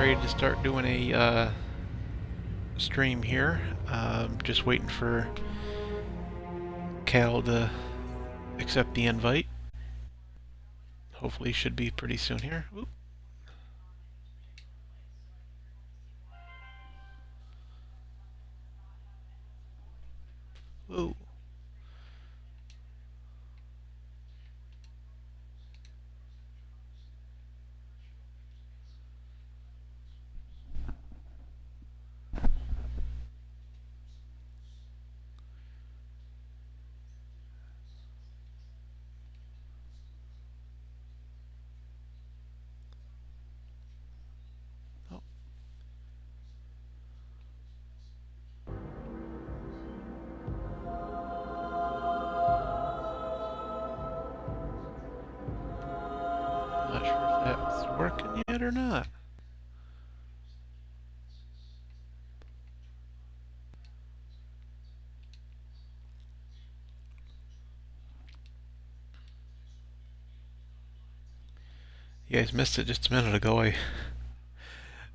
ready to start doing a stream here. Just waiting for Cal to accept the invite. Hopefully, should be pretty soon here. Oop. Whoa. Oh. Not sure if that's working yet or not. You guys missed it just a minute ago. I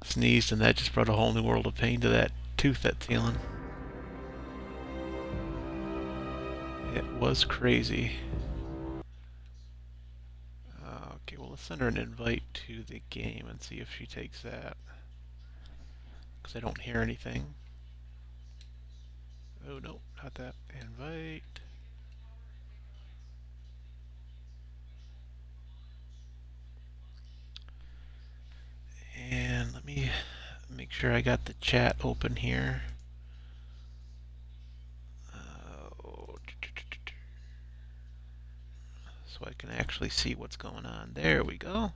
sneezed and that just brought a whole new world of pain to that tooth that's healing. It was crazy. Okay, well, let's send her an invite to the game and see if she takes that. Because I don't hear anything. Oh, no, not that. Invite. And let me make sure I got the chat open here. So I can actually see what's going on. There we go.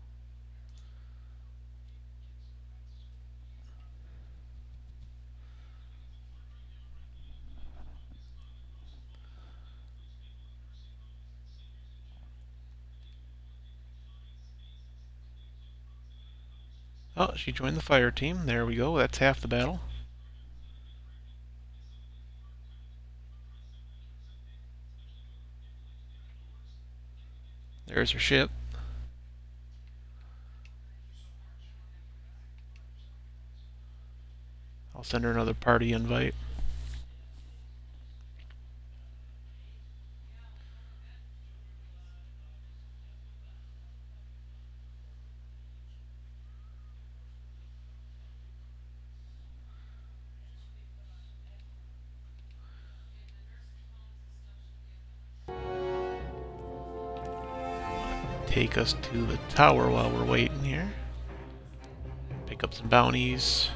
Oh, she joined the fire team. There we go. That's half the battle. There's her ship. I'll send her another party invite. Take us to the tower while we're waiting here. Pick up some bounties.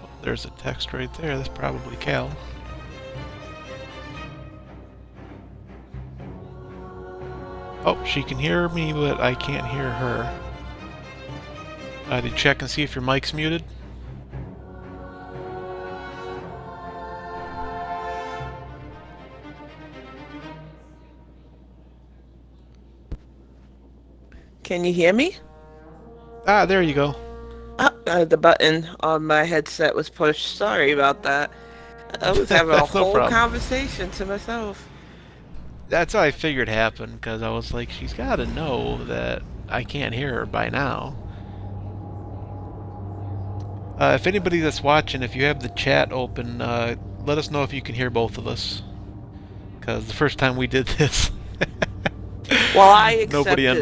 Oh, there's a text right there. That's probably Cal. Oh, she can hear me, but I can't hear her. Did you check and see if your mic's muted? Can you hear me? Ah, there you go. The button on my headset was pushed. Sorry about that. I was having a No whole problem. conversation to myself. That's what I figured happened, because I was like, she's got to know that I can't hear her by now. If anybody that's watching, if you have the chat open, let us know if you can hear both of us. Because the first time we did this, Well, I accepted.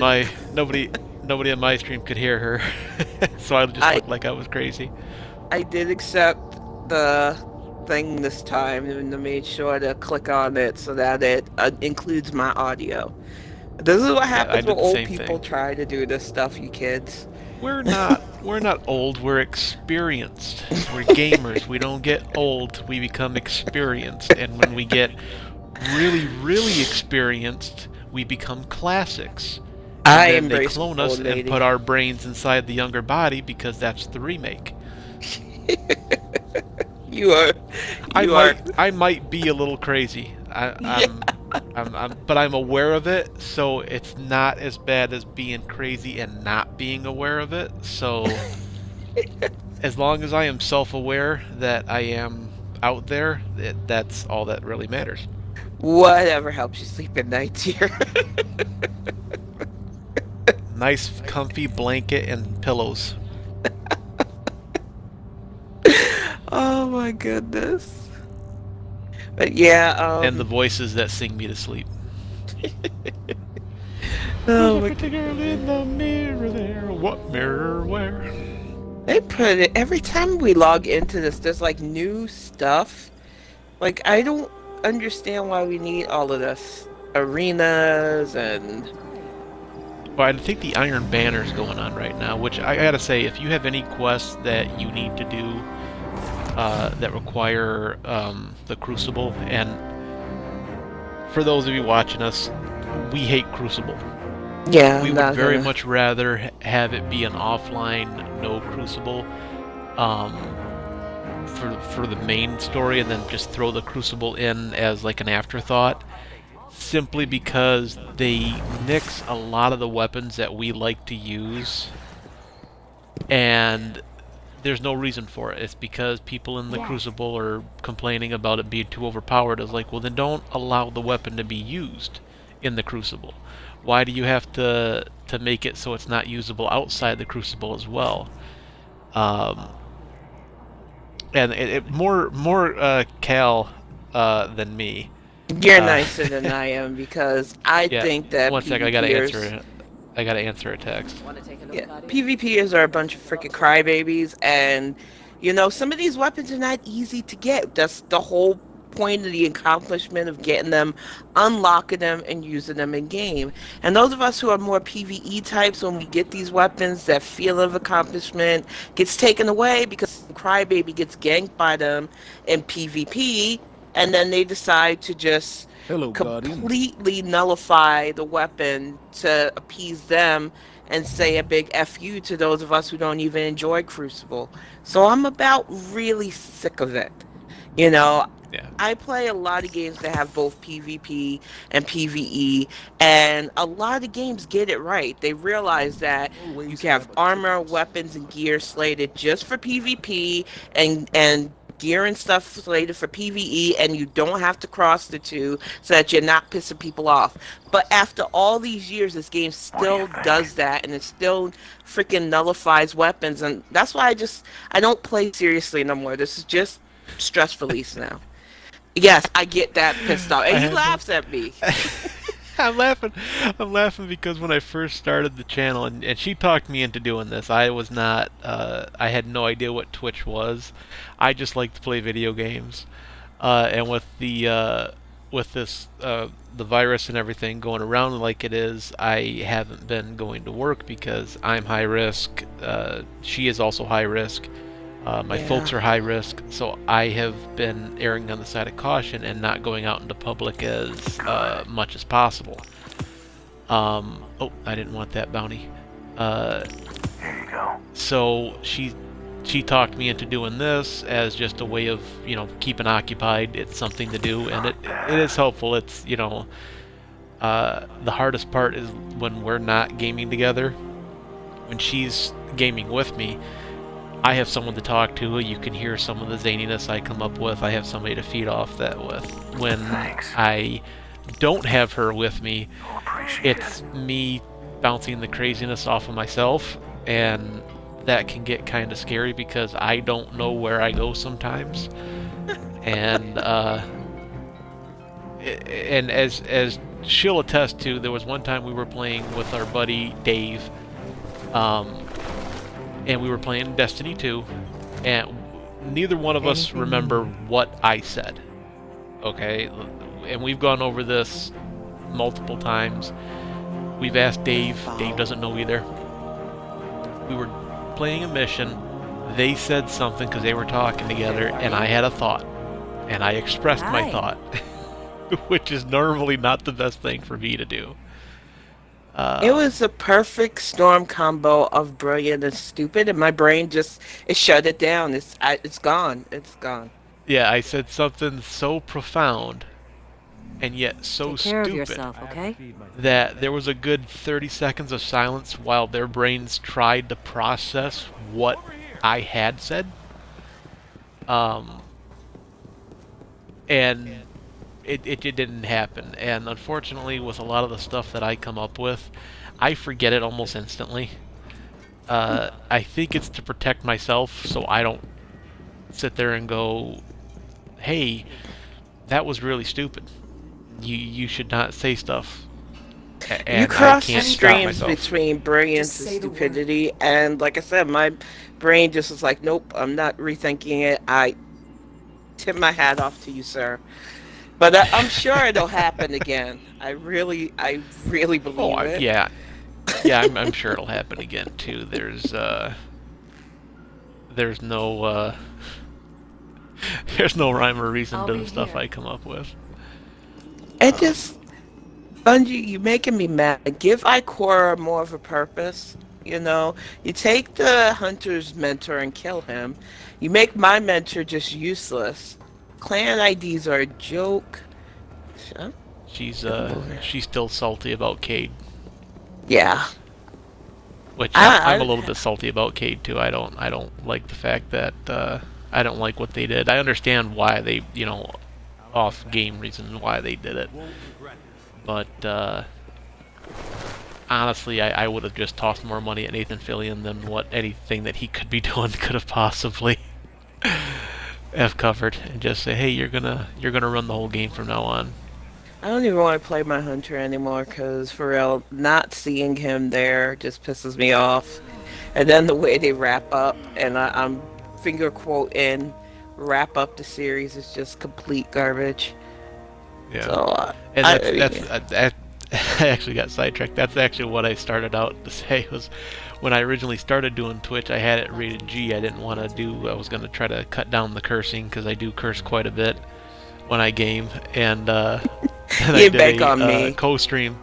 nobody on my stream could hear her, so I just looked like I was crazy. I did accept the thing this time and I made sure to click on it so that it includes my audio. This is what happens when old people try to do this stuff, you kids. We're not old, we're experienced. We're gamers. We don't get old, we become experienced. And when we get really experienced, we become classics. And then they clone us and put our brains inside the younger body because that's the remake. I might be a little crazy. But I'm aware of it, so it's not as bad as being crazy and not being aware of it. So as long as I am self-aware that I am out there, that's all that really matters. Whatever helps you sleep at night, dear. Nice, comfy blanket and pillows. Oh my goodness. But yeah, And the voices that sing me to sleep. There's oh a my pretty girl goodness. in the mirror there. What mirror where? They put it every time we log into this, there's like new stuff. Like I don't understand why we need all of this. Arenas and Well, I think the Iron Banner's going on right now, which I gotta say, if you have any quests that you need to do that require the Crucible, and for those of you watching us, we hate Crucible. yeah, We I'm would not very gonna. much rather have it be an offline, no Crucible, um, for the main story, and then just throw the Crucible in as like an afterthought. Simply because they nix a lot of the weapons that we like to use, and there's no reason for it. It's because people in the Crucible are complaining about it being too overpowered. It's like, well, then don't allow the weapon to be used in the Crucible. Why do you have to make it so it's not usable outside the Crucible as well? Um, and more Cal than me. You're Uh, nicer than I am because I yeah, think that one sec. I gotta answer PvPers, it. I gotta answer a text. yeah, PvPers are a bunch of freaking crybabies, and some of these weapons are not easy to get. That's the whole point of the accomplishment of getting them, unlocking them, and using them in game. And those of us who are more PvE types, when we get these weapons, that feel of accomplishment gets taken away because the crybaby gets ganked by them in PvP, and then they decide to just Hello, Guardian. completely nullify the weapon to appease them and say a big F you to those of us who don't even enjoy Crucible. So I'm about really sick of it. You know, Yeah. I play a lot of games that have both PvP and PvE, and a lot of games get it right. They realize that you Always can have have a armor, choice. weapons, and gear slated just for PvP, and gear and stuff slated for PvE, and you don't have to cross the two so that you're not pissing people off. But after all these years, this game still does that, and it still freaking nullifies weapons, and that's why I don't play seriously no more. This is just stress release now. Yes, I get that pissed off. And I he had no. laughs at me. I'm laughing. I'm laughing because when I first started the channel, and she talked me into doing this, I was not. I had no idea what Twitch was. I just like to play video games, and with this the virus and everything going around like it is, I haven't been going to work because I'm high risk. She is also high risk. My Yeah. folks are high risk, so I have been erring on the side of caution and not going out into public as much as possible. Oh, I didn't want that bounty. Uh, so she talked me into doing this as just a way of keeping occupied. It's something to do, and it is helpful. It's the hardest part is when we're not gaming together. When she's gaming with me, I have someone to talk to. You can hear some of the zaniness I come up with. I have somebody to feed off that with. When I don't have her with me, it's me bouncing the craziness off of myself, and that can get kind of scary because I don't know where I go sometimes. And and as she'll attest to, there was one time we were playing with our buddy Dave, um, and we were playing Destiny 2, and neither one of us remember what I said. Okay? And we've gone over this multiple times. We've asked Dave. Dave doesn't know either. We were playing a mission. They said something because they were talking together, and I had a thought. And I expressed my thought, which is normally not the best thing for me to do. It was a perfect storm combo of brilliant and stupid, and my brain just it shut it down. It's gone. It's gone. Yeah, I said something so profound and yet so Take care of stupid yourself, okay? that there was a good 30 seconds of silence while their brains tried to process what I had said. Um, and it didn't happen. And unfortunately, with a lot of the stuff that I come up with, I forget it almost instantly. I think it's to protect myself, so I don't sit there and go, "Hey, that was really stupid. You should not say stuff." You And I cross the can't stop streams myself. between brilliance and stupidity, and like I said, my brain just was like, "Nope, I'm not rethinking it." I tip my hat off to you, sir. But I'm sure it'll happen again. I really Oh, believe it. yeah, yeah. I'm sure it'll happen again too. There's no there's no rhyme or reason to the stuff I come up with. And just Bungie, you making me mad. Give Ikora more of a purpose. You know, you take the hunter's mentor and kill him. You make my mentor just useless. Clan IDs are a joke. Huh? She's still salty about Cade. Yeah. Which I'm a little bit salty about Cade too. I don't like the fact that I don't like what they did. I understand why they, off game reasons why they did it. But honestly, I would have just tossed more money at Nathan Fillion than what anything that he could be doing could have possibly have covered, and just say, hey, you're gonna run the whole game from now on. I don't even want to play my hunter anymore because for real, not seeing him there just pisses me off. And then the way they wrap up, and I'm finger quote in, wrap up the series is just complete garbage. Yeah. So, and I actually got sidetracked. That's actually what I started out to say was when I originally started doing Twitch, I had it rated G. I didn't want to I was going to try to cut down the cursing because I do curse quite a bit when I game. And I did a co-stream.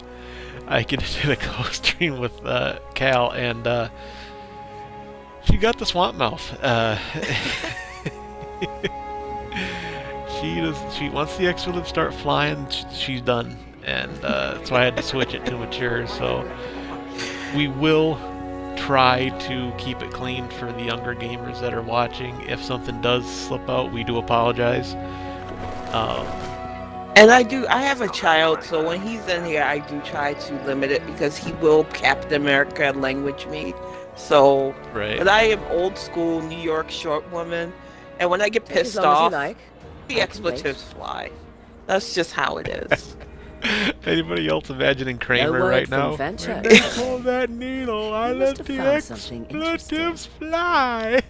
I did a co-stream with Cal, and she got the swamp mouth. She once the expletives start flying, she's done, and so I had to switch it to mature. So we will try to keep it clean for the younger gamers that are watching. If something does slip out, we do apologize. And I have a child, so when he's in here, I do try to limit it because he will Captain America language me. So, right. But I am old school New York short woman, and when I get pissed off, the expletives fly. That's just how it is. Anybody else imagining Kramer right now? When they pull that needle, I let the expletives fly.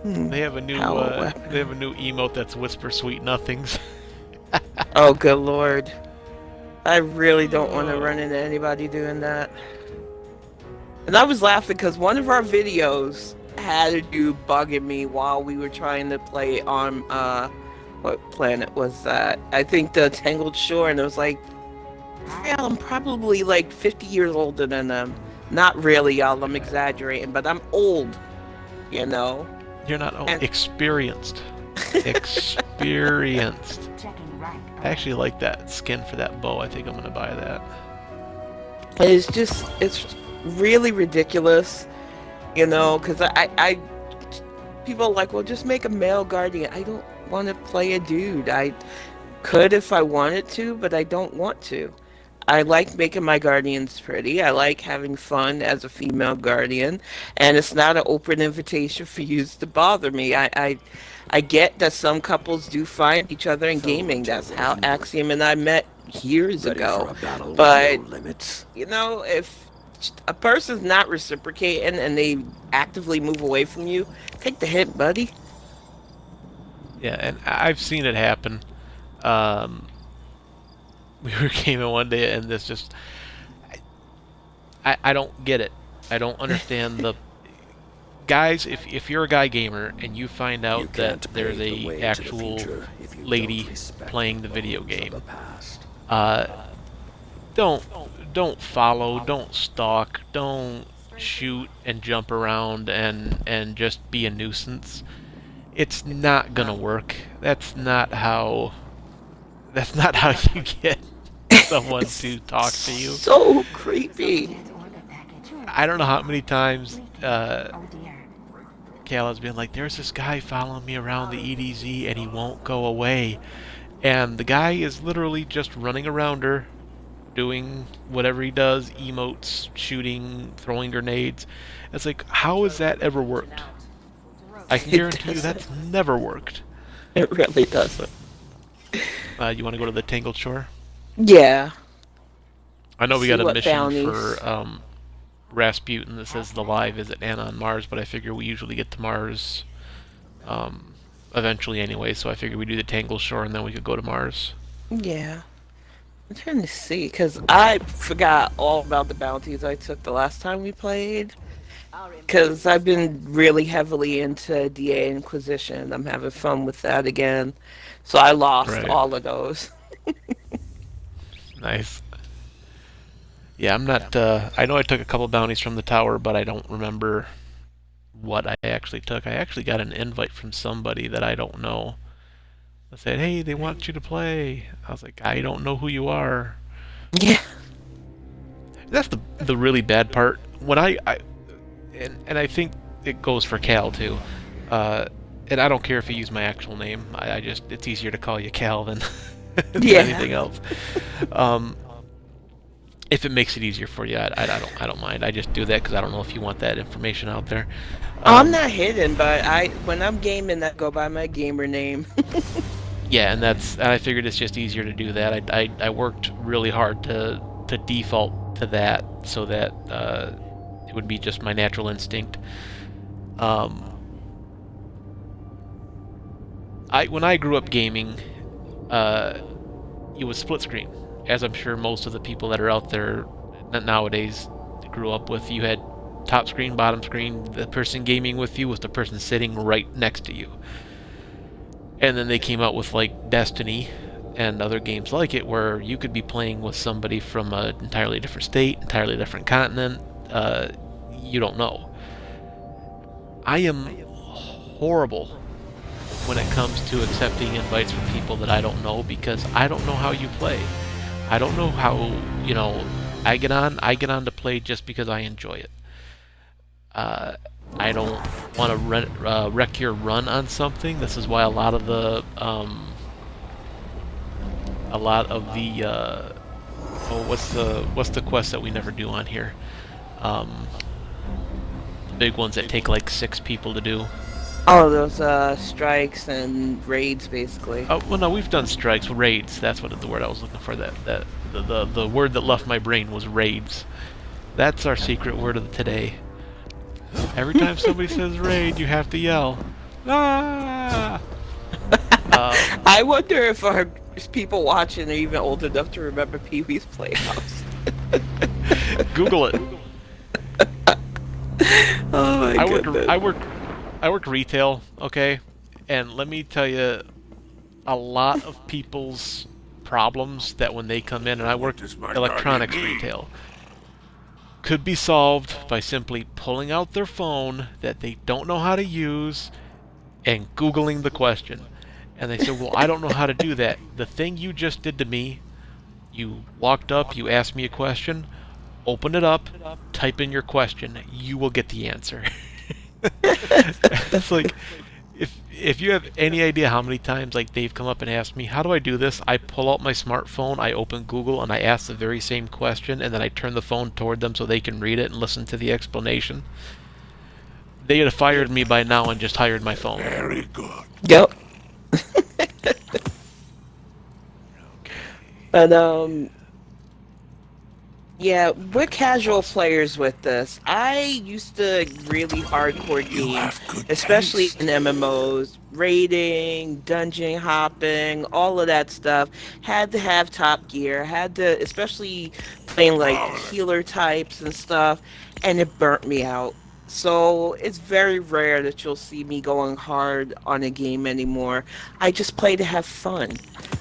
They have a new emote that's whisper sweet nothings. Oh good lord. I really don't want to run into anybody doing that. And I was laughing because one of our videos had a dude bugging me while we were trying to play on what planet was that? I think the Tangled Shore, and it was like, y'all, I'm probably like 50 years older than them. Not really, y'all, I'm exaggerating, but I'm old, you know. You're not old. Experienced. Experienced. I actually like that skin for that bow. I think I'm gonna buy that. It's really ridiculous, you know, because I people are like, well, just make a male guardian. I don't want to play a dude. I could if I wanted to, but I don't want to. I like making my guardians pretty. I like having fun as a female guardian, and it's not an open invitation for you to bother me. I get that some couples do find each other in gaming. That's how Axiom and I met years ago. But you know, if a person's not reciprocating and they actively move away from you, take the hint, buddy. Yeah, and I've seen it happen. We were gaming one day, and this just... I don't get it. I don't understand the... Guys, if you're a guy gamer, and you find out that there's a actual lady playing the video game, don't follow, don't stalk, don't shoot and jump around and just be a nuisance. It's not gonna work. That's not how you get someone to talk to you. So creepy. I don't know how many times Cal Cal has been like, there's this guy following me around the EDZ and he won't go away. And the guy is literally just running around her, doing whatever he does, emotes, shooting, throwing grenades. It's like, how has that ever worked? I can guarantee you that's never worked. It really doesn't. You want to go to the Tangled Shore? Yeah. I know we got a mission for Rasputin that says the live is at Anna on Mars, but I figure we usually get to Mars eventually anyway, so I figured we'd do the Tangled Shore and then we could go to Mars. Yeah. I'm trying to see, because I forgot all about the bounties I took the last time we played. Because I've been really heavily into DA Inquisition. I'm having fun with that again. So I lost all of those. Nice. Yeah, I'm not. I know I took a couple bounties from the tower, but I don't remember what I actually took. I actually got an invite from somebody that I don't know. They said, "Hey, they want you to play." I was like, "I don't know who you are." Yeah. That's the really bad part. When I and I think it goes for Cal too. And I don't care if you use my actual name. I just it's easier to call you Cal than, than anything else. If it makes it easier for you, I don't mind. I just do that because I don't know if you want that information out there. I'm not hidden, but when I'm gaming, I go by my gamer name. Yeah, and I figured it's just easier to do that. I worked really hard to default to that so that it would be just my natural instinct. When I grew up gaming, it was split screen, as I'm sure most of the people that are out there nowadays grew up with. You had top screen, bottom screen. The person gaming with you was the person sitting right next to you. And then they came out with like Destiny and other games like it, where you could be playing with somebody from an entirely different state, entirely different continent. You don't know. I am horrible when it comes to accepting invites from people that I don't know, because I don't know how you play. I don't know how, I get on to play just because I enjoy it. I don't want to wreck your run on something. This is why a lot of the what's the quest that we never do on here? The big ones that take like 6 people to do. Oh, those strikes and raids, basically. Oh well, no, we've done strikes, raids. That's what the word I was looking for. The word that left my brain was raids. That's our secret word of today. Every time somebody says raid, you have to yell, ah! I wonder if our people watching are even old enough to remember Pee-wee's Playhouse. Google it. Oh my goodness. I work retail, okay? And let me tell you, a lot of people's problems that when they come in, and I work electronics retail, could be solved by simply pulling out their phone that they don't know how to use and Googling the question. And they say, well, I don't know how to do that. The thing you just did to me, you walked up, you asked me a question, open it up, type in your question, you will get the answer. It's like, if you have any idea how many times like they've come up and asked me, how do I do this? I pull out my smartphone, I open Google, and I ask the very same question, and then I turn the phone toward them so they can read it and listen to the explanation. They would have fired me by now and just hired my phone. Very good. Yep. But yeah, we're casual players with this. I used to really hardcore game, especially in MMOs, raiding, dungeon hopping, all of that stuff. Had to have top gear, especially playing like healer types and stuff, and it burnt me out. So it's very rare that you'll see me going hard on a game anymore. I just play to have fun.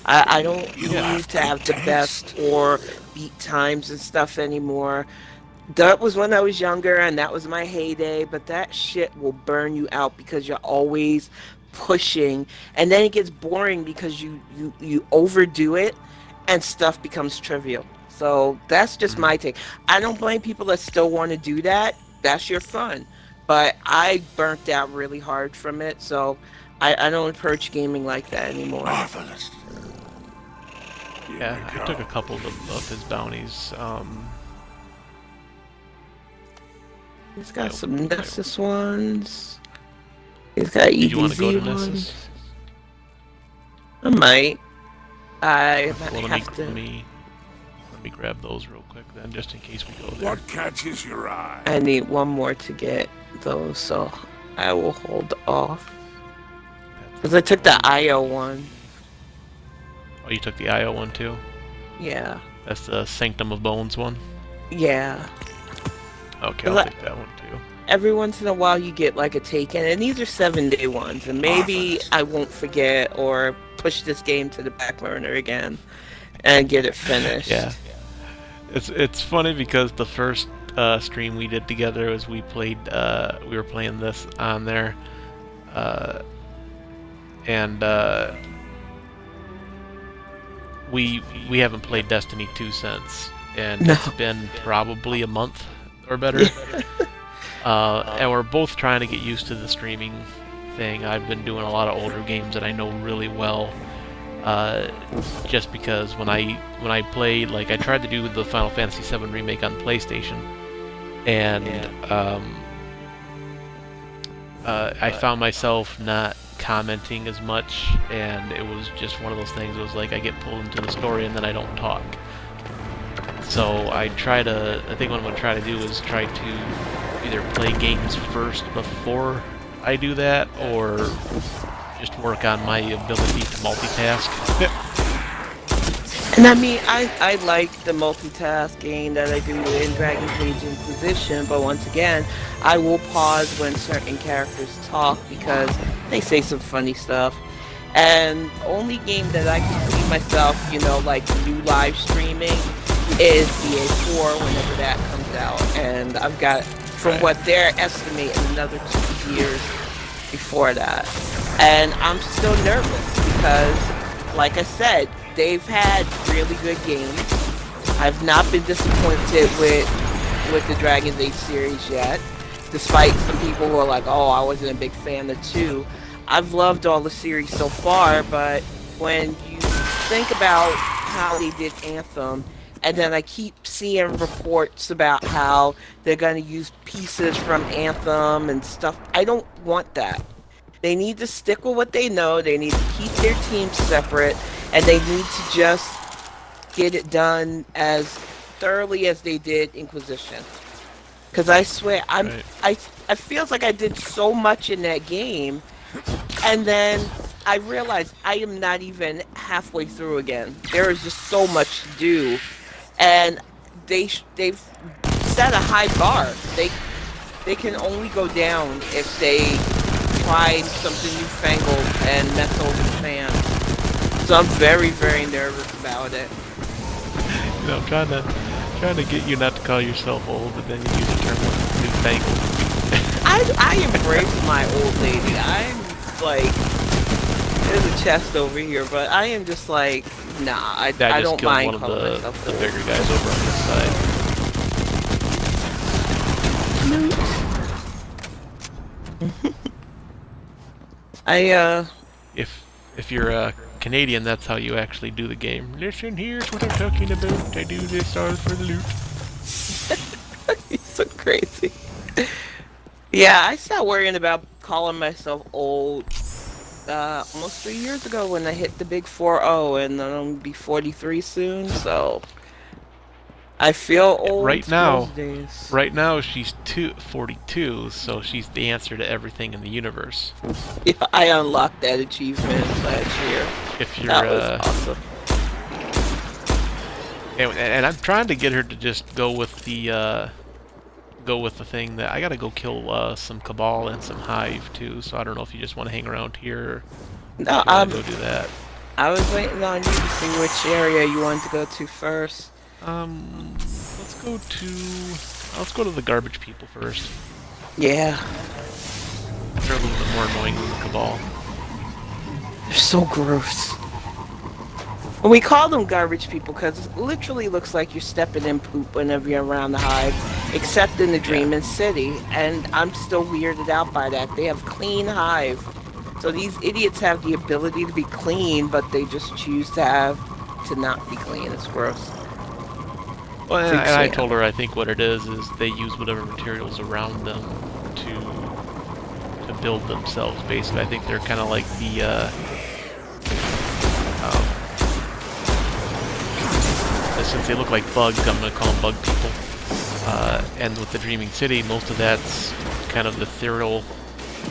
I don't need to have the best or beat times and stuff anymore. That was when I was younger and that was my heyday, but that shit will burn you out because you're always pushing, and then it gets boring because you overdo it and stuff becomes trivial. So that's just my take. I don't blame people that still want to do that. That's your fun. but I burnt out really hard from it, so I don't approach gaming like that anymore. Marvelous. Yeah, I took a couple of his bounties. He's got some Nessus ones. He's got EDZ Did you want to go to ones. Nessus? I might. I Well, have to. Let me grab those real quick then, just in case we go there. What catches your eye? I need one more to get those, so I will hold off. Because I took the IO one. Oh, you took the IO one too? Yeah. That's the Sanctum of Bones one? Yeah. Okay, I'll take that one too. Every once in a while you get like a taken, and these are 7-day ones, and maybe I won't forget or push this game to the back burner again and get it finished. Yeah. It's funny because the first stream we did together was we were playing this on there, and we haven't played Destiny 2 since, and it's been probably a month or better. And we're both trying to get used to the streaming thing. I've been doing a lot of older games that I know really well, just because when I played, like I tried to do the Final Fantasy VII remake on PlayStation, and I found myself not commenting as much, and it was just one of those things. It was like I get pulled into the story and then I don't talk. So I think what I'm going to try to do is try to either play games first before I do that, or just work on my ability to multitask. And I mean, I like the multitasking that I do in Dragon Age Inquisition, but once again, I will pause when certain characters talk because they say some funny stuff. And only game that I can see myself, like new live streaming is EA4 whenever that comes out. And I've got, from what they're estimating, another 2 years before that. And I'm still nervous because, like I said, they've had really good games. I've not been disappointed with the Dragon Age series yet, despite some people who are like, oh, I wasn't a big fan of 2. I've loved all the series so far, but when you think about how they did Anthem, and then I keep seeing reports about how they're going to use pieces from Anthem and stuff, I don't want that. They need to stick with what they know. They need to keep their teams separate, and they need to just get it done as thoroughly as they did Inquisition. Because I swear, I feels like I did so much in that game, and then I realized I am not even halfway through again. There is just so much to do, and they've set a high bar. They can only go down if they try something newfangled and mess over the fans. So I'm very, very nervous about it. I'm trying to get you not to call yourself old, but then you use the term newfangled. I embrace my old lady. I'm like, there's a chest over here, but I am just like, nah, I don't mind calling myself the bigger guys over on this side. If you're Canadian, that's how you actually do the game. Listen, here's what I'm talking about. I do this all for the loot. You're so crazy. Yeah, I stopped worrying about calling myself old almost 3 years ago when I hit the big 4-0, and I'm gonna be 43 soon, so I feel old right now. those days. Right now, she's 42, so she's the answer to everything in the universe. Yeah, I unlocked that achievement last year. If you're, that was awesome. And I'm trying to get her to just go with the thing that I gotta go kill some Cabal and some Hive too. So I don't know if you just want to hang around here. No, go do that. I was waiting on you to see which area you wanted to go to first. Let's go to the garbage people first. Yeah. They're a little bit more annoying than the Cabal. They're so gross. And we call them garbage people because it literally looks like you're stepping in poop whenever you're around the Hive. except in the Dreaming City, and I'm still weirded out by that. They have clean hive. So these idiots have the ability to be clean, but they just choose to not be clean. It's gross. Well, and I told her I think what it is they use whatever materials around them to build themselves. Basically, I think they're kind of like the since they look like bugs, I'm going to call them bug people. And with the Dreaming City, most of that's kind of ethereal.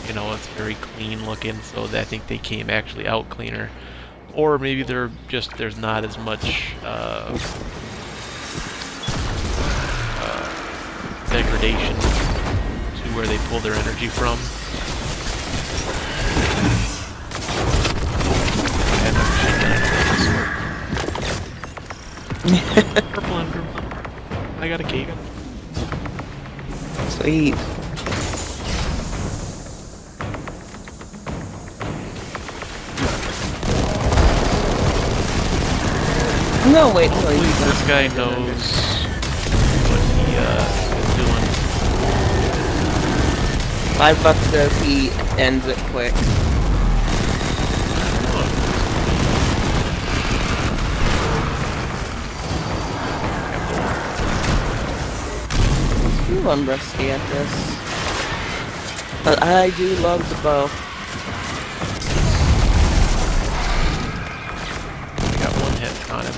You know, it's very clean looking, so I think they came actually out cleaner. Or maybe they're just, there's not as much degradation to where they pull their energy from. And purple ember. I got a cake. Sweet. No, wait till this guy knows what he is doing. $5 if he ends it quick. Ooh, I'm rusty at this. But I do love the bow. Got one hit on him.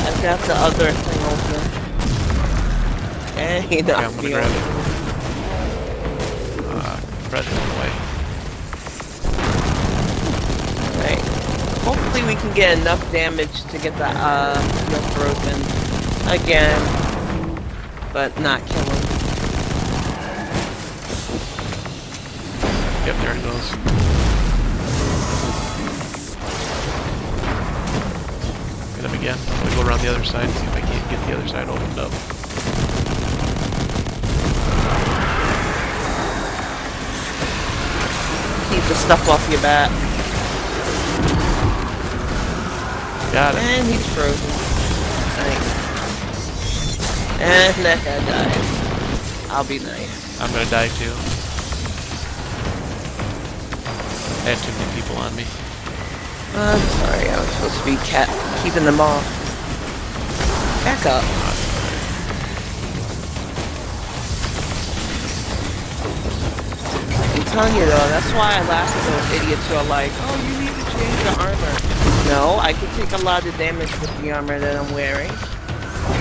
I've got the other thing open. And he knocked me grab it. Press it away. Right. Hopefully we can get enough damage to get the roof open again, but not kill him. Yep, there it goes. Hit him again. I'm gonna go around the other side and see if I can't get the other side opened up. Keep the stuff off your back. Got it. And he's frozen. Nice. And that guy died. I'll be nice. I'm gonna die too. I had too many people on me. I'm sorry, I was supposed to be keeping them off. Back up. I'm telling you though, that's why I laugh at those idiots who are like, oh, you need to change the armor. No, I can take a lot of damage with the armor that I'm wearing.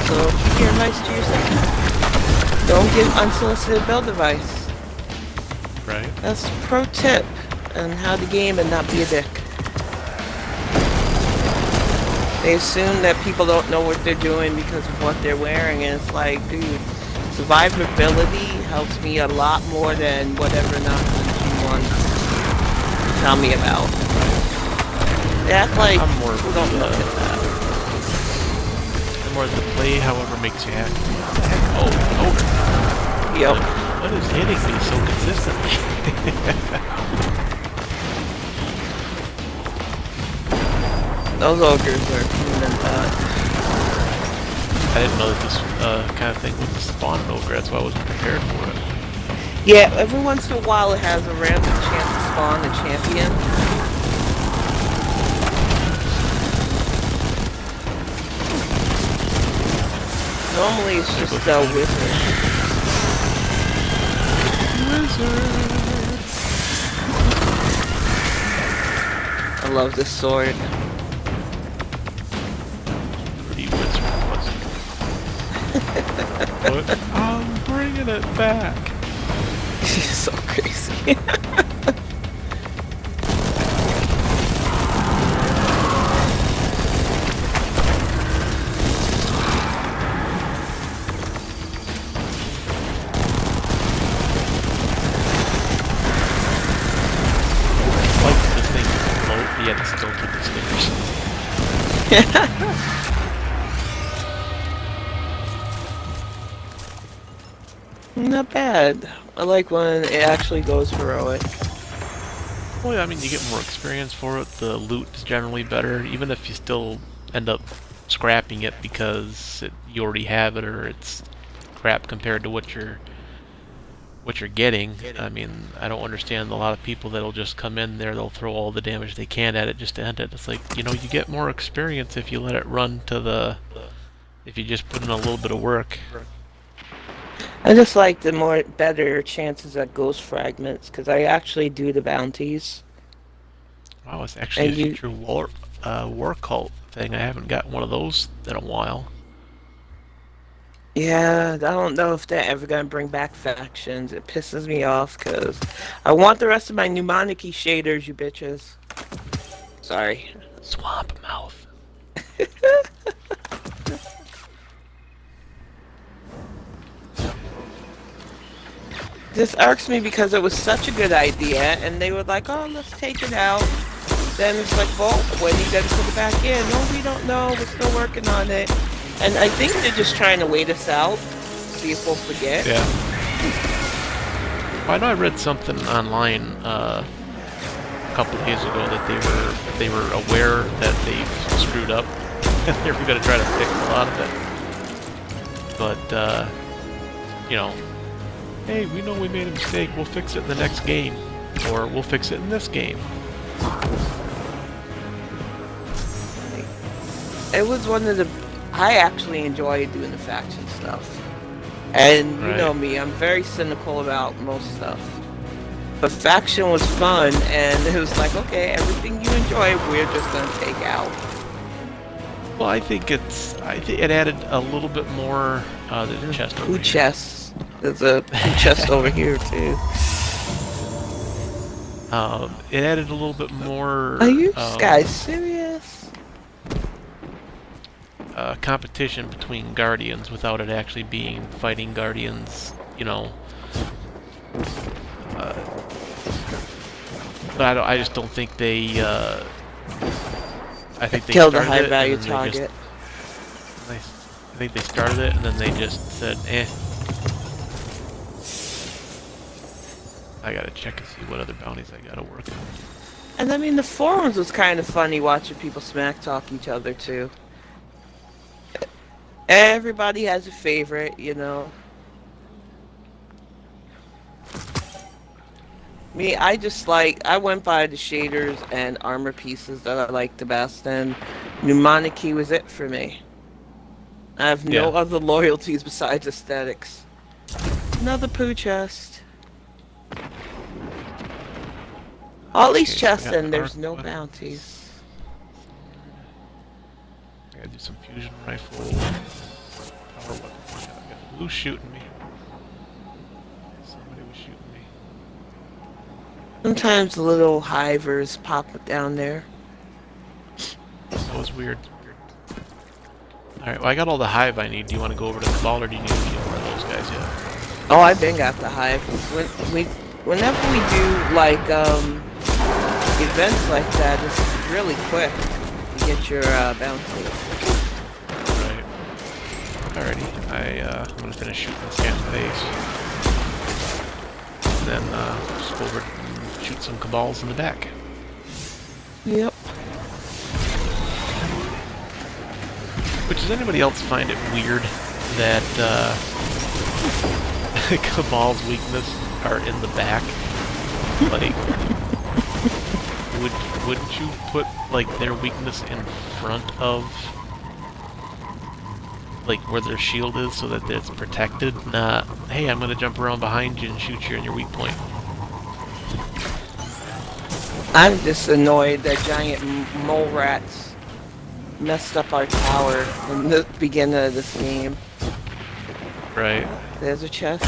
So keep your advice to yourself. Don't give unsolicited build advice. Right. That's pro tip on how to game and not be a dick. They assume that people don't know what they're doing because of what they're wearing, and it's like, dude, survivability helps me a lot more than whatever nonsense you want to tell me about. They act like I'm more people don't look at that. I'm more the play, however, makes you happy. Oh, over. Yep. What is hitting me so consistently? Those ogres are cool and bad. I didn't know that this kind of thing would spawn an ogre, that's why I wasn't prepared for it. Yeah, every once in a while it has a random chance to spawn a champion. Normally it's just a wizard. I love this sword. But I'm bringing it back. She's so crazy. Like this thing can float, yet still to the stairs. Not bad. I like when it actually goes heroic. Well, yeah, I mean, you get more experience for it. The loot is generally better, even if you still end up scrapping it because you already have it, or it's crap compared to what you're getting. I mean, I don't understand a lot of people that'll just come in there, they'll throw all the damage they can at it just to end it. It's like, you get more experience if you let it run to the... if you just put in a little bit of work. I just like the better chances at ghost fragments, because I actually do the bounties. Wow, it's actually a future war cult thing. I haven't got one of those in a while. Yeah, I don't know if they're ever going to bring back factions. It pisses me off because I want the rest of my mnemonic-y shaders, you bitches. Sorry. Swamp mouth. This irks me because it was such a good idea and they were like, oh, let's take it out. Then it's like, well, when are you going to put it back in? No, we don't know. We're still working on it. And I think they're just trying to wait us out, see if we'll forget. Yeah. Well, I know I read something online a couple days ago that they were aware that they screwed up and they were going to try to fix a lot of it. But hey, we know we made a mistake. We'll fix it in the next game, or we'll fix it in this game. It was one of the... I actually enjoy doing the faction stuff. And you know me, I'm very cynical about most stuff. But faction was fun, and it was like, okay, everything you enjoy, we're just going to take out. Well, I think it added a little bit more... there's a chest over here. Chests. There's a chest over here, too. It added a little bit more... Are you guys serious? Competition between Guardians without it actually being fighting Guardians, but I just don't think they, I think they killed a high-value target. I think they started it and then they just said, I gotta check and see what other bounties I gotta work on. And I mean, the forums was kind of funny watching people smack talk each other, too. Everybody has a favorite, Me, I went by the shaders and armor pieces that I liked the best, and mnemonic key was it for me. I have no other loyalties besides aesthetics. Another poo chest. All these chests, and there's no bounties. I gotta do some fusion rifle. Power weapon. Who's shooting me? Somebody was shooting me. Sometimes the little hivers pop down there. That was weird. Alright, well I got all the hive I need. Do you want to go over to the ball, or do you need to get more of those guys yet? Oh, I've been got the hive. Whenever we do, like, events like that, it's really quick. Get your bounty. Right. Alrighty. I'm gonna finish shooting this guy in the face. And then just go over and shoot some cabals in the back. Yep. Which, does anybody else find it weird that cabal's weakness are in the back? Like, wouldn't you put, like, their weakness in front of, like, where their shield is so that it's protected? Not, hey, I'm gonna jump around behind you and shoot you in your weak point. I'm just annoyed that giant mole rats messed up our tower in the beginning of this game. Right. There's a chest.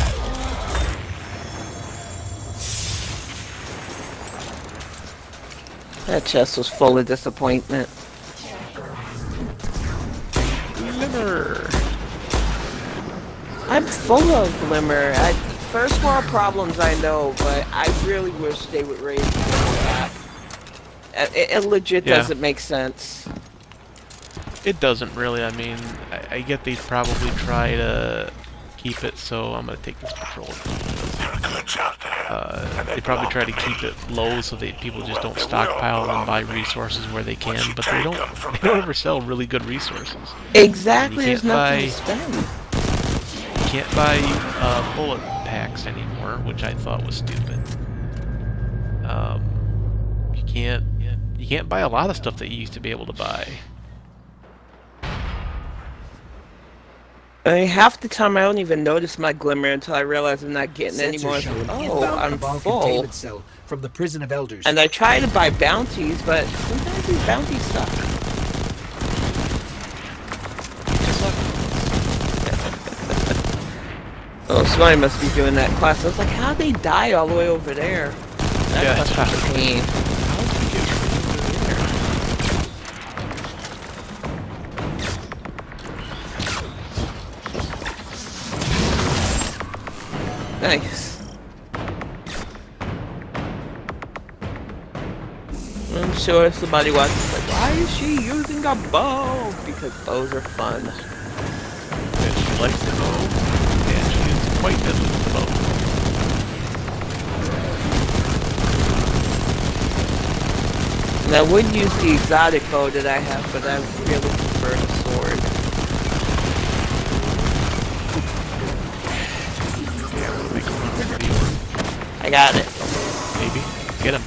That chest was full of disappointment. Glimmer! I'm full of glimmer. First world problems, I know, but I really wish they would raise the that. It legit doesn't make sense. It doesn't really. I mean, I get they'd probably try to keep it, so I'm gonna take this patrol. They probably try to keep it low so that people just don't stockpile and buy resources where they can, but they don't ever sell really good resources. Exactly, there's nothing to spend. You can't buy bullet packs anymore, which I thought was stupid. You can't buy a lot of stuff that you used to be able to buy. I mean, half the time I don't even notice my glimmer until I realize I'm not getting any more. Oh, I'm full. From the prison of elders. And I try to buy bounties, but sometimes these bounties suck. Oh, somebody must be doing that class. I was like, how'd they die all the way over there? That's such a pain. Nice. I'm sure somebody watches like, why is she using a bow? Because bows are fun. And she likes the bow, and she is quite good with the bow. And I would use the exotic bow that I have, but I really prefer the sword. I got it. Maybe. Get him.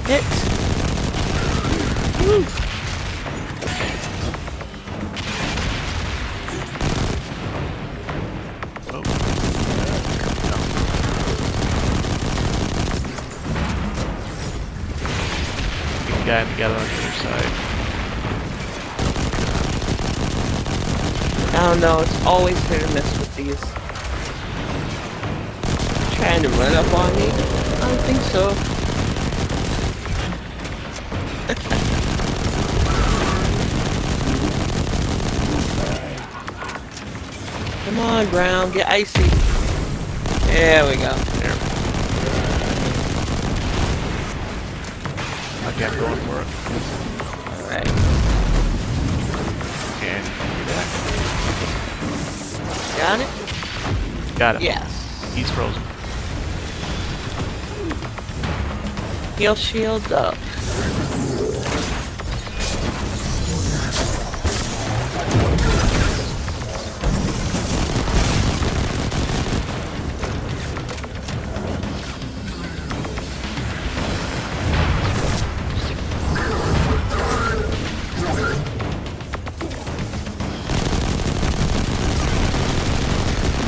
Hit. Woo. Oh. Good guy on the other side. I don't know, it's always hit or miss with these. Trying to run up on me? I don't think so. Come on, ground, get icy. There we go. There. Okay, I'm going for it. Alright. Okay, Got it? got him. Yes. He's frozen. Heal shield up.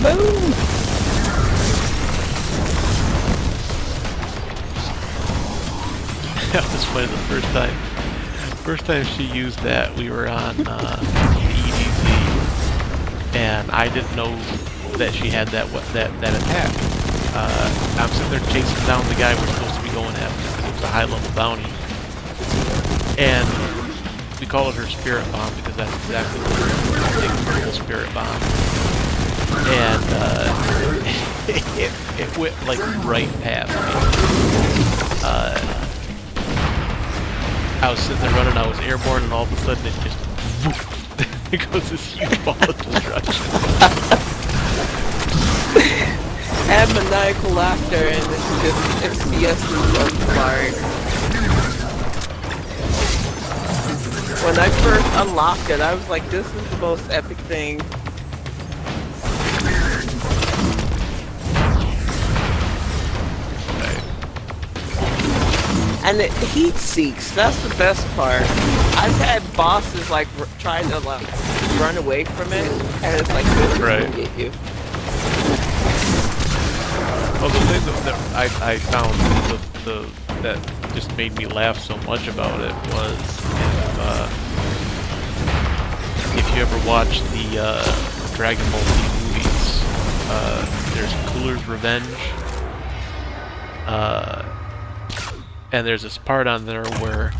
Boom! That was funny the first time. First time she used that, we were on the EDZ, and I didn't know that she had that attack. I'm sitting there chasing down the guy we're supposed to be going after because it was a high-level bounty, and we call it her spirit bomb because that's exactly what we're taking purple spirit bomb. And it went like right past me. I was sitting there running, I was airborne, and all of a sudden it just woof, there goes this huge ball of destruction. I have maniacal laughter, and it's just FPS is so hard. When I first unlocked it, I was like, this is the most epic thing. And it heat seeks, that's the best part. I've had bosses like trying to like run away from it, and it's like really right. Get you. Well, the thing that I found that just made me laugh so much about it was if you ever watch the Dragon Ball Z movies, there's Cooler's Revenge. And there's this part on there where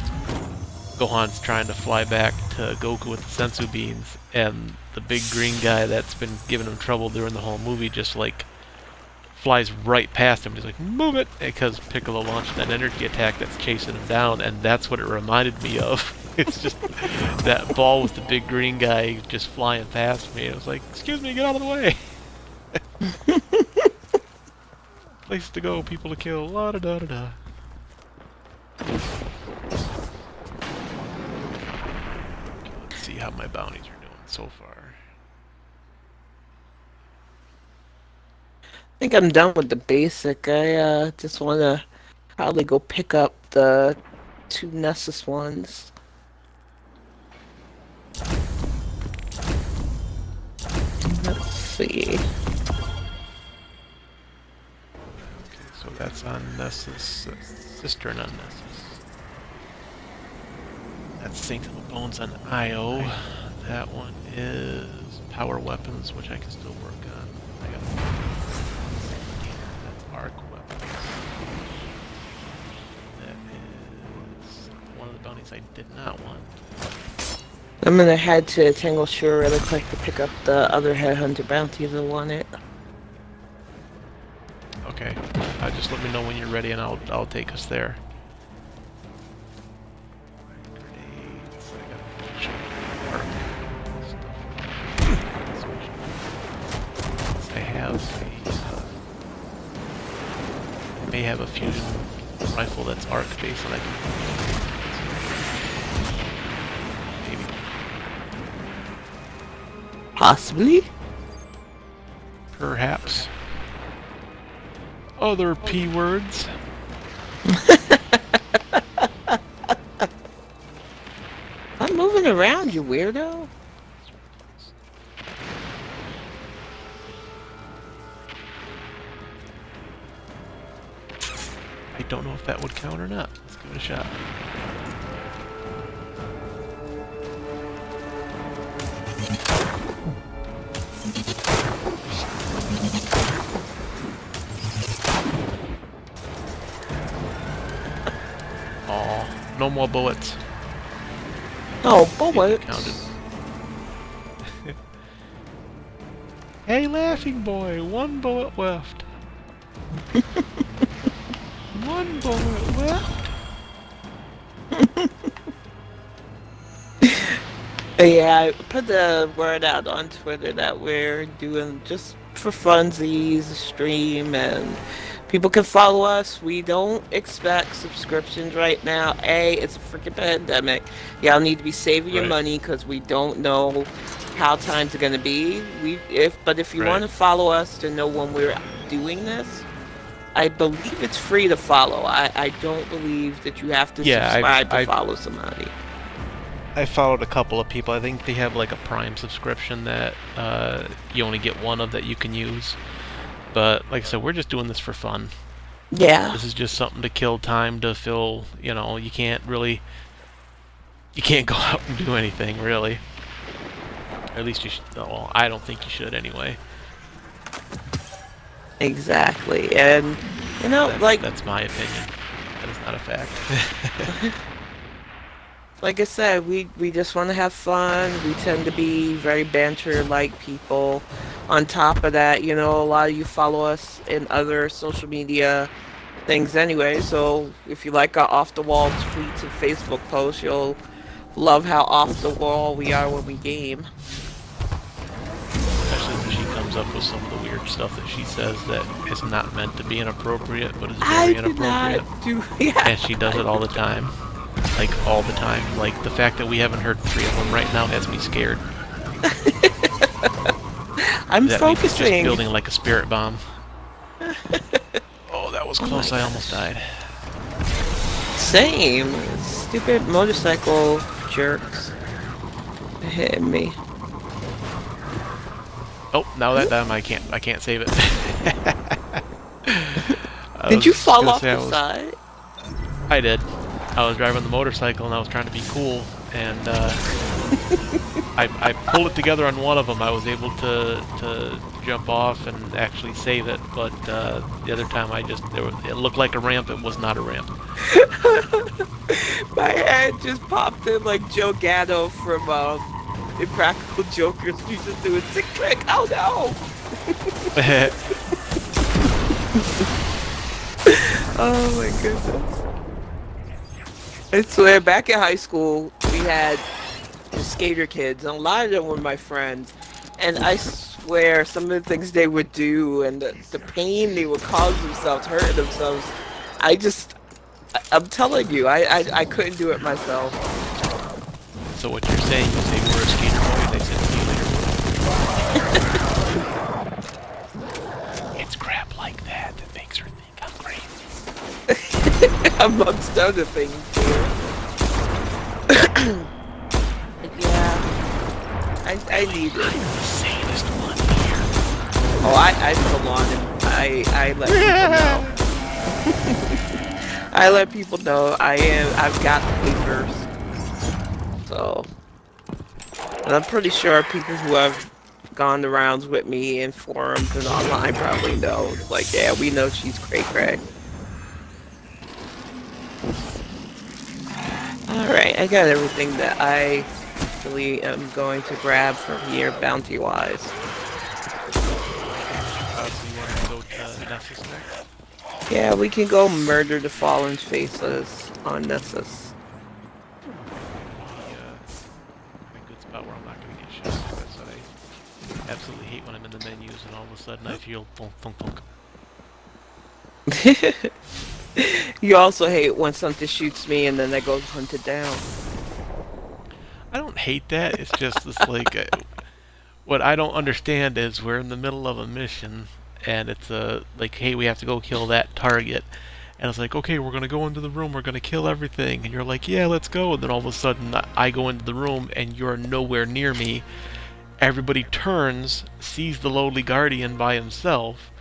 Gohan's trying to fly back to Goku with the sensu beans, and the big green guy that's been giving him trouble during the whole movie just like flies right past him. He's like, move it! Because Piccolo launched an energy attack that's chasing him down, and that's what it reminded me of. It's just that ball with the big green guy just flying past me. I was like, excuse me, get out of the way! Place to go, people to kill, la da da da da. Let's see how my bounties are doing so far. I think I'm done with the basic. I just want to probably go pick up the 2 Nessus ones. Let's see. Okay, so that's on Nessus, Cistern on Nessus. That's Saint of the Bones on Io. That one is Power Weapons, which I can still work on. I got that's Arc Weapons. That is one of the bounties I did not want. I'm gonna head to Tangle Shore really quick to pick up the other Headhunter bounties I wanted. Okay, just let me know when you're ready, and I'll take us there. Grenades, I got arc stuff. I have I may have a fusion rifle that's arc based, and I can maybe. Possibly? Perhaps. Other P words. I'm moving around, you weirdo. I don't know if that would count or not. Let's give it a shot. Aw, no more bullets. Oh, See if it bullets. counted. Hey, laughing boy, 1 bullet left. 1 bullet left. Yeah, I put the word out on Twitter that we're doing just for funsies, a stream, and people can follow us. We don't expect subscriptions right now. It's a freaking pandemic. Y'all need to be saving your money because we don't know how times are gonna be. But if you want to follow us to know when we're doing this, I believe it's free to follow. I don't believe that you have to subscribe to follow somebody. I followed a couple of people. I think they have like a Prime subscription that you only get one of that you can use. But like I said, we're just doing this for fun. Yeah. This is just something to kill time, to fill, you can't go out and do anything, really. Or at least you should, well, I don't think you should anyway. Exactly. And, that's my opinion. That is not a fact. Like I said, we just want to have fun. We tend to be very banter-like people. On top of that, a lot of you follow us in other social media things anyway, so if you like our off-the-wall tweets and Facebook posts, you'll love how off-the-wall we are when we game. Especially when she comes up with some of the weird stuff that she says that is not meant to be inappropriate, but is very inappropriate. And she does it all the time. Like, all the time. Like, the fact that we haven't heard 3 of them right now has me scared. I'm that focusing. Just building like a spirit bomb. Oh, that was close. I almost died. Same. Stupid motorcycle jerks hitting me. Oh, now that time I can't save it. Did you fall off the side? I did. I was driving the motorcycle and I was trying to be cool, and I pulled it together on one of them. I was able to jump off and actually save it, but the other time it looked like a ramp. It was not a ramp. My head just popped in like Joe Gatto from Impractical Jokers. He's just doing tick click. Oh no! Oh my goodness. I swear, back in high school, we had the skater kids, and a lot of them were my friends. And I swear, some of the things they would do and the pain they would cause themselves, hurting themselves, I'm telling you, I couldn't do it myself. So what you're saying is they were a skater boy and they said, see you later. It's crap like that that makes her think I'm crazy. Amongst other things, too. Yeah, I need it. I'm the sanest one here. Oh, I pull on and I let people know. I let people know I've got the papers. So, and I'm pretty sure people who have gone the rounds with me in forums and online probably know. Like, yeah, we know she's cray-cray. Alright, I got everything that I actually am going to grab from here, bounty-wise. So you want to go to Nessus next? Yeah, we can go murder the fallen faces on Nessus. A good spot where I'm not going to get shot. That's what I absolutely hate when I'm in the menus and all of a sudden I feel thunk thunk thunk. You also hate when something shoots me and then I go hunted down. I don't hate that. It's just it's like what I don't understand is we're in the middle of a mission and it's like, hey, we have to go kill that target. And it's like, okay, we're going to go into the room, we're going to kill everything. And you're like, yeah, let's go. And then all of a sudden, I go into the room, and you're nowhere near me. Everybody turns, sees the lowly guardian by himself.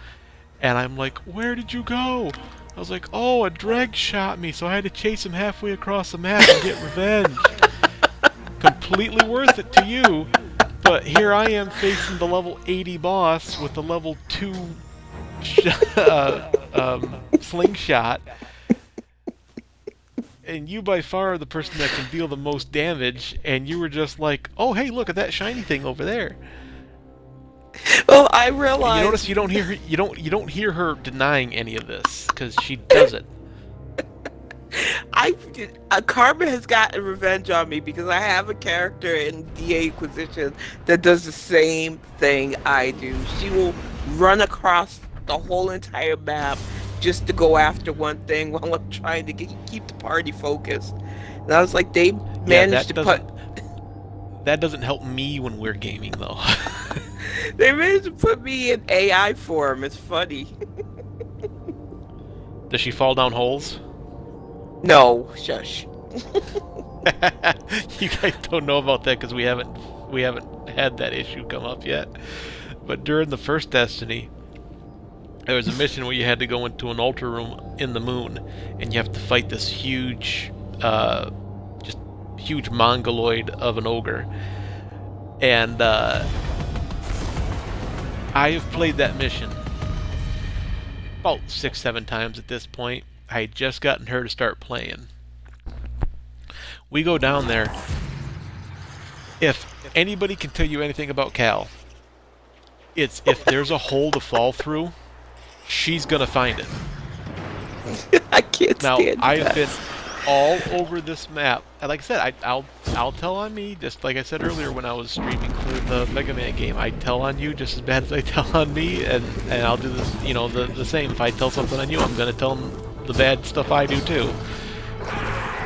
And I'm like, where did you go? I was like, oh, a dreg shot me, so I had to chase him halfway across the map and get revenge. Completely worth it to you. But here I am facing the level 80 boss with the level 2 slingshot, and you by far are the person that can deal the most damage, and you were just like, oh hey, look at that shiny thing over there. Well, I realized. And you notice you don't hear her, you don't hear her denying any of this because she does it. Karma has gotten revenge on me because I have a character in DA Inquisition that does the same thing I do. She will run across the whole entire map just to go after one thing while I'm trying to keep the party focused. And I was like, they managed to put... That doesn't help me when we're gaming, though. They managed to put me in AI form. It's funny. Does she fall down holes? No, shush. You guys don't know about that because we haven't had that issue come up yet. But during the first Destiny, there was a mission where you had to go into an altar room in the moon, and you have to fight this huge, just huge mongoloid of an ogre. And I have played that mission about 6-7 times at this point. I had just gotten her to start playing. We go down there. If anybody can tell you anything about Cal, it's if there's a hole to fall through, she's gonna find it. I can't stand that. Now, I've been all over this map. And like I said, I'll tell on me, just like I said earlier when I was streaming for the Mega Man game. I tell on you just as bad as I tell on me, and I'll do this, you know, the same. If I tell something on you, I'm gonna tell them the bad stuff I do too.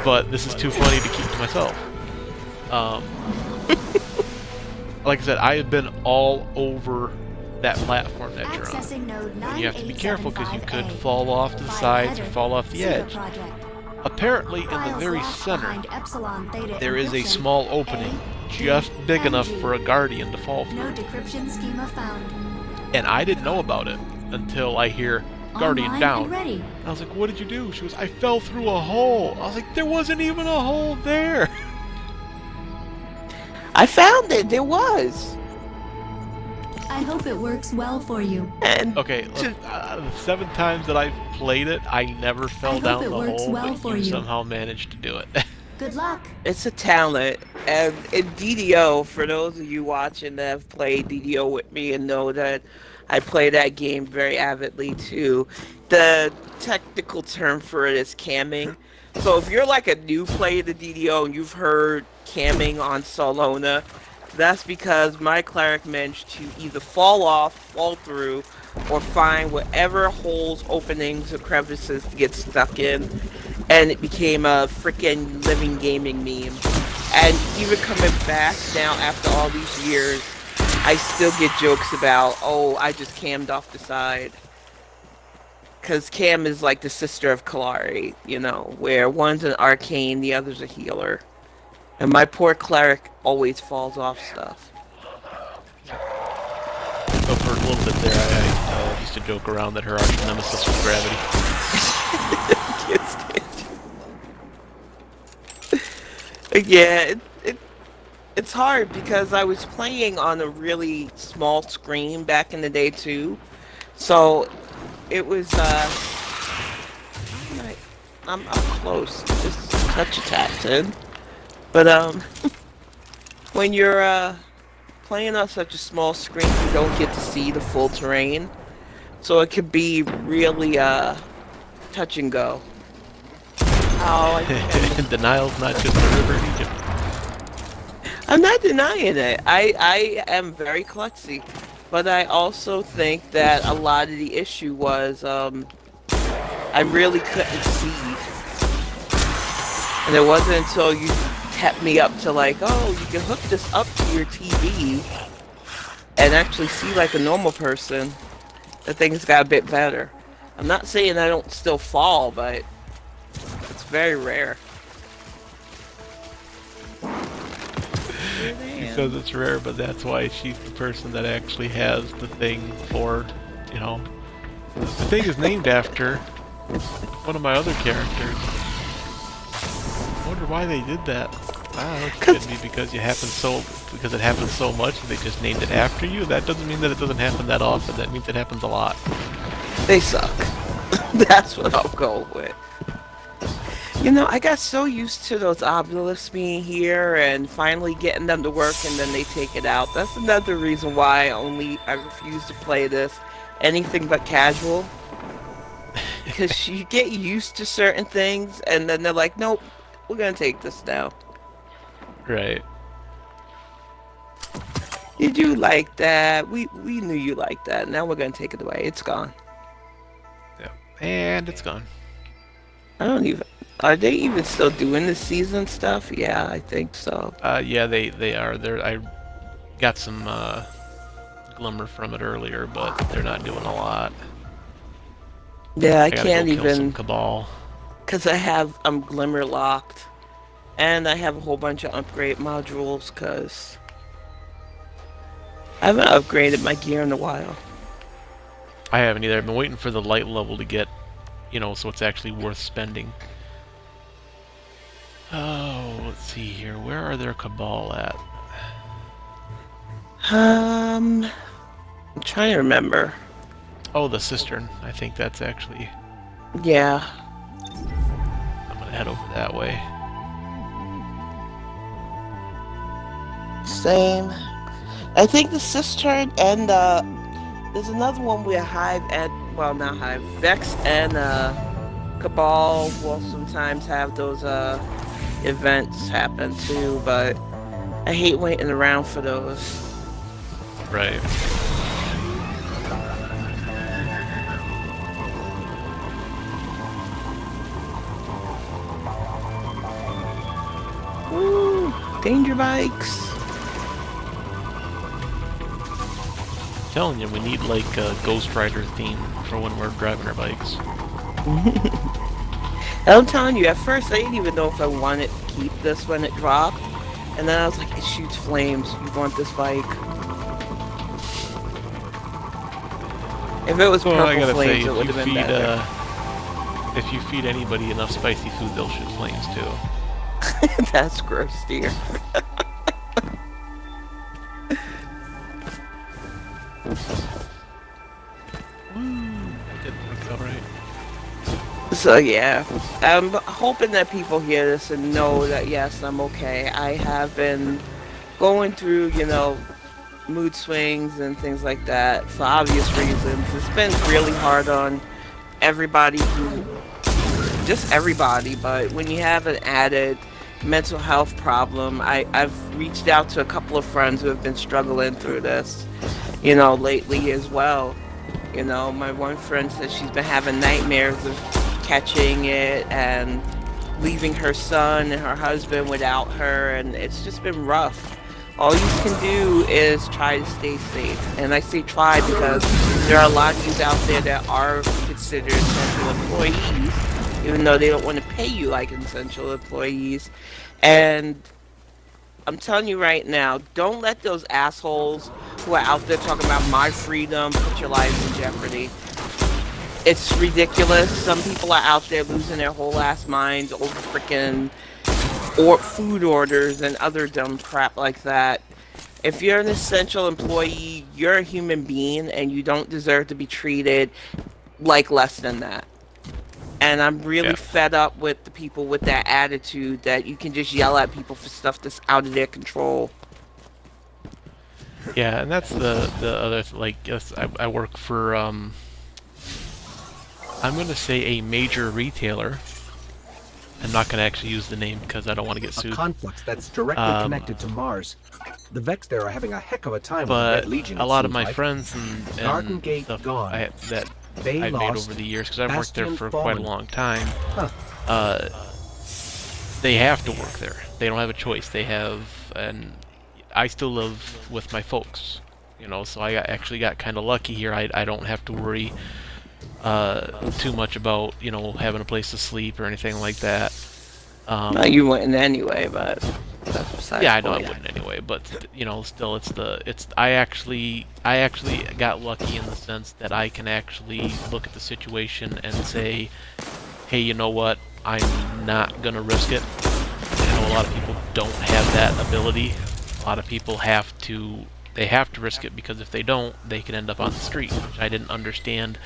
But this is too funny to keep to myself. Like I said, I have been all over that platform that you're on. And you have to be careful because you could fall off to the sides or fall off the edge. Apparently, in the very center, there is a small opening just big enough for a guardian to fall through. And I didn't know about it until I hear guardian down. And I was like, what did you do? She goes, I fell through a hole. I was like, there wasn't even a hole there. I found it. There was. I hope it works well for you. And okay, the 7 times that I've played it, I never fell down the hole, but you somehow managed to do it. Good luck. It's a talent. And in DDO, for those of you watching that have played DDO with me and know that I play that game very avidly too, the technical term for it is camming. So if you're like a new player to DDO and you've heard camming on Solona, that's because my cleric managed to either fall off, fall through, or find whatever holes, openings, or crevices to get stuck in, and it became a freaking living gaming meme. And even coming back now after all these years, I still get jokes about, oh, I just cammed off the side. Because Cam is like the sister of Kalari, you know, where one's an arcane, the other's a healer. And my poor cleric always falls off stuff. So for a little bit there, I used to joke around that her arch nemesis was gravity. Yeah, it's hard because I was playing on a really small screen back in the day too. So it was I'm close, just touch attacked. But when you're playing on such a small screen, you don't get to see the full terrain. So it could be really touch and go. Oh, Denial's not just a river in Egypt. I'm not denying it. I am very klutzy, but I also think that a lot of the issue was I really couldn't see, and it wasn't until you kept me up to like, oh, you can hook this up to your TV and actually see like a normal person, that things got a bit better. I'm not saying I don't still fall, but it's very rare. She says it's rare, but that's why she's the person that actually has the thing for, you know... The thing is named after one of my other characters. I wonder why they did that. I don't know, it could be because it happens so much and they just named it after you. That doesn't mean that it doesn't happen that often. That means it happens a lot. They suck. That's what I'll go with. You know, I got so used to those obelisks being here and finally getting them to work and then they take it out. That's another reason why I refuse to play this anything but casual. Because you get used to certain things and then they're like, nope, we're going to take this now. Right. Did you like that? We knew you liked that. Now we're going to take it away. It's gone. Yeah. And it's gone. I don't even... Are they even still doing the season stuff? Yeah, I think so. Yeah, they are. I got some glimmer from it earlier, but they're not doing a lot. Yeah, I gotta can't go kill even... some Cabal. Because I'm glimmer locked. And I have a whole bunch of upgrade modules, because I haven't upgraded my gear in a while. I haven't either. I've been waiting for the light level to get, you know, so it's actually worth spending. Oh, let's see here. Where are their Cabal at? I'm trying to remember. Oh, the Cistern. I think that's actually... Yeah. I'm gonna head over that way. Same. I think the Cistern and there's another one where Hive and, well, not Hive, Vex and Cabal will sometimes have those events happen too, but I hate waiting around for those. Right. Woo! Danger bikes! I'm telling you, we need like a Ghost Rider theme for when we're driving our bikes. I'm telling you, at first I didn't even know if I wanted to keep this when it dropped. And then I was like, it shoots flames. You want this bike? If it was purple flames, it would have been better. If you feed anybody enough spicy food, they'll shoot flames too. That's gross, dear. Woo! I did think so, right? So yeah, I'm hoping that people hear this and know that yes, I'm okay. I have been going through, mood swings and things like that for obvious reasons. It's been really hard on everybody who, just everybody, but when you have an added mental health problem, I've reached out to a couple of friends who have been struggling through this, lately as well. My one friend says she's been having nightmares of catching it and leaving her son and her husband without her, and it's just been rough. All you can do is try to stay safe. And I say try because there are a lot of you out there that are considered essential employees, even though they don't want to pay you like essential employees. And I'm telling you right now, don't let those assholes who are out there talking about my freedom put your lives in jeopardy. It's ridiculous. Some people are out there losing their whole ass minds over freaking or food orders and other dumb crap like that. If you're an essential employee, you're a human being and you don't deserve to be treated like less than that. And I'm really fed up with the people with that attitude that you can just yell at people for stuff that's out of their control. Yeah, and that's the other, like, yes, I work for, I'm going to say a major retailer. I'm not going to actually use the name because I don't want to get sued. A conflux that's directly connected to Mars. The Vex there are having a heck of a time with But Red Legion, a lot of my friends and Garden Gate stuff gone. that They I've made lost. over the years, because I've worked there Bastion for fallen. quite a long time, Huh. they have to work there. They don't have a choice. They have, and I still live with my folks, so I actually got kind of lucky here. I don't have to worry too much about, having a place to sleep or anything like that. No, you wouldn't anyway, but that's besides Yeah, I the know I point. wouldn't anyway, but still, I actually got lucky in the sense that I can actually look at the situation and say, hey, you know what? I'm not gonna risk it. I know a lot of people don't have that ability. A lot of people have to risk it, because if they don't, they can end up on the street, which I didn't understand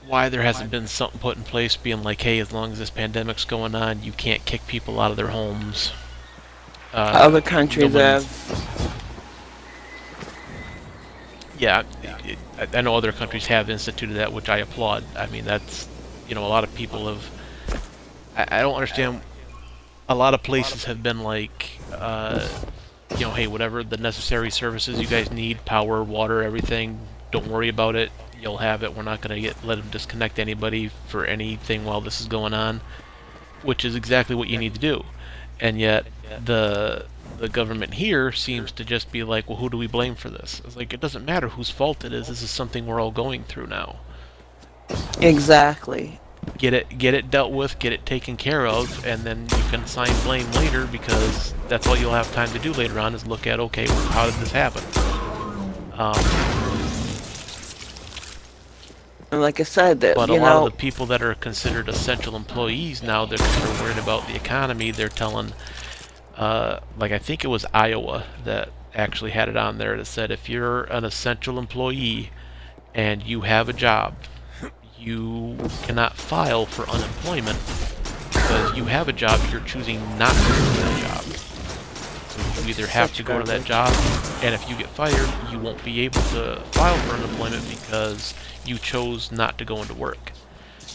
why there hasn't been something put in place being like, hey, as long as this pandemic's going on, you can't kick people out of their homes. Other countries have. Yeah, I know other countries have instituted that, which I applaud. I mean, that's, a lot of people have. I don't understand. A lot of places have been like, hey, whatever the necessary services you guys need, power, water, everything, don't worry about it. You'll have it. We're not going to let them disconnect anybody for anything while this is going on, which is exactly what you need to do. And yet, the government here seems to just be like, well, who do we blame for this? It's like, it doesn't matter whose fault it is. This is something we're all going through now. Exactly. Get it dealt with, get it taken care of, and then you can assign blame later, because that's all you'll have time to do later on is look at, okay, well, how did this happen? And like I said, that But a lot of the people that are considered essential employees now, they're worried about the economy. They're telling, like, I think it was Iowa that actually had it on there that said, if you're an essential employee and you have a job, you cannot file for unemployment because you have a job, you're choosing not to go to that job. So you either have to go to that job, and if you get fired, you won't be able to file for unemployment because you chose not to go into work.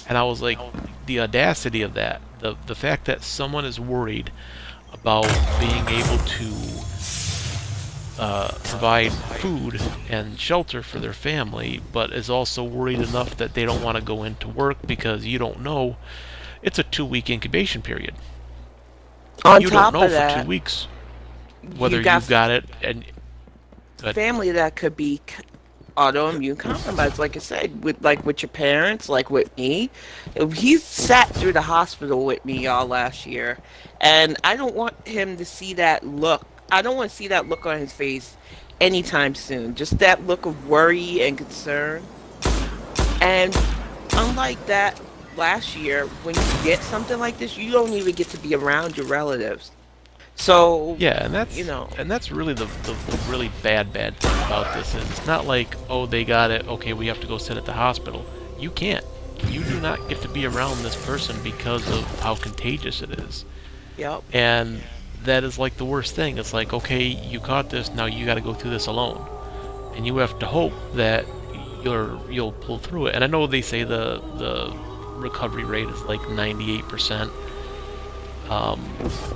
And I was like, the audacity of that, the fact that someone is worried about being able to provide food and shelter for their family, but is also worried enough that they don't want to go into work because you don't know. It's a 2-week incubation period. You don't know for 2 weeks whether you've got it. And family that could be autoimmune compromised, like I said, with your parents, like with me. He sat through the hospital with me y'all last year, and I don't want him to see that look. I don't want to see that look on his face anytime soon. Just that look of worry and concern. And unlike that last year, when you get something like this, you don't even get to be around your relatives. So yeah, and that's really the really bad thing about this is it's not like, oh, they got it, okay, we have to go sit at the hospital. You can't. you do not get to be around this person because of how contagious it is. Yep. And that is like the worst thing. It's like, okay, you caught this, now you got to go through this alone, and you have to hope that you'll pull through it. And I know they say the recovery rate is like 98%,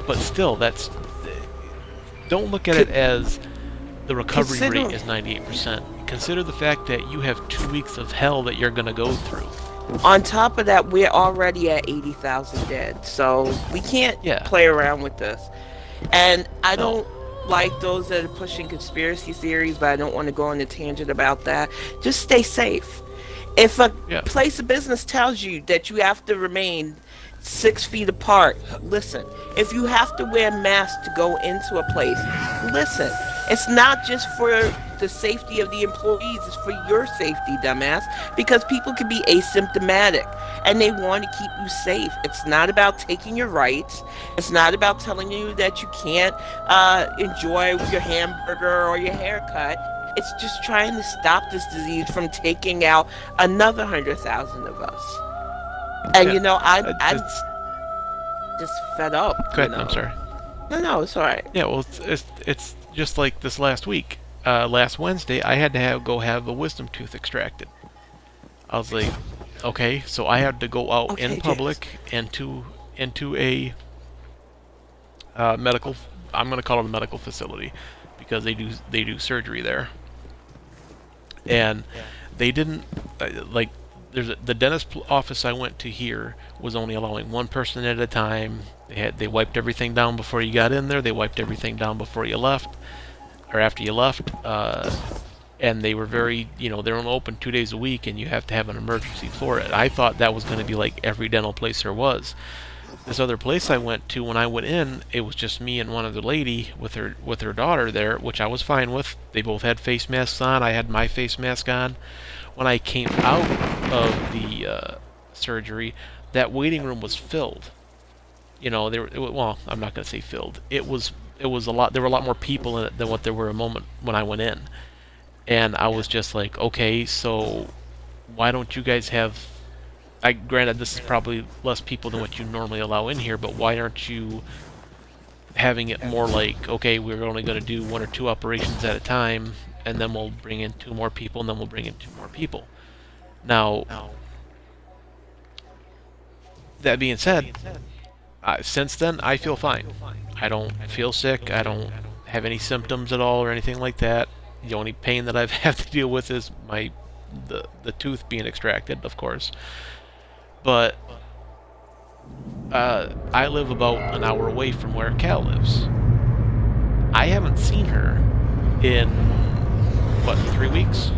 but still, don't look at it as the recovery rate is 98%. Consider the fact that you have 2 weeks of hell that you're going to go through. On top of that, we're already at 80,000 dead, so we can't play around with this. And I don't like those that are pushing conspiracy theories, but I don't want to go on a tangent about that. Just stay safe. If a place of business tells you that you have to remain 6 feet apart, listen. If you have to wear masks to go into a place, listen. It's not just for the safety of the employees, it's for your safety, dumbass, because people can be asymptomatic and they want to keep you safe. It's not about taking your rights. It's not about telling you that you can't enjoy your hamburger or your haircut. It's just trying to stop this disease from taking out another 100,000 of us. And you know, I'm just fed up. Go ahead, I'm sorry. No, it's all right. Yeah, well, it's just like this last week. Last Wednesday, I had to go have a wisdom tooth extracted. I was like, okay, so I had to go out in public into a medical. I'm gonna call it a medical facility because they do surgery there. And they didn't like. The dentist office I went to here was only allowing one person at a time. They wiped everything down before you got in there. They wiped everything down before you left, or after you left. And they were very, they're only open 2 days a week, and you have to have an emergency for it. I thought that was going to be like every dental place there was. This other place I went to, when I went in, it was just me and one other lady with her daughter there, which I was fine with. They both had face masks on. I had my face mask on. When I came out of the surgery, that waiting room was filled. Well, I'm not going to say filled. It was a lot. There were a lot more people in it than what there were a moment when I went in. And I was just like, okay, so why don't you guys have... Granted, this is probably less people than what you normally allow in here, but why aren't you having it more like, okay, we're only going to do 1 or 2 operations at a time, and then we'll bring in 2 more people, and then we'll bring in 2 more people. Now, that being said, since then, I feel fine. I don't feel sick. I don't have any symptoms at all or anything like that. The only pain that I've had to deal with is the tooth being extracted, of course. But I live about an hour away from where Cal lives. I haven't seen her in, 3 weeks?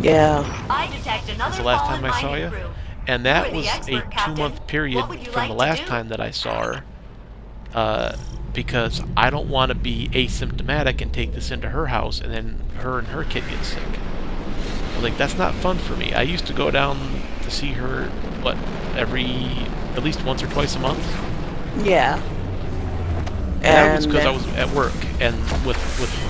Yeah. That's the last time I saw you. And that was a 2-month period from the last time that I saw her, because I don't want to be asymptomatic and take this into her house and then her and her kid get sick. Like, that's not fun for me. I used to go down to see her, at least once or twice a month? Yeah. And that was because I was at work, and with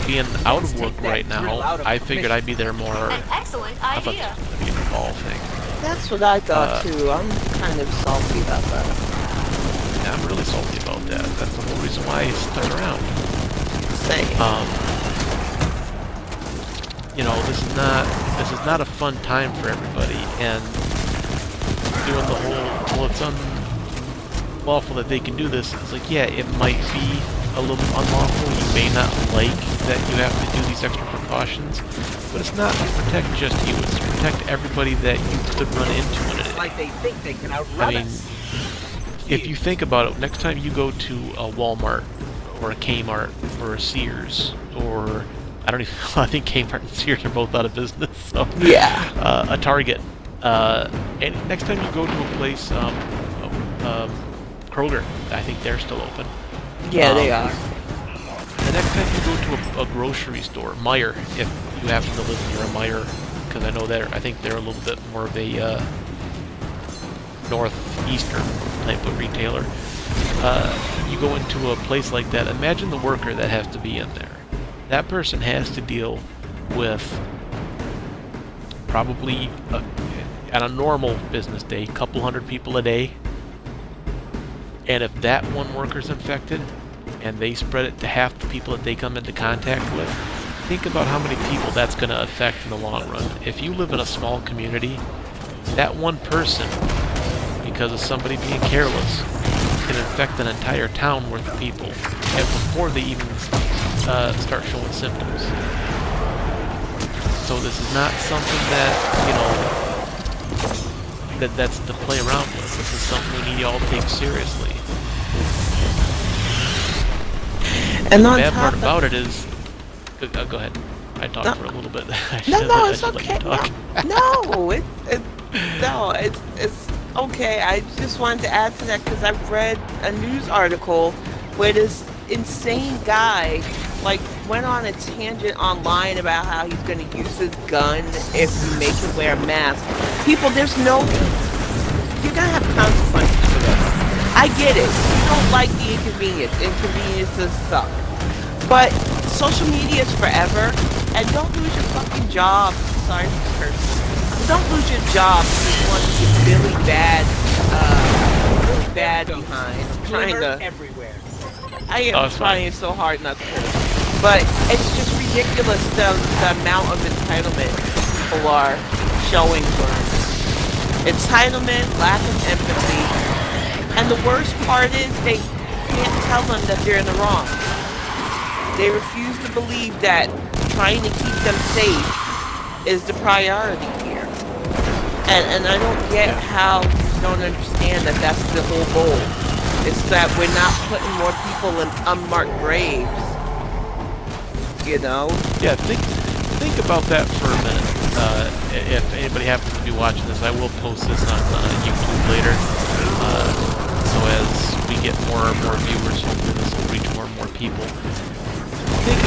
being out of work right now, I figured I'd be there more. An excellent idea. I thought this was going to be a fall thing. That's what I thought too. I'm kind of salty about that. Yeah, I'm really salty about that. That's the whole reason why I stuck around. Same. This is not a fun time for everybody, and doing the whole, well, it's unlawful that they can do this. It's like, yeah, it might be a little unlawful. You may not like that you have to do these extra precautions, but it's not to protect just you. It's to protect everybody that you could run into in it. Like they think they can outrun us. If you think about it, next time you go to a Walmart or a Kmart or a Sears or I think Kmart and Sears are both out of business. So yeah. A Target. And next time you go to a place, Kroger, I think they're still open. Yeah, they are. The next time you go to a grocery store, Meijer, if you happen to live near a Meijer, because I know I think they're a little bit more of a northeastern type of retailer. You go into a place like that, imagine the worker that has to be in there. That person has to deal with probably on a normal business day, couple hundred people a day, and if that one worker's infected and they spread it to half the people that they come into contact with, think about how many people that's going to affect in the long run. If you live in a small community, that one person, because of somebody being careless, can infect an entire town worth of people, and before they even start showing symptoms. So this is not something that, that's to play around with. This is something we need all to take seriously. And the on bad top part about it is, go ahead. I talked for a little bit. No, it's okay. It's okay. I just wanted to add to that because I've read a news article where this insane guy went on a tangent online about how he's going to use his gun if you make him wear a mask. People, you're going to have consequences for this. I get it. You don't like the inconvenience. Inconveniences suck. But social media is forever, and don't lose your fucking job. Sorry for the curse. Don't lose your job because you want to get really bad behind. I'm trying to... everywhere. I am trying so hard not to. But it's just ridiculous the amount of entitlement people are showing for us. Entitlement, lack of empathy, and the worst part is they can't tell them that they're in the wrong. They refuse to believe that trying to keep them safe is the priority here. And I don't get how you don't understand that that's the whole goal. It's that we're not putting more people in unmarked graves. Yeah, think about that for a minute. If anybody happens to be watching this, I will post this on YouTube later. So as we get more and more viewers, hopefully this will reach more and more people. Think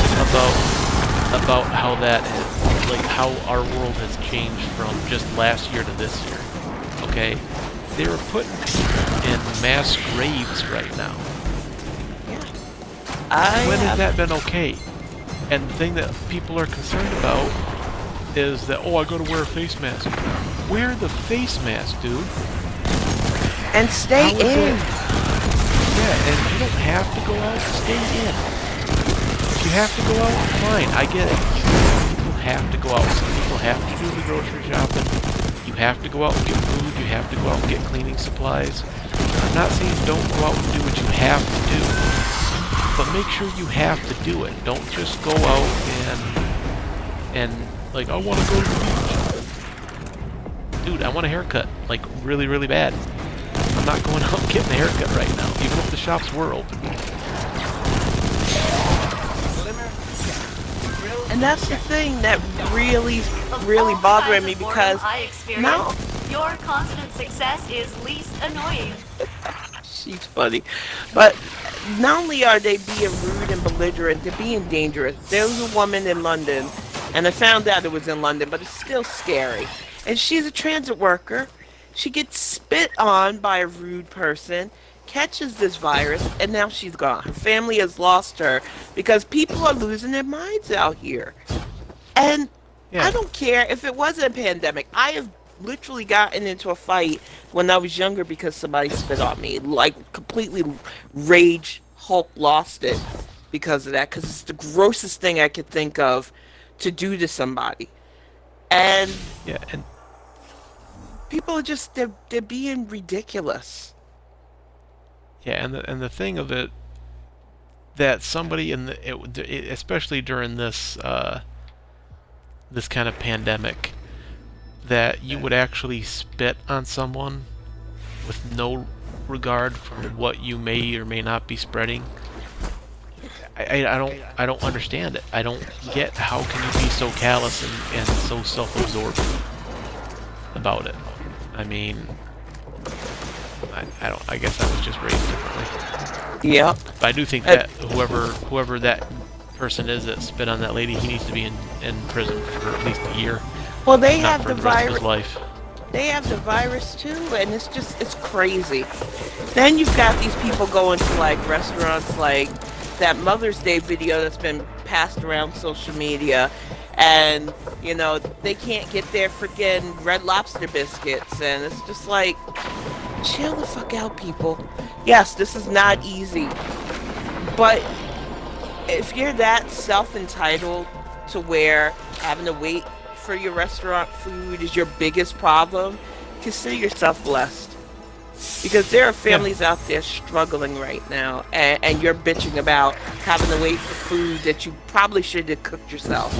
about how that is, how our world has changed from just last year to this year. Okay, they were putting people in mass graves right now. When has that been okay? And the thing that people are concerned about is that, I gotta wear a face mask. Wear the face mask, dude. And stay in. Yeah, and you don't have to go out, stay in. If you have to go out, fine, I get it. People have to go out. Some people have to do the grocery shopping. You have to go out and get food. You have to go out and get cleaning supplies. I'm not saying don't go out and do what you have to do. But make sure you have to do it. Don't just go out and I want to go to the beach. Dude, I want a haircut. Really, really bad. I'm not going out and getting a haircut right now, even if the shops were open. And that's the thing that really bothering me because now your constant success is least annoying. She's funny, but not only are they being rude and belligerent, they're being dangerous. There was a woman in London, and I found out it was in London, but it's still scary. And she's a transit worker. She gets spit on by a rude person, catches this virus, and now she's gone. Her family has lost her because people are losing their minds out here. And I don't care if it was a pandemic. I have literally gotten into a fight when I was younger because somebody spit on me. Completely rage Hulk lost it because of that. Because it's the grossest thing I could think of to do to somebody. And people are just they're being ridiculous. Yeah, and the thing of it that somebody especially during this this kind of pandemic, that you would actually spit on someone with no regard for what you may or may not be spreading. I don't understand it. I don't get how can you be so callous and so self-absorbed about it. I mean, I guess I was just raised differently. Yeah. But I do think that whoever that person is that spit on that lady, he needs to be in prison for at least a year. Well, they have the virus. Life. They have the virus too, and it's crazy. Then you've got these people going to restaurants, that Mother's Day video that's been passed around social media, and they can't get their freaking Red Lobster biscuits, and it's just like, chill the fuck out, people. Yes, this is not easy, but if you're that self-entitled to where having to wait for your restaurant food is your biggest problem, consider yourself blessed. Because there are families out there struggling right now, and you're bitching about having to wait for food that you probably should have cooked yourself.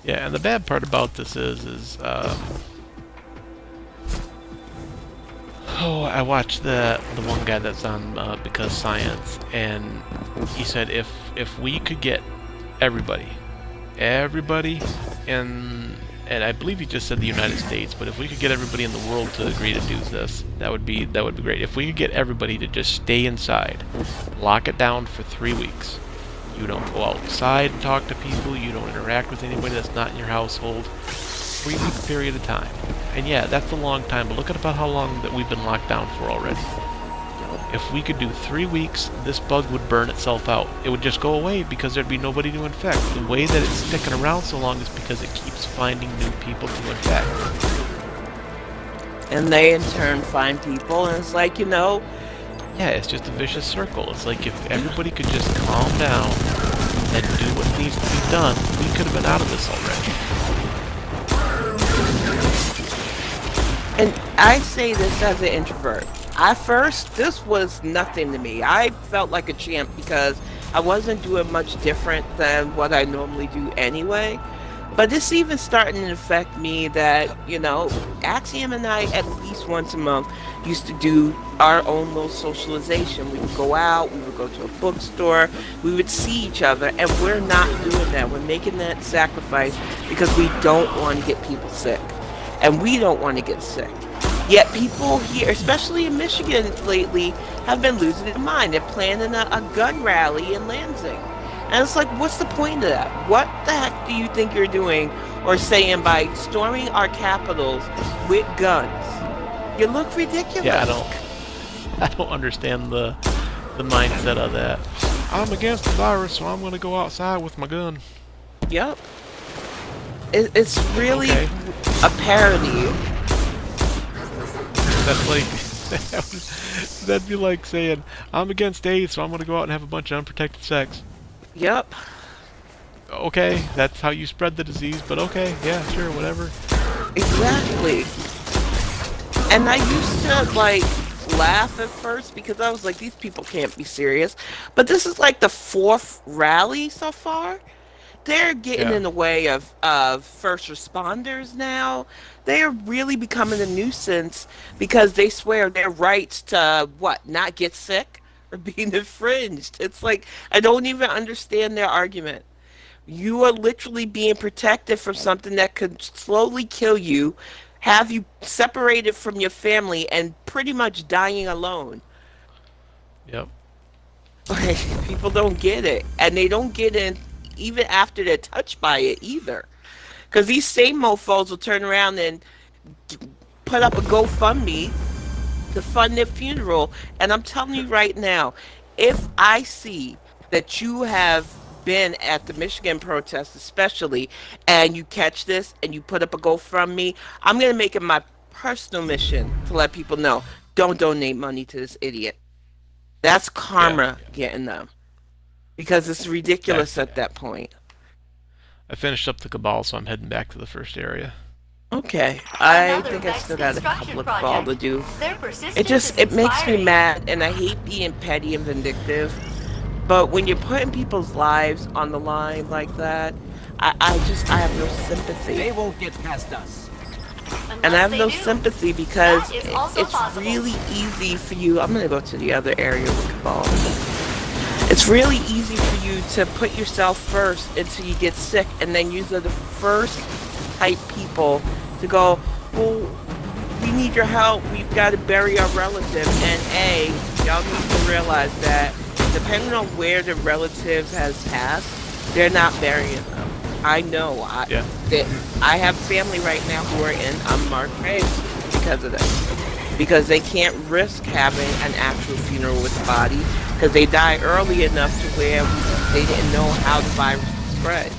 Yeah, and the bad part about this is I watched the one guy that's on Because Science, and he said if we could get everybody, and I believe he just said the United States, but if we could get everybody in the world to agree to do this, that would be great. If we could get everybody to just stay inside, lock it down for 3 weeks. You don't go outside and talk to people, you don't interact with anybody that's not in your household. 3-week period of time. And yeah, that's a long time, but look at about how long that we've been locked down for already. If we could do 3 weeks, this bug would burn itself out. It would just go away because there'd be nobody to infect. The way that it's sticking around so long is because it keeps finding new people to infect. And they in turn find people, and it's like, Yeah, it's just a vicious circle. It's like if everybody could just calm down and do what needs to be done, we could have been out of this already. And I say this as an introvert. At first, this was nothing to me. I felt like a champ because I wasn't doing much different than what I normally do anyway. But it's even starting to affect me that, Axiom and I, at least once a month, used to do our own little socialization. We would go out, we would go to a bookstore, we would see each other, and we're not doing that. We're making that sacrifice because we don't want to get people sick. And we don't want to get sick. Yet people here, especially in Michigan lately, have been losing their mind. They're planning a gun rally in Lansing. And it's like, what's the point of that? What the heck do you think you're doing or saying by storming our capitals with guns? You look ridiculous. Yeah, I don't understand the mindset of that. I'm against the virus, so I'm going to go outside with my gun. Yep. It's really a parody. That's like, that'd be like saying, I'm against AIDS, so I'm going to go out and have a bunch of unprotected sex. Yep. Okay, that's how you spread the disease, but okay, yeah, sure, whatever. Exactly. And I used to, laugh at first because I was like, these people can't be serious. But this is like the 4th rally so far. They're getting in the way of first responders now. They are really becoming a nuisance because they swear their rights to, not get sick are being infringed. It's like, I don't even understand their argument. You are literally being protected from something that could slowly kill you, have you separated from your family, and pretty much dying alone. Yep. People don't get it. And they don't get it even after they're touched by it either. Because these same mofos will turn around and put up a GoFundMe to fund their funeral. And I'm telling you right now, if I see that you have been at the Michigan protest especially, and you catch this and you put up a GoFundMe, I'm going to make it my personal mission to let people know, don't donate money to this idiot. That's karma getting them. Because it's ridiculous at that point. I finished up the Cabal, so I'm heading back to the first area. Okay. I think I still got a couple of Cabal to do. It makes me mad, and I hate being petty and vindictive. But when you're putting people's lives on the line like that, I have no sympathy. They won't get past us. And I have no sympathy because it's really easy for you. I'm going to go to the other area with Cabal. It's really easy for you to put yourself first until you get sick, and then you are the first type people to go, well, we need your help, we've got to bury our relative. And y'all need to realize that depending on where the relatives has passed, they're not burying them. I know. I have family right now who are in unmarked graves because of this. Because they can't risk having an actual funeral with the body because they die early enough to where they didn't know how the virus spread.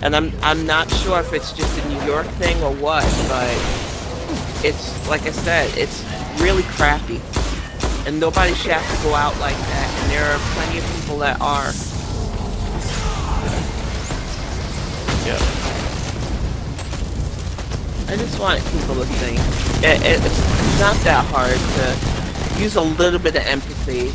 And I'm not sure if it's just a New York thing or what, but it's like I said, it's really crappy. And nobody should have to go out like that. And there are plenty of people that are. Yeah. I just want people to think. It's not that hard to use a little bit of empathy.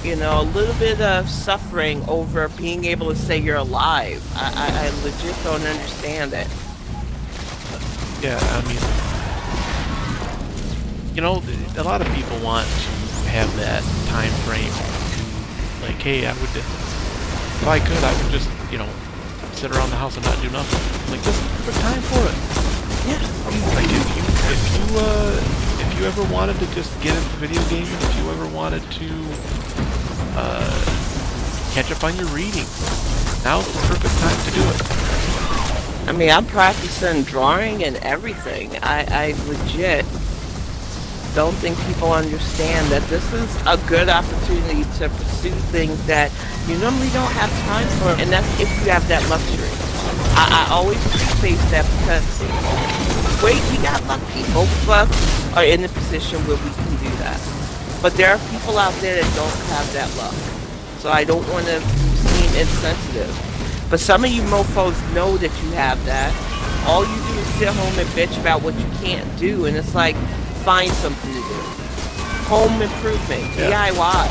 You know, a little bit of suffering over being able to say you're alive. I legit don't understand it. Yeah, I mean, you know, a lot of people want to have that time frame to, like, hey, I would, if I could, I would just, you know, sit around the house and not do nothing. Like, this is the perfect time for it. Yeah. Like, if you ever wanted to just get into video gaming, if you ever wanted to catch up on your reading, now's the perfect time to do it. I mean, I'm practicing drawing and everything. I legit don't think people understand that this is a good opportunity to pursue things that you normally don't have time for, and that's if you have that luxury. I always preface that because, wait, we got lucky. Both of us are in a position where we can do that. But there are people out there that don't have that luck. So I don't want to seem insensitive. But some of you mofos know that you have that. All you do is sit home and bitch about what you can't do, and it's like, find something to do. Home improvement, DIY.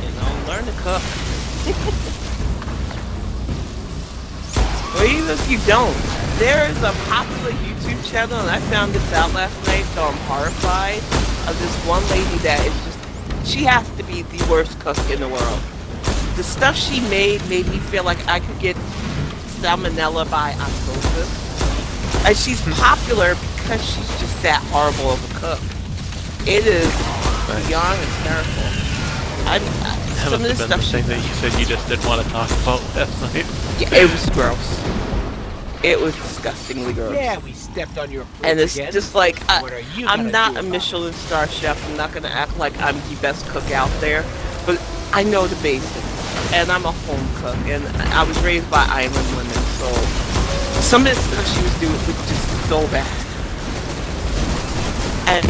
You know, learn to cook. Or even if you don't, there is a popular YouTube channel, and I found this out last night, so I'm horrified, of this one lady that is just, she has to be the worst cook in the world. The stuff she made me feel like I could get salmonella by osmosis. And she's popular because she's just that horrible of a cook. It is beyond hysterical. That Some must of this have been the stuff thing that you said you just didn't want to talk about last night. Yeah, it was gross. It was disgustingly gross. Yeah, we stepped on your fruit And it's again. just like, What are you I'm gonna not do a about Michelin star chef. I'm not going to act like I'm the best cook out there. But I know the basics. And I'm a home cook. And I was raised by island women. So some of the stuff she was doing was just so bad. And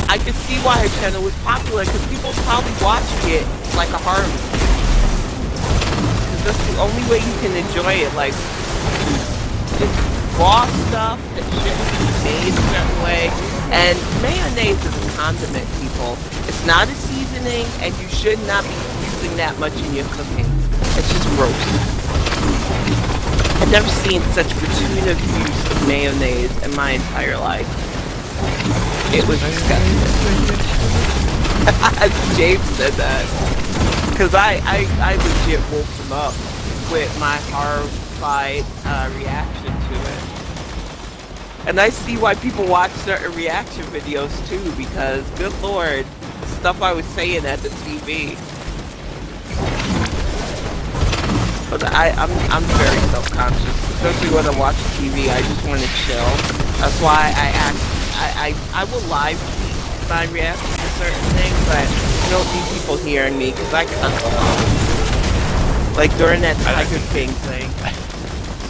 I could see why her channel was popular, because people probably watching it like a horror movie. Because that's the only way you can enjoy it. Like, just raw stuff that shouldn't be made a certain way. And mayonnaise is a condiment, people. It's not a seasoning, and you should not be using that much in your cooking. It's just gross. I've never seen such gratuitous use of mayonnaise in my entire life. It was disgusting. James said that. Because I legit woke him up with my horrified reaction to it. And I see why people watch certain reaction videos too, because, good lord, the stuff I was saying at the TV. But I'm very self-conscious, especially when I watch TV. I just want to chill. That's why I will live tweet my reaction to certain things, but I don't need people hearing me because I cuss a lot. Like during that Tiger King thing.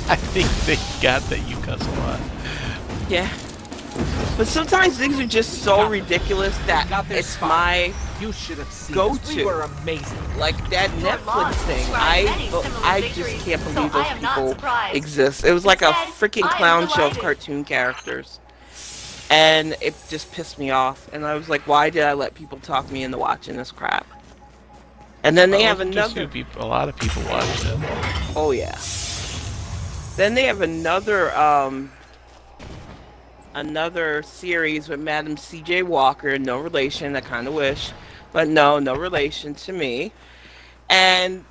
I think they got that you cuss a lot. Yeah. But sometimes things are just so ridiculous that it's my You should have seen go us. We to. were amazing. Like that Netflix thing. I just can't believe those people exist. It was like a freaking clown show of cartoon characters. And it just pissed me off. And I was like, why did I let people talk me into watching this crap? And then they have another... A lot of people watched it. Oh, yeah. Then they have another series with Madam C.J. Walker, no relation, I kind of wish, but no relation to me. And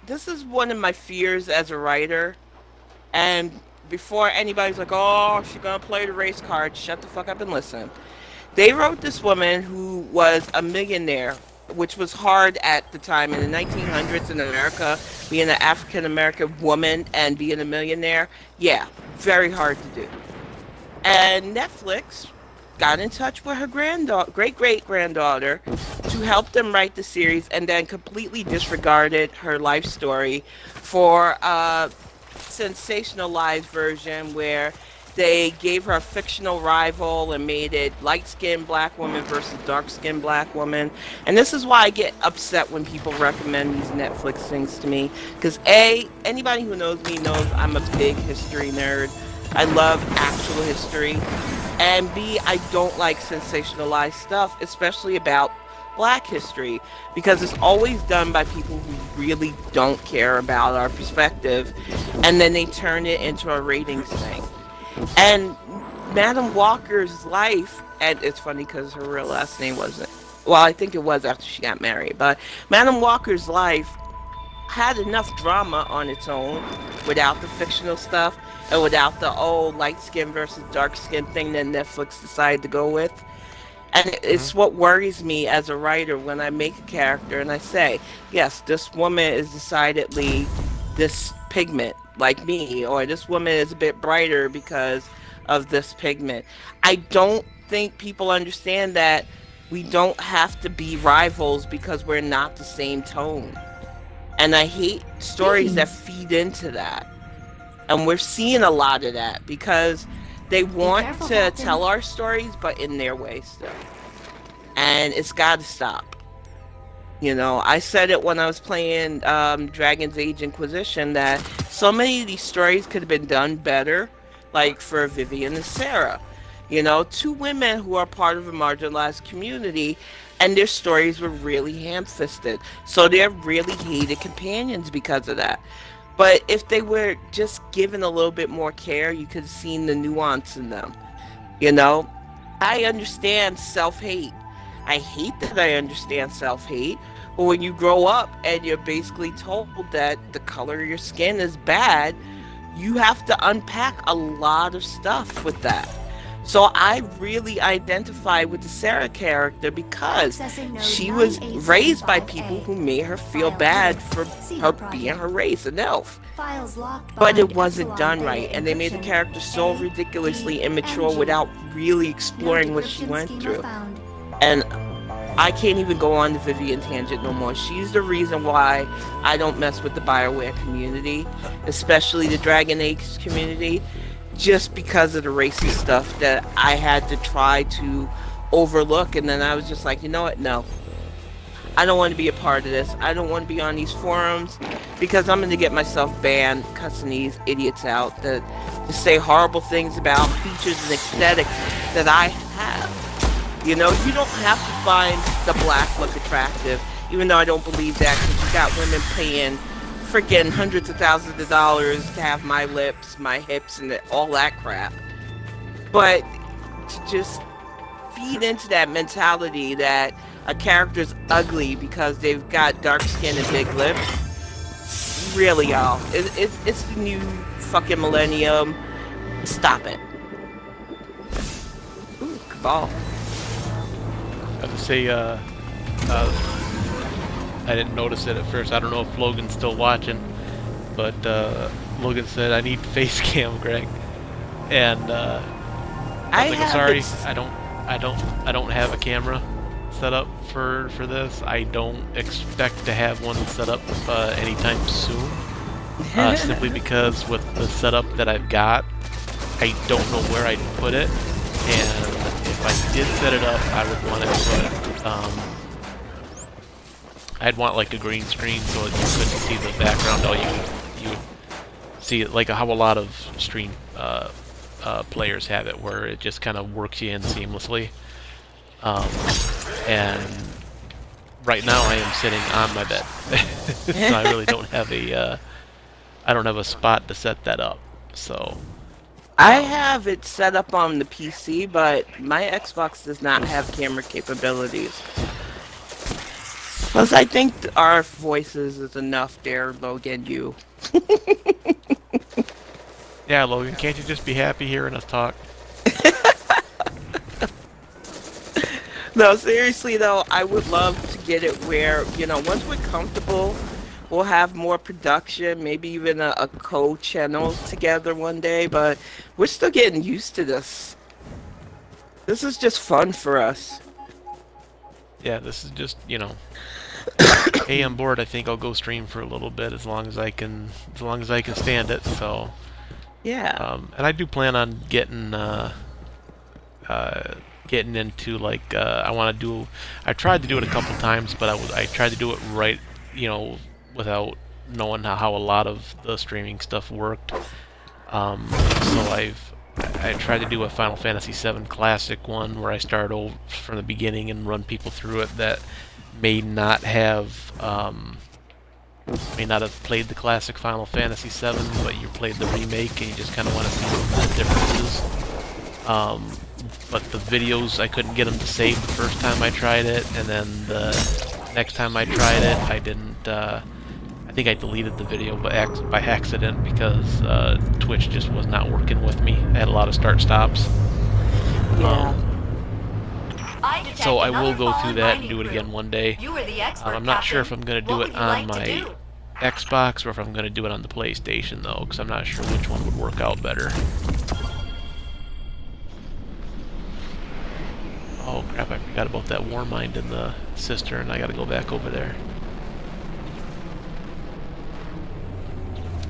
this is one of my fears as a writer, and before anybody's like, oh, she's gonna play the race card, shut the fuck up and listen. They wrote this woman who was a millionaire, which was hard at the time in the 1900s in America, being an African-American woman and being a millionaire. Yeah, very hard to do. And Netflix got in touch with her great-great-granddaughter to help them write the series, and then completely disregarded her life story for a sensationalized version where they gave her a fictional rival and made it light-skinned black woman versus dark-skinned black woman. And this is why I get upset when people recommend these Netflix things to me. Because A, anybody who knows me knows I'm a big history nerd. I love actual history. And B, I don't like sensationalized stuff, especially about black history, because it's always done by people who really don't care about our perspective, and then they turn it into a ratings thing. And Madam Walker's life, and it's funny because her real last name wasn't, well, I think it was after she got married, but Madam Walker's life had enough drama on its own without the fictional stuff and without the old light skin versus dark skin thing that Netflix decided to go with. And it's what worries me as a writer when I make a character and I say, yes, this woman is decidedly this pigment like me, or this woman is a bit brighter because of this pigment. I don't think people understand that we don't have to be rivals because we're not the same tone. And I hate stories that feed into that. And we're seeing a lot of that because they want to tell our stories, but in their way still. And it's got to stop. You know, I said it when I was playing Dragon's Age Inquisition that so many of these stories could have been done better, like for Vivian and Sarah. You know, two women who are part of a marginalized community, and their stories were really ham-fisted. So they're really hated companions because of that. But if they were just given a little bit more care, you could have seen the nuance in them. You know, I understand self-hate. I hate that I understand self-hate. But when you grow up and you're basically told that the color of your skin is bad, you have to unpack a lot of stuff with that. So I really identify with the Sarah character because she was raised by people who made her feel bad for her being her race, an elf. But it wasn't done right, and they made the character so ridiculously immature without really exploring what she went through. And I can't even go on the Vivian tangent no more. She's the reason why I don't mess with the BioWare community, especially the Dragon Age community, just because of the racist stuff that I had to try to overlook. And then I was just like, you know what? No. I don't want to be a part of this. I don't want to be on these forums because I'm going to get myself banned cussing these idiots out that to say horrible things about features and aesthetics that I have. You know, you don't have to find the black look attractive, even though I don't believe that, because you got women paying freaking hundreds of thousands of dollars to have my lips, my hips, and all that crap. But to just feed into that mentality that a character's ugly because they've got dark skin and big lips, really, y'all, it's the new fucking millennium. Stop it. Ooh, Cabal. I would say, I didn't notice it at first. I don't know if Logan's still watching, but Logan said, "I need face cam, Greg," and I was like, "Sorry, I don't have a camera set up for this. I don't expect to have one set up anytime soon, simply because with the setup that I've got, I don't know where I'd put it, and if I did set it up, I would want to put, I'd want like a green screen so you couldn't see the background. All you would see it like how a lot of stream players have it, where it just kind of works you in seamlessly. And right now I am sitting on my bed, so I really don't have a spot to set that up. So. I have it set up on the PC, but my Xbox does not have camera capabilities. Plus, I think our voices is enough there, Logan, you. Yeah, Logan, can't you just be happy hearing us talk? No, seriously though, I would love to get it where, you know, once we're comfortable, we'll have more production, maybe even a co-channel together one day, but we're still getting used to this. This is just fun for us. Yeah, this is just, you know. Hey, I'm bored. I think I'll go stream for a little bit as long as I can stand it. So. Yeah. And I do plan on getting into like I tried to do it a couple times, but I tried to do it right, you know, without knowing how a lot of the streaming stuff worked. So I tried to do a Final Fantasy VII Classic one where I start over from the beginning and run people through it that may not have played the classic Final Fantasy VII, but you played the remake and you just kind of want to see the differences. But the videos, I couldn't get them to save the first time I tried it, and then the next time I tried it, I didn't. I think I deleted the video by accident because Twitch just was not working with me. I had a lot of start-stops. Yeah. So I will go through that and do it again one day. I'm not sure if I'm going to do it on my Xbox or if I'm going to do it on the PlayStation, though, because I'm not sure which one would work out better. Oh crap, I forgot about that Warmind in the cistern. I gotta go back over there.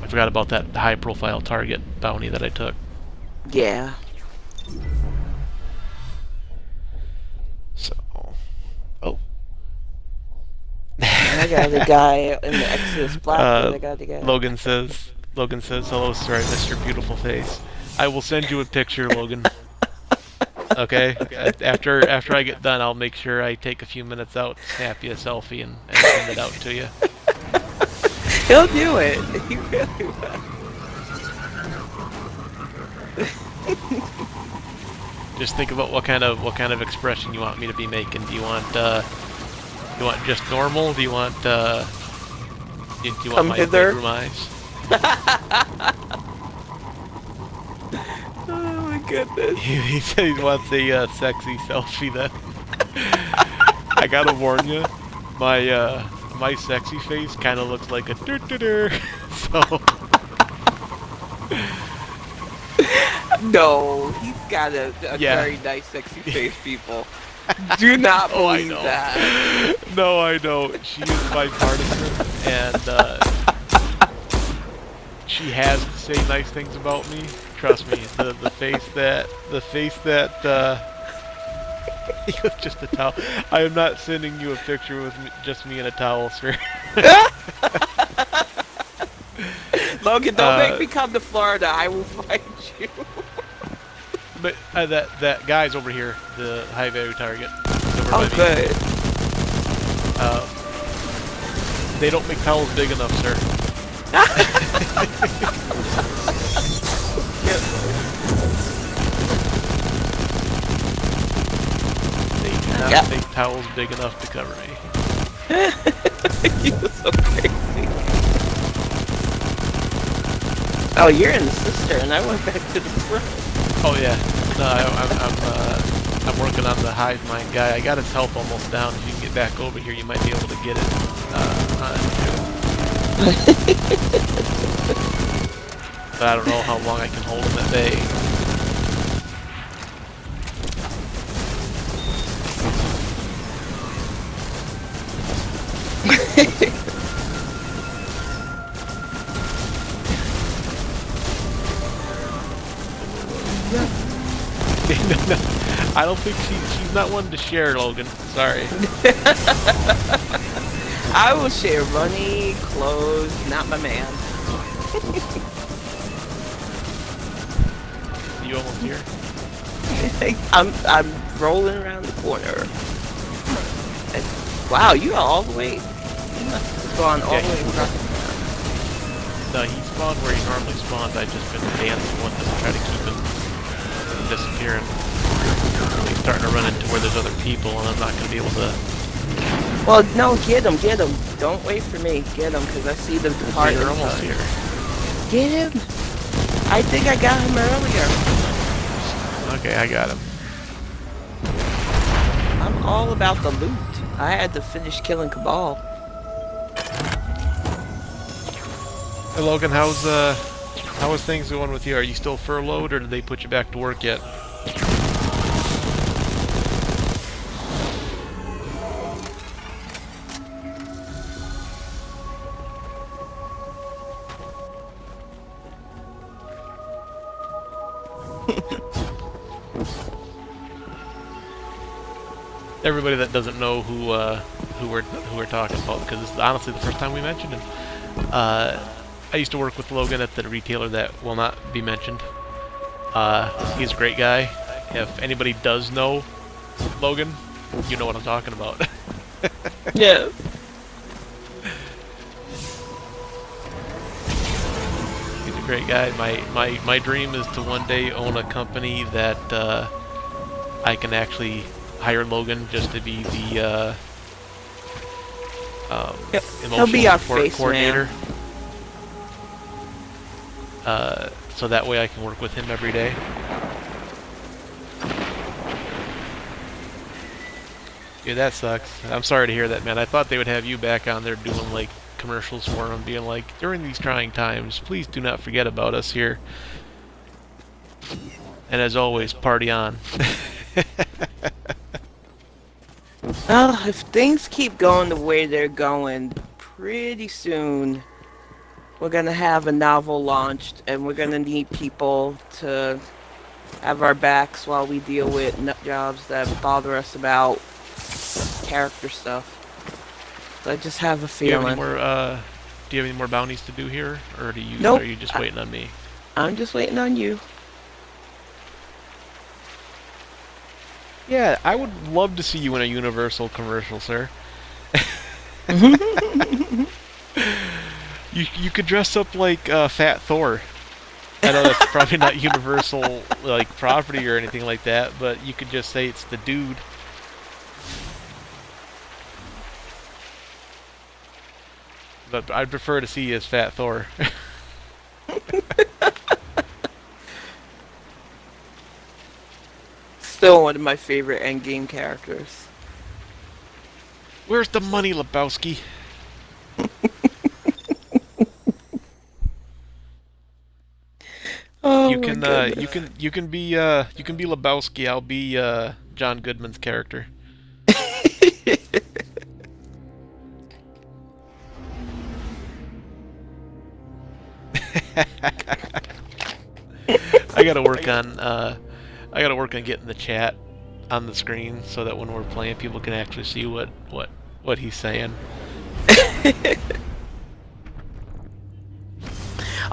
I forgot about that high-profile target bounty that I took. Yeah. So... Oh. I got the guy in the Exodus Black. I got the guy. Logan says, hello, sir, I missed your beautiful face. I will send you a picture, Logan. Okay. After I get done, I'll make sure I take a few minutes out, snap you a selfie, and send it out to you. He'll do it. He really will. Just think about what kind of expression you want me to be making. Do you want just normal? Do you want do you want my bedroom eyes? Oh my goodness. He said he wants a sexy selfie then. I gotta warn you, my sexy face kind of looks like a dur-dur-dur, so... No, he's got a very nice sexy face, people. Do not believe that. No, I know. She is bipartisan, and she has to say nice things about me. Trust me, the face that with just a towel. I am not sending you a picture with just me in a towel, sir. Logan, don't make me come to Florida. I will find you. But that guy's over here, the high value target. Oh, good. They don't make towels big enough, sir. They do not make towels big enough to cover me. You're so crazy. Oh, you're in the cistern. I went back to the front. Oh yeah. No, I'm working on the hive mind guy. I got his health almost down. If you can get back over here, you might be able to get it on too. But I don't know how long I can hold him at bay. No, I don't think she's not one to share, Logan. Sorry. I will share money, clothes, not my man. You almost here? I'm rolling around the corner. And, wow, you are all the way. You must have gone all the way across. No, he spawned where he normally spawns. I've just been dancing with him to try to keep him from disappearing. He's starting to run into where there's other people, and I'm not going to be able to... Well, no, get him. Don't wait for me. Get him, because I see them depart. They're almost here. Get him. I think I got him earlier. Okay, I got him. I'm all about the loot. I had to finish killing Cabal. Hey Logan, how is things going with you? Are you still furloughed, or did they put you back to work yet? Everybody that doesn't know who we're talking about, because this is honestly the first time we mentioned him. I used to work with Logan at the retailer that will not be mentioned. He's a great guy. If anybody does know Logan, you know what I'm talking about. Yeah. He's a great guy. My dream is to one day own a company that I can actually hire Logan just to be the emotional support coordinator. So that way I can work with him every day. Yeah, that sucks. I'm sorry to hear that, man. I thought they would have you back on there doing like commercials for him, being like, during these trying times, please do not forget about us here. And as always, party on. Well, if things keep going the way they're going, pretty soon we're gonna have a novel launched, and we're gonna need people to have our backs while we deal with nut jobs that bother us about character stuff. So I just have a feeling. Do you have any more bounties to do here, or do you? Nope. Are you just waiting on me? I'm just waiting on you. Yeah, I would love to see you in a Universal commercial, sir. You could dress up like Fat Thor. I know that's probably not Universal like property or anything like that, but you could just say it's the dude. But I'd prefer to see you as Fat Thor. Still one of my favorite endgame characters. Where's the money, Lebowski? Oh, you can be Lebowski. I'll be John Goodman's character. I gotta work on getting the chat on the screen so that when we're playing, people can actually see what he's saying.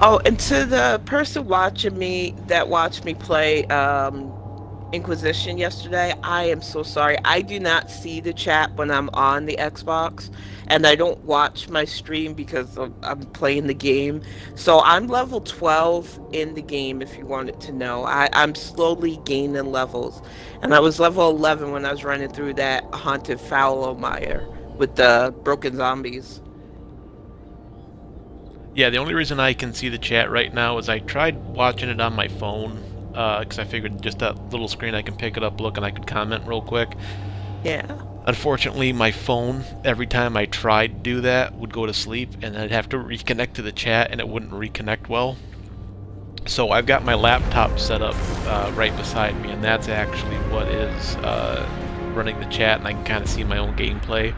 Oh, and to the person watched me play Inquisition yesterday, I am so sorry. I do not see the chat when I'm on the Xbox, and I don't watch my stream because I'm playing the game. So I'm level 12 in the game, if you wanted to know. I'm slowly gaining levels, and I was level 11 when I was running through that haunted Fallow Mire with the broken zombies. Yeah, the only reason I can see the chat right now is I tried watching it on my phone, because I figured just that little screen I can pick it up, look, and I could comment real quick. Yeah. Unfortunately, my phone, every time I tried to do that, would go to sleep, and I'd have to reconnect to the chat, and it wouldn't reconnect well. So I've got my laptop set up right beside me, and that's actually what is running the chat, and I can kind of see my own gameplay.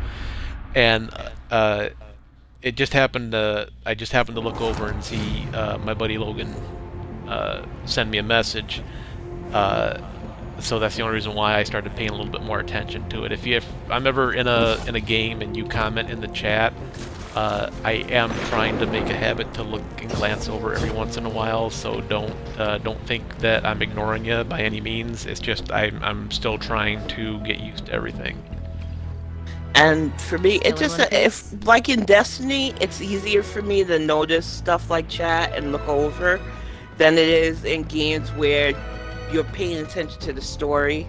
And I just happened to look over and see my buddy Logan send me a message. So that's the only reason why I started paying a little bit more attention to it. If I'm ever in a game and you comment in the chat, I am trying to make a habit to look and glance over every once in a while. So don't think that I'm ignoring you by any means. It's just I'm still trying to get used to everything. And for me, it just if like in Destiny, it's easier for me to notice stuff like chat and look over than it is in games where you're paying attention to the story.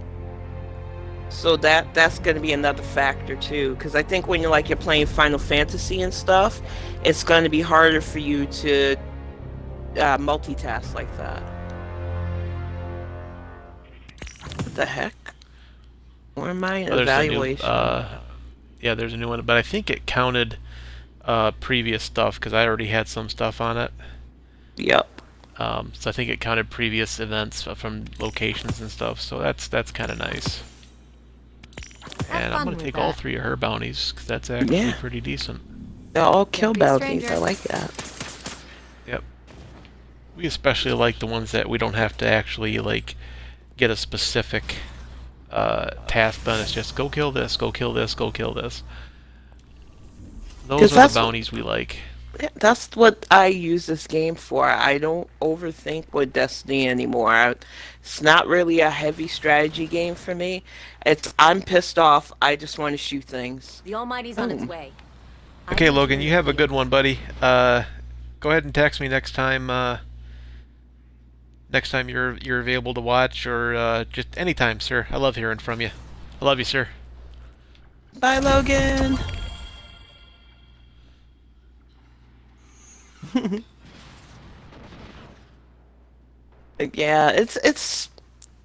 So that's going to be another factor too, because I think when you're playing Final Fantasy and stuff, it's going to be harder for you to multitask like that. What the heck? Where am I in evaluation? Yeah, there's a new one, but I think it counted previous stuff because I already had some stuff on it. Yep. So I think it counted previous events from locations and stuff. So that's kind of nice. And I'm gonna take all 3 of her bounties because that's actually pretty decent. They're all kill bounties. I like that. Yep. We especially like the ones that we don't have to actually like get a specific task done. It's just go kill this, go kill this, go kill this. Those are the bounties we like. That's what I use this game for. I don't overthink with Destiny anymore. It's not really a heavy strategy game for me. I'm pissed off. I just want to shoot things. The Almighty's on its way. Okay, Logan, you have a good one, buddy. Go ahead and text me next time. Next time you're available to watch, or just anytime, sir. I love hearing from you. I love you, sir. Bye, Logan. Yeah, it's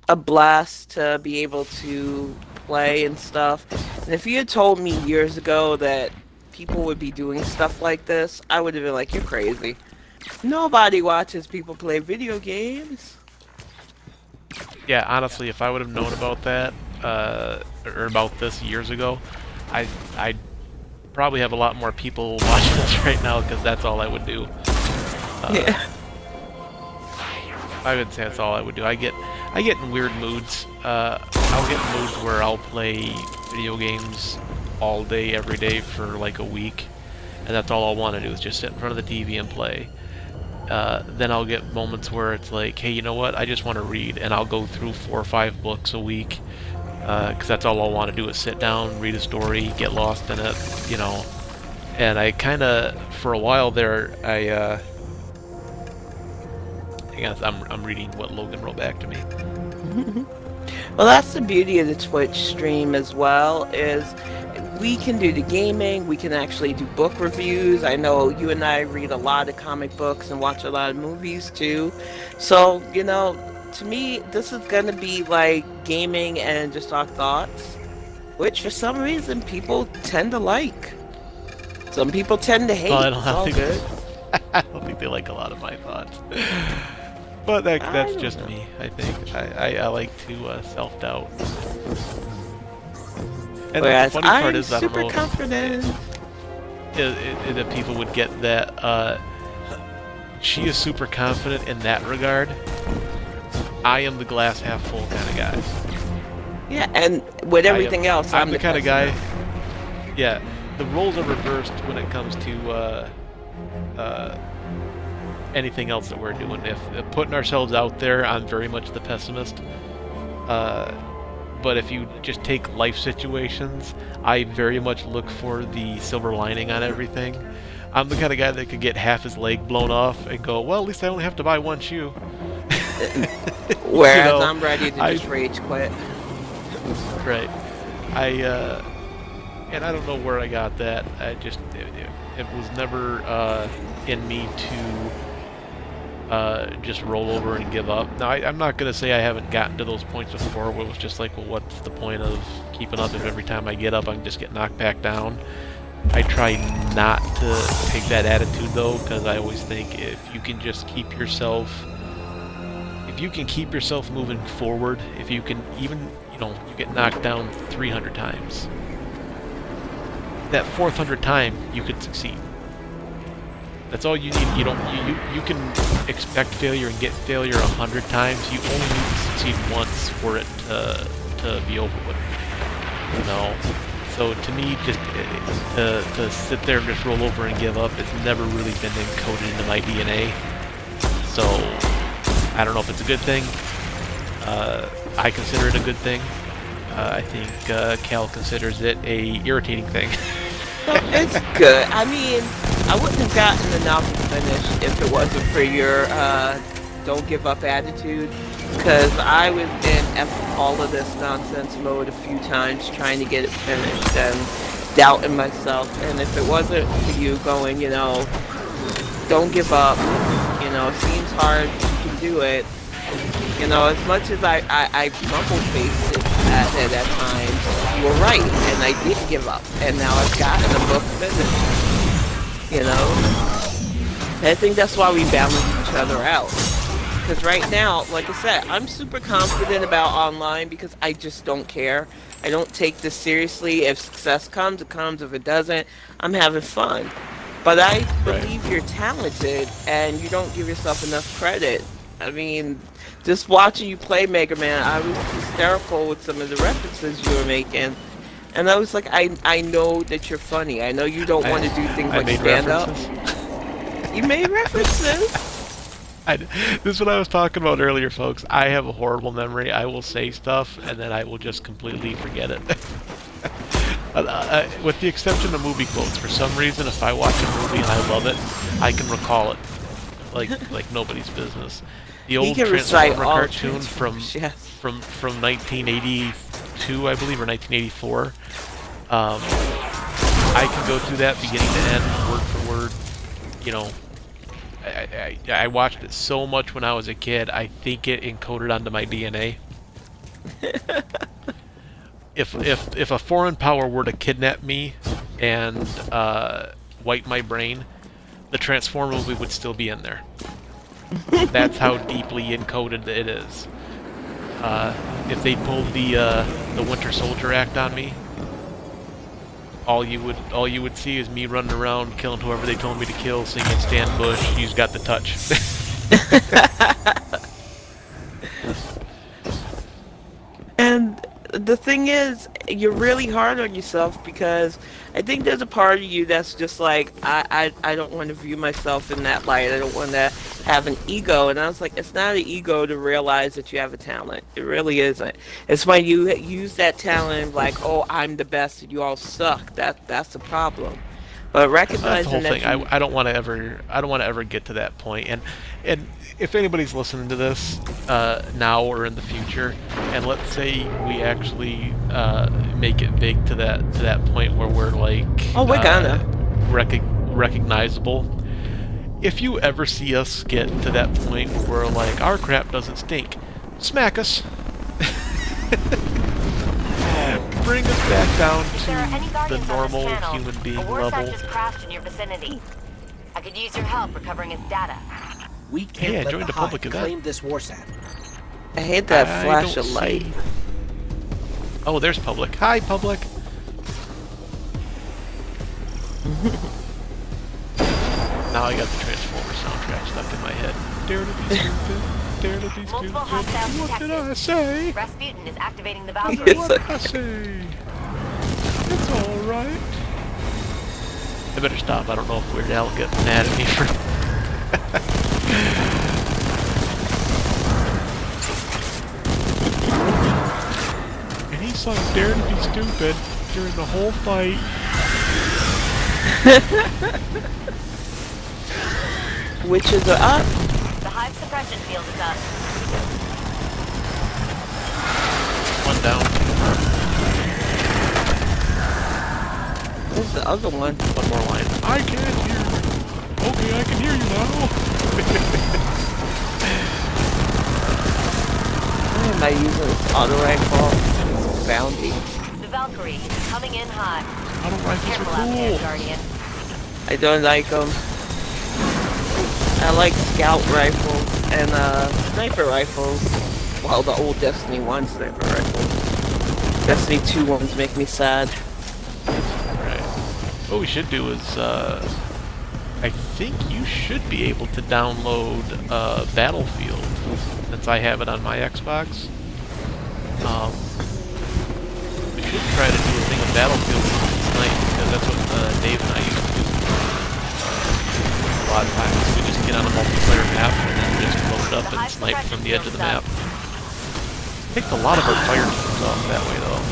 a blast to be able to play and stuff. And if you had told me years ago that people would be doing stuff like this, I would have been like, you're crazy. Nobody watches people play video games. Yeah, honestly, if I would have known about that, or about this years ago, I'd probably have a lot more people watching this right now, because that's all I would do. Yeah. I would say that's all I would do. I get in weird moods. I'll get in moods where I'll play video games all day, every day for like a week, and that's all I'll want to do is just sit in front of the TV and play. Then I'll get moments where it's like, hey, you know what? I just want to read, and I'll go through 4 or 5 books a week, because that's all I'll want to do is sit down, read a story, get lost in it, you know. And I kind of, for a while there, I guess I'm reading what Logan wrote back to me. Well, that's the beauty of the Twitch stream as well, is we can do the gaming, we can actually do book reviews. I know you and I read a lot of comic books and watch a lot of movies too. So, you know, to me, this is going to be like gaming and just our thoughts, which for some reason people tend to like. Some people tend to hate. Well, it's all good. I don't think they like a lot of my thoughts. But that's just me, I think. I like to self-doubt. And whereas the funny part I'm is, I don't super know confident. That people would get that. She is super confident in that regard. I am the glass half full kind of guy. Yeah, and with everything else, I'm the kind of guy. Yeah, the roles are reversed when it comes to anything else that we're doing. If putting ourselves out there, I'm very much the pessimist. But if you just take life situations, I very much look for the silver lining on everything. I'm the kind of guy that could get half his leg blown off and go, well, at least I only have to buy one shoe. Whereas you know, I'm ready to just rage quit. Right. And I don't know where I got that. It was never in me to just roll over and give up. Now, I'm not going to say I haven't gotten to those points before where it was just like, well, what's the point of keeping up if every time I get up I can just get knocked back down? I try not to take that attitude, though, because I always think if you can just keep yourself... If you can keep yourself moving forward, if you can even, you know, you get knocked down 300 times, that 400th time you could succeed. That's all you need. You can expect failure and get failure 100 times. You only need to succeed once for it to be over with. You know. So to me, just to sit there and just roll over and give up, it's never really been encoded into my DNA. So I don't know if it's a good thing. I consider it a good thing. I think Cal considers it a irritating thing. It's good. I mean, I wouldn't have gotten enough to finish if it wasn't for your don't give up attitude. Because I was in all of this nonsense mode a few times trying to get it finished and doubting myself. And if it wasn't for you going, you know, don't give up, you know, it seems hard, you can do it. You know, as much as I crumble-faced it at times, you were right, and I did give up. And now I've gotten the book finished. You know? And I think that's why we balance each other out. Because right now, like I said, I'm super confident about online because I just don't care. I don't take this seriously. If success comes, it comes. If it doesn't, I'm having fun. But I believe you're talented, and you don't give yourself enough credit. I mean, just watching you play Mega Man, I was hysterical with some of the references you were making. And I was like, I know that you're funny. I know you don't want to do things like stand up. You made references. This is what I was talking about earlier, folks. I have a horrible memory. I will say stuff, and then I will just completely forget it. With the exception of movie quotes, for some reason, if I watch a movie and I love it, I can recall it like nobody's business. The old Transformer cartoon from 1982, I believe, or 1984. I can go through that beginning to end, word for word. You know, I watched it so much when I was a kid. I think it encoded onto my DNA. If a foreign power were to kidnap me and wipe my brain, the Transformer movie would still be in there. That's how deeply encoded it is. If they pulled the Winter Soldier Act on me, all you would see is me running around killing whoever they told me to kill, singing "Stan Bush, you've got the touch." And the thing is, you're really hard on yourself, because I think there's a part of you that's just like, I don't want to view myself in that light. I don't want to have an ego. And I was like, it's not an ego to realize that you have a talent. It really isn't. It's when you use that talent like, oh, I'm the best and you all suck. That's the problem. But recognizing that's the whole thing. I don't want to ever get to that point. And if anybody's listening to this now or in the future, and let's say we actually make it big to that point where we're like, we're gonna recognizable. If you ever see us get to that point where we're like, our crap doesn't stink, smack us. Bring us back down to the normal human being level. Just crashed in your vicinity. I could use your help recovering its data. We can't let the public claim this warsat. I hate that flash of light. Oh, there's public. Hi, public. Now I got the Transformer soundtrack stuck in my head. Dare to be stupid. Dare to be stupid. What did I say? Rasputin is activating the Valkyrie. What did I say? It's alright. I better stop. I don't know if Weird Al will get mad at me for... And he sung Dare to be Stupid during the whole fight. Witches are up. The hive suppression field is up. One down. Where's the other one? One more line. I can't hear you. Okay, I can hear you now. Why am I using this auto rifle? Bounty. The Valkyrie is coming in hot. Auto rifles Careful are out there, cool. Guardian. I don't like them. I like scout rifles and sniper rifles. Well, the old Destiny 1 sniper rifles. Destiny 2 ones make me sad. Right. What we should do is, I think you should be able to download Battlefield, since I have it on my Xbox. We should try to do a thing of Battlefield tonight, because that's what Dave and I used to do. A lot of times we just get on a multiplayer map and then just load it up and snipe from the edge of the map. Takes a lot of our fire teams off that way, though.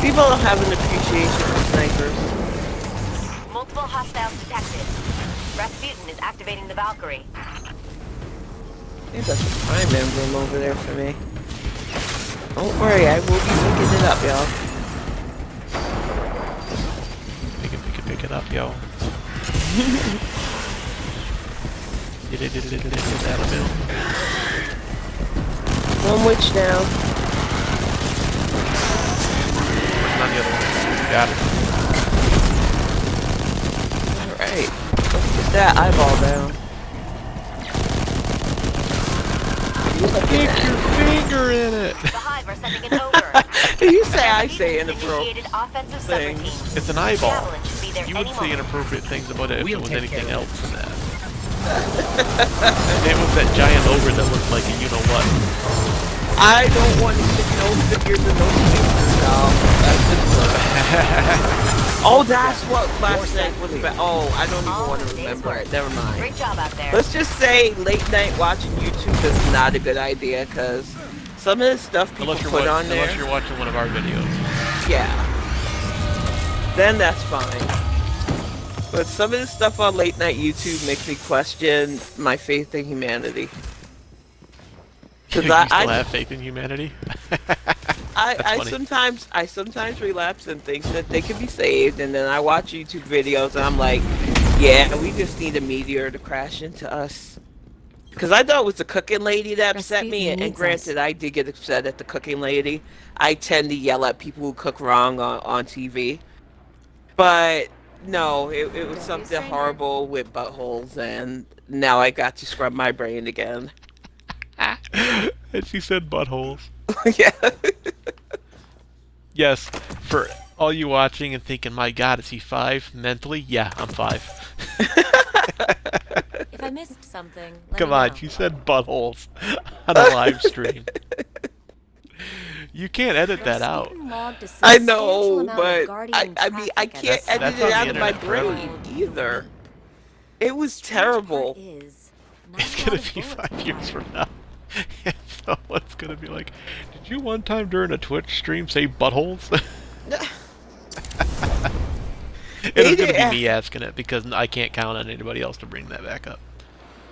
People don't have an appreciation for snipers. Multiple hostiles detected. Rasputin is activating the Valkyrie. There's a Prime Emblem over there for me. Don't worry, I will be picking it up, y'all. Pick it up, yo. One witch down. On the other one. Got it. Alright. Let's get that eyeball down. Stick your finger in it! The hive are sending an over. You say I say inappropriate Initiated offensive subroutine. It's an eyeball. Javelin should be be there You would any say moment. inappropriate things about it if it was anything else than that. it. It was that giant ogre that looked like a you-know-what. I don't want to stick no figures and no pictures, y'all. That's just oh, that's what last night was about. Oh, I don't even want to remember it. Never mind. Great job out there. Let's just say late night watching YouTube is not a good idea because some of the stuff people put on there. Unless you're watching one of our videos. Yeah. Then that's fine. But some of the stuff on late night YouTube makes me question my faith in humanity. Because you still have faith in humanity? I sometimes relapse and think that they can be saved, and then I watch YouTube videos and I'm like, yeah, we just need a meteor to crash into us. Because I thought it was the cooking lady that upset me, and granted, I did get upset at the cooking lady. I tend to yell at people who cook wrong on TV. But no, it was something horrible with buttholes, and now I got to scrub my brain again. And she said buttholes. Yeah. Yes, for all you watching and thinking, my God, is he 5 mentally? Yeah, I'm 5. If I missed something, come on, she said buttholes on a live stream. You can't edit that out. I know, but I mean, I can't edit it out of my brain either. It was terrible. It's gonna be 5 years from now. And someone's gonna be like, did you one time during a Twitch stream say buttholes? It's gonna be me asking it because I can't count on anybody else to bring that back up.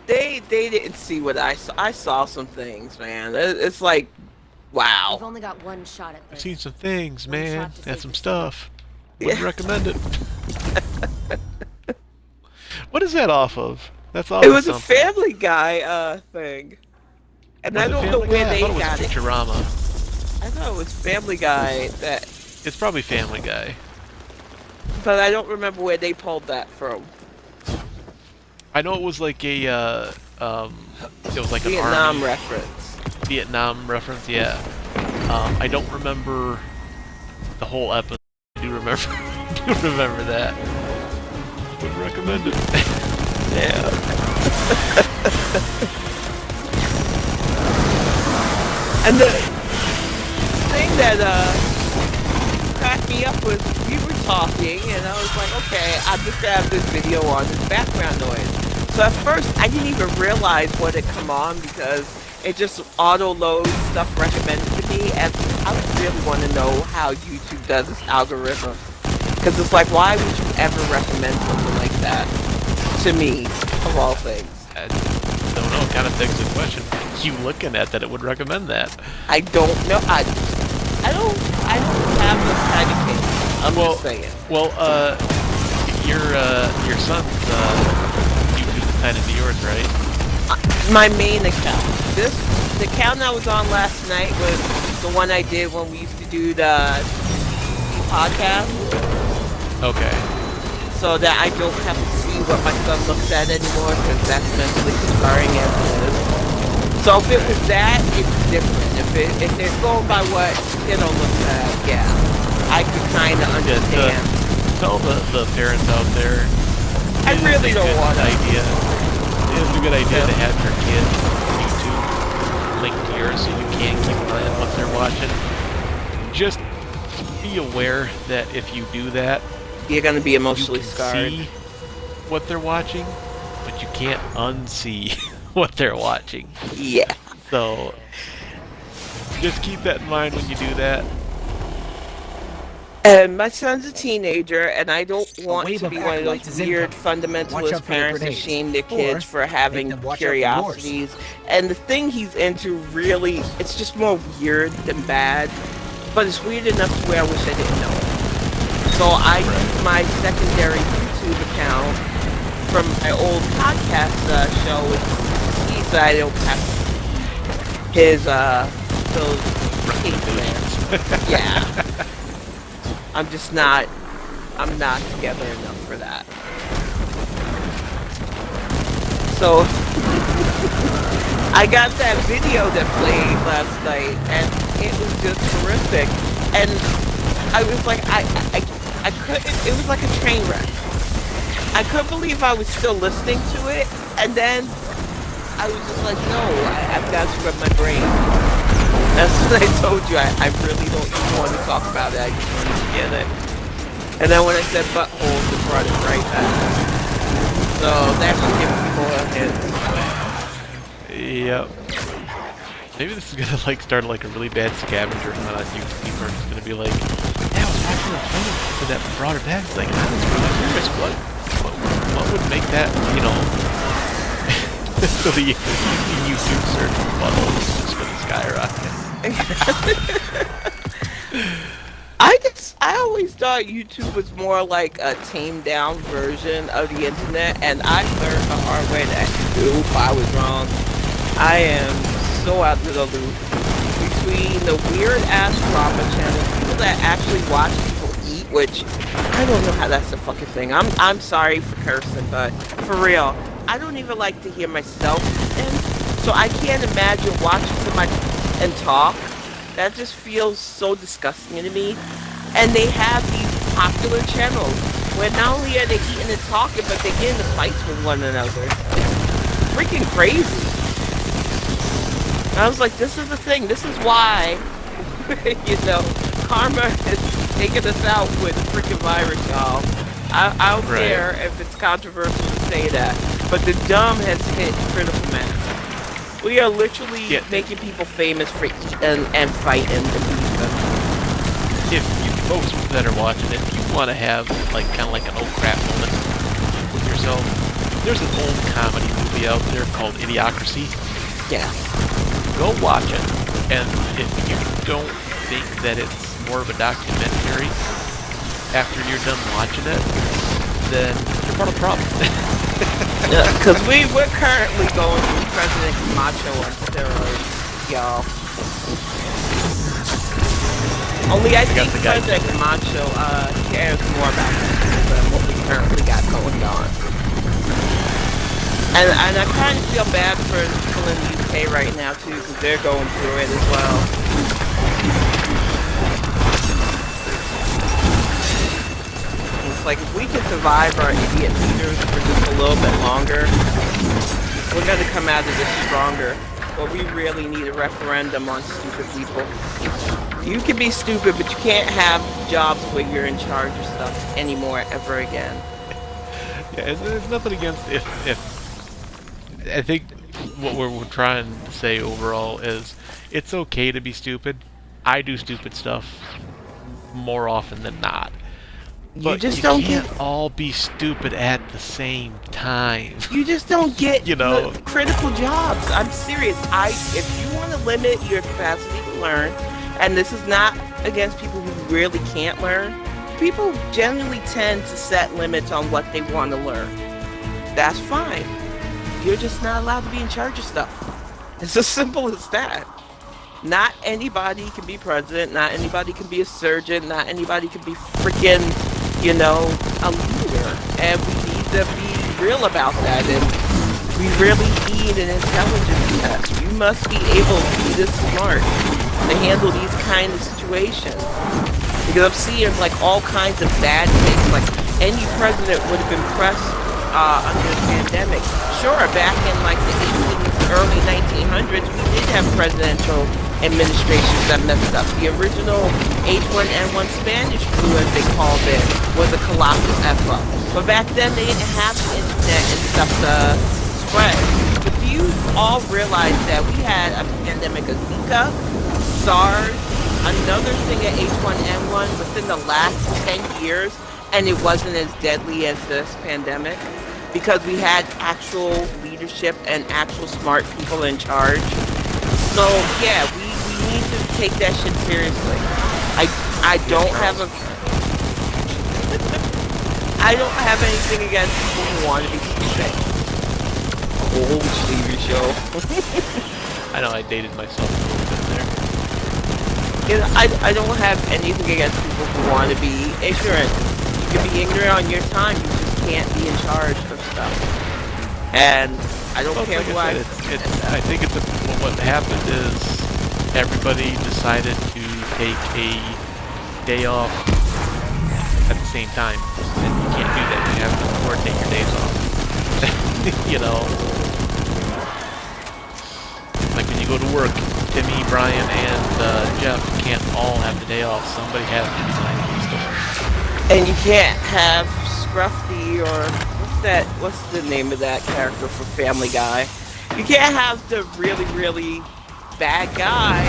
They didn't see what I saw. I saw some things, man. It's like, wow. You've only got one shot at this. I've seen some things, man, and some stuff. Wouldn't recommend it. What is that off of? That's off. It was something. A Family Guy thing, and was I don't know where they got it. Futurama. I thought it was Family Guy that. It's probably Family Guy. But I don't remember where they pulled that from. I know it was like a, it was like Vietnam an reference. Vietnam reference, yeah. I don't remember the whole episode. I do remember, that. Would recommend it. Yeah. And the thing that cracked me up was we were talking, and I was like, okay, I'm just gonna have this video on this background noise. So at first, I didn't even realize what had come on because it just auto-loads stuff recommended to me, and I really want to know how YouTube does this algorithm. Because it's like, why would you ever recommend something like that to me, of all things? I don't know, it kind of begs the question. You looking at that it would recommend that? I don't know. I don't have this kind of case. I'm just saying. Well, your son's YouTube kind of yours, right? My main account. The account I was on last night was the one I did when we used to do the podcast. Okay. So that I don't have to see what my son looks at anymore, because that's mentally scarring as it is. So if it was that, it's different. If they're going by what kiddo looks at, yeah, I could kind of understand. Tell the parents out there. I really don't want to. It's a good idea to have your kids' YouTube linked to yours so you can keep an eye on what they're watching. Just be aware that if you do that, you're going to be emotionally scarred. You can see what they're watching, but you can't unsee what they're watching. Yeah. So just keep that in mind when you do that. And my son's a teenager, and I don't want to be one of those weird fundamentalist parents that shame their kids for having curiosities. And the thing he's into really, it's just more weird than bad, but it's weird enough to where I wish I didn't know it. So I use my secondary YouTube account from my old podcast show with C, so I don't have his, those recommendations. Yeah. I'm not together enough for that. So, I got that video that played last night, and it was just horrific. And I was like, I I couldn't. It was like a train wreck. I couldn't believe I was still listening to it, and then I was just like, no, I've got to rub my brain. That's what I told you. I really don't even want to talk about it. I just want to get it. And then when I said butthole, it brought it right back. So that should give people a hint. Yep. Maybe this is gonna like start like a really bad scavenger hunt on YouTube. People are just gonna be like, "Yeah, I was watching the film for that broader bag." It's like, I was really curious. What would make that, you know? So the YouTube search for buttholes is just gonna skyrocket. I always thought YouTube was more like a tamed down version of the internet, and I learned the hard way that, oop, I was wrong. I am so out of the loop between the weird ass drama channels, people that actually watch people eat, which I don't know how that's a fucking thing. I'm sorry for cursing, but for real, I don't even like to hear myself eating, so I can't imagine watching somebody and talk. That just feels so disgusting to me. And they have these popular channels where not only are they eating and talking, but they get into fights with one another. It's freaking crazy. I was like, this is the thing. This is why, you know, karma is taking us out with the freaking virus, y'all. I don't care if it's controversial to say that, but the dumb has hit critical mass. We are literally making people famous for eating and fighting and beefing. If you folks that are watching it, if you want to have like kind of like an oh crap moment with yourself, there's an old comedy movie out there called Idiocracy. Yeah. Go watch it, and if you don't think that it's more of a documentary after you're done watching it, then you're part of the problem. Because we're currently going through President Camacho on steroids, y'all. Only I think President Camacho cares more about this than what we currently got going on. And I kind of feel bad for the people in the UK right now too, because they're going through it as well. It's like if we can survive our idiot leaders for just a little bit longer, we're going to come out of this stronger. But we really need a referendum on stupid people. You can be stupid, but you can't have jobs where you're in charge of stuff anymore ever again. Yeah, there's nothing against if I think what we're trying to say overall is it's okay to be stupid. I do stupid stuff more often than not. But you can't all be stupid at the same time. You just don't get you know, the critical jobs. I'm serious. If you want to limit your capacity to learn, and this is not against people who really can't learn, people generally tend to set limits on what they want to learn. That's fine. You're just not allowed to be in charge of stuff. It's as simple as that. Not anybody can be president. Not anybody can be a surgeon. Not anybody can be freaking, you know, a leader. And we need to be real about that. And we really need an intelligence test. You must be able to be this smart to handle these kind of situations. Because I'm seeing like all kinds of bad things. Like any president would have been pressed under the pandemic. Sure, back in like the early 1900s, we did have presidential administrations that messed up. The original H1N1 Spanish flu, as they called it, was a colossal F-up. But back then, they didn't have the internet and stuff to spread. But do you all realize that we had a pandemic of Zika, SARS, another thing at H1N1 within the last 10 years, and it wasn't as deadly as this pandemic? Because we had actual leadership and actual smart people in charge. So yeah, we need to take that shit seriously. I don't have anything against people who want to be stupid. Oh, TV show. I know I dated myself a little bit there. You know, I don't have anything against people who want to be ignorant. You can be ignorant on your time. You just can't be in charge of stuff. And I don't care who I think what happened is everybody decided to take a day off at the same time. And you can't do that. You have to coordinate your days off. You know? Like when you go to work, Timmy, Brian, and Jeff can't all have the day off. Somebody has to be behind the store. And you can't have Scruffy or what's the name of that character for Family Guy? You can't have the really, really bad guy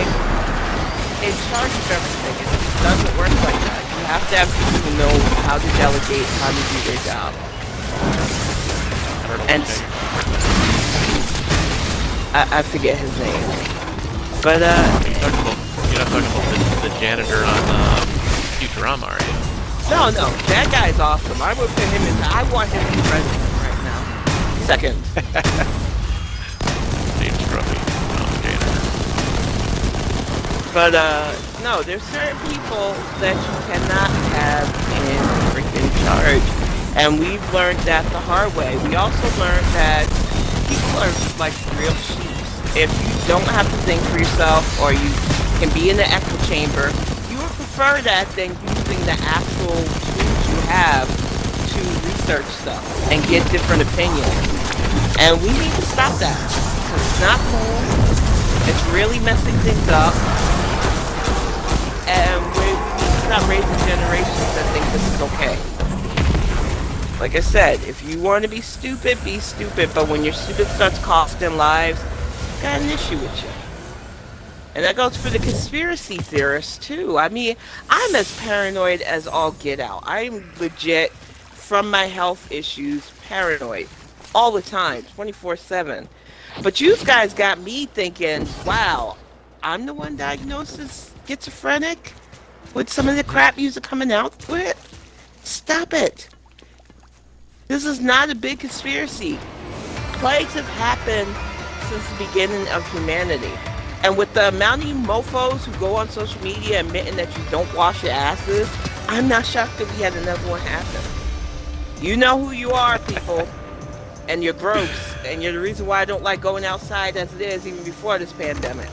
in charge of everything. It just doesn't work like that. You have to have people who know how to delegate, how to do their job. And I forget his name. But you're not talking about the janitor on Futurama, are you? No, that guy's awesome. I would put him in. I want him to be president right now. Second. Name's Scruffy. Janitor. But no, there's certain people that you cannot have in freaking charge, and we've learned that the hard way. We also learned that people are like real sheep. If you don't have to think for yourself, or you can be in the echo chamber, you would prefer that than using the actual tools you have to research stuff and get different opinions. And we need to stop that, because it's not cool. It's really messing things up. And we need to stop raising generations that think this is okay. Like I said, if you want to be stupid, but when your stupid starts costing lives, got an issue with you. And that goes for the conspiracy theorists too. I mean, I'm as paranoid as all get out. I'm legit, from my health issues, paranoid all the time, 24/7. But you guys got me thinking, wow, I'm the one diagnosed as schizophrenic with some of the crap music coming out with? Stop it. This is not a big conspiracy. Plagues have happened since the beginning of humanity. And with the amount of you mofos who go on social media admitting that you don't wash your asses, I'm not shocked that we had another one happen. You know who you are, people. And you're gross. And you're the reason why I don't like going outside as it is, even before this pandemic.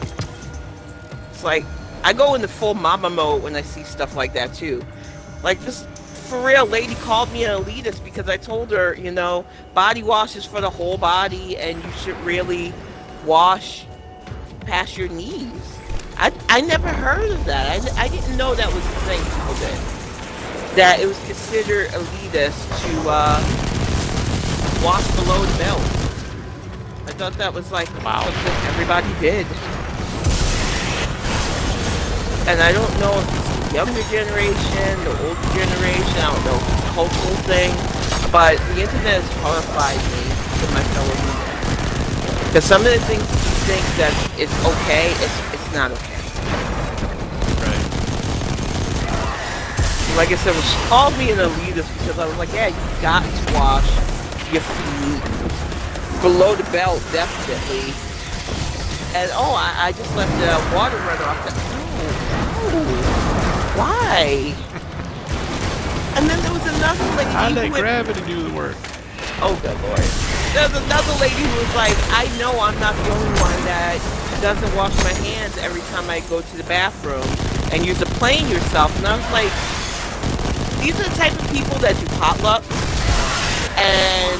It's like, I go into full mama mode when I see stuff like that too. Like this for real lady called me an elitist because I told her, you know, body wash is for the whole body and you should really wash past your knees. I never heard of that. I didn't know that was the thing people did. That it was considered elitist to wash below the belt. I thought that was like something everybody did. And I don't know if it's the younger generation, the older generation, I don't know, cultural thing, but the internet has horrified me to my fellow humans. Because some of the things you think that it's okay, it's not okay. Right. Like I said, she called me an elitist because I was like, yeah, you got to wash your feet below the belt, definitely. And I just left the water runner off the... Why? And then there was another lady How'd that who gravity do the work? Oh, good lord. There's another lady who was like, I know I'm not the only one that doesn't wash my hands every time I go to the bathroom and use a plane yourself. And I was like, these are the type of people that do potlucks and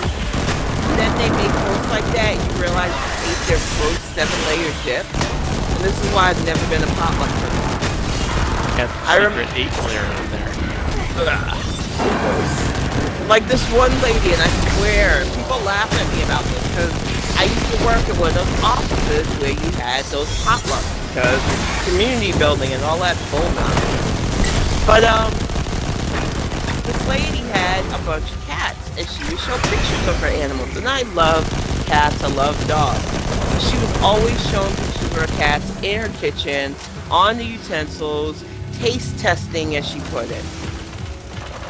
then they make posts like that and you realize you ate their gross 7-layer dip. And this is why I've never been a potluck person. Got the secret 8-layer in there. Like this one lady, and I swear, people laugh at me about this because I used to work in one of those offices where you had those potlucks because community building and all that bull nonsense. But this lady had a bunch of cats, and she would show pictures of her animals. And I love cats, I love dogs. She was always showing pictures of her cats in her kitchen, on the utensils, taste testing, as she put it.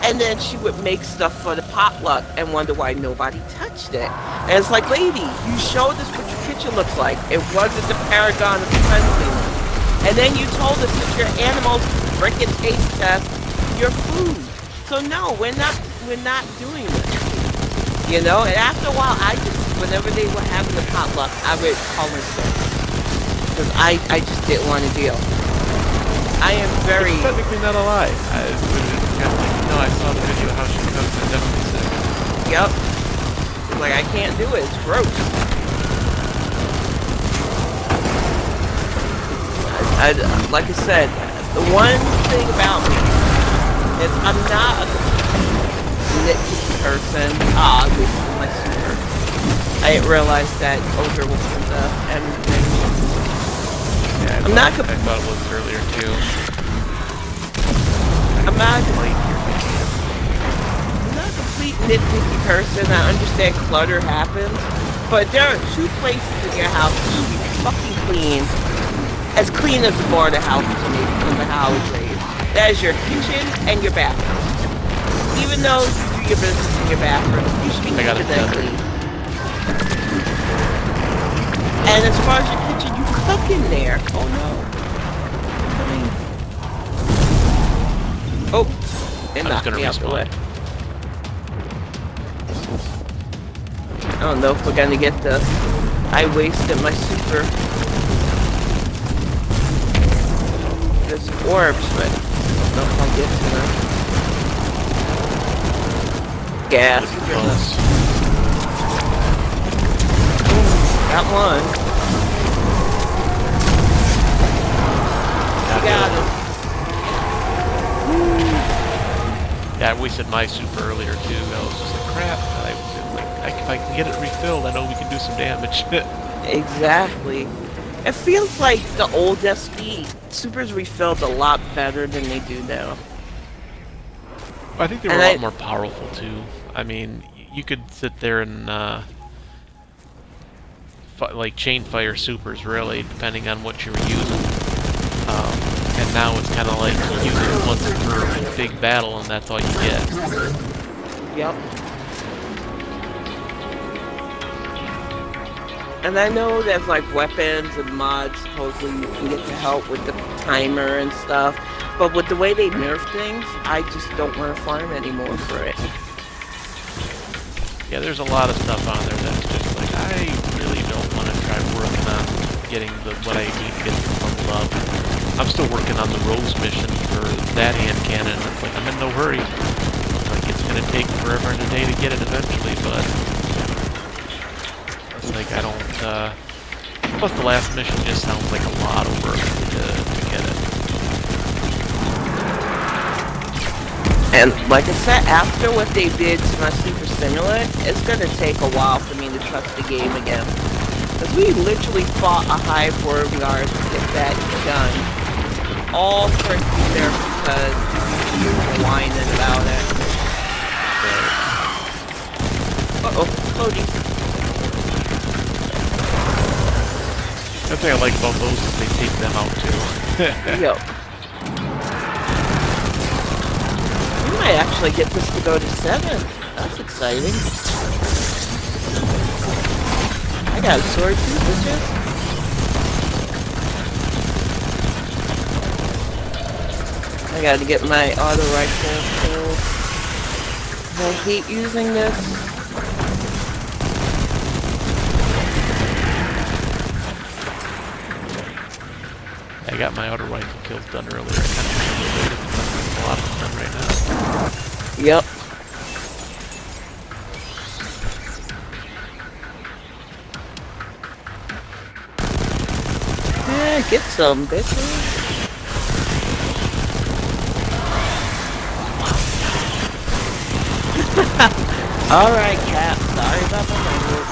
And then she would make stuff for the potluck and wonder why nobody touched it. And it's like, lady, you showed us what your kitchen looks like. It wasn't the paragon of cleanliness. And then you told us that your animals freaking taste test your food. So no, we're not doing this. You know, and after a while, whenever they were having the potluck, I would call her sick. Because I just didn't want to deal. I am very... It's technically not a lie. No, no, I saw the video of how she cooks. I'm definitely sick. Yep. It's like, I can't do it. It's gross. Like I said, the one thing about me is I'm not a nitpicky person. Ah, this is my super. I didn't realize that Ogre was in the end thing. Yeah, I thought it was earlier too. I'm not a complete nitpicky person. I understand clutter happens, but there are 2 places in your house that should be fucking clean. As clean as the bar of the house to me in the Howard raised. That is your kitchen and your bathroom. Even though you do your business in your bathroom, you should be keeping that clean. And as far as your kitchen, you cook in there. Oh no. Oh, it knocked me out the way. I don't know if we're gonna get this. I wasted my super. There's orbs, but I don't know if I'll get to them. Gas. Got one. Got him. Yeah, I wasted my super earlier too. I was just like, crap. If I can get it refilled, I know we can do some damage. Exactly. It feels like the old SP supers refilled a lot better than they do now. I think they were a lot more powerful too. I mean, you could sit there and like chain fire supers really, depending on what you were using. And now it's kind of like you use it once per big battle, and that's all you get. Yep. And I know there's like weapons and mods supposedly you can get to help with the timer and stuff, but with the way they nerf things, I just don't want to farm anymore for it. Yeah, there's a lot of stuff on there that's just like, I really don't want to try working on getting what I need to get to level up. I'm still working on the Rose mission for that hand cannon. It's like, I'm in no hurry. Like, it's going to take forever and a day to get it eventually, but it's like, I don't, plus the last mission just sounds like a lot of work to get it. And like I said, after what they did to my Super Stimulant, it's going to take a while for me to trust the game again. Because we literally fought a Hive Worm Guard to get that done. All for it to be there because you were whining about it. Uh-oh, Cody. The thing I like about those is they take them out too. Yep. We might actually get this to go to 7. That's exciting. I got a sword too, bitches. I gotta get my auto rifle filled. I hate using this. I got my auto rifle kills done earlier. I kind of waited a lot of them done right now. Yep. Yeah, get some, bitches. Alright, Cap. Sorry about the language.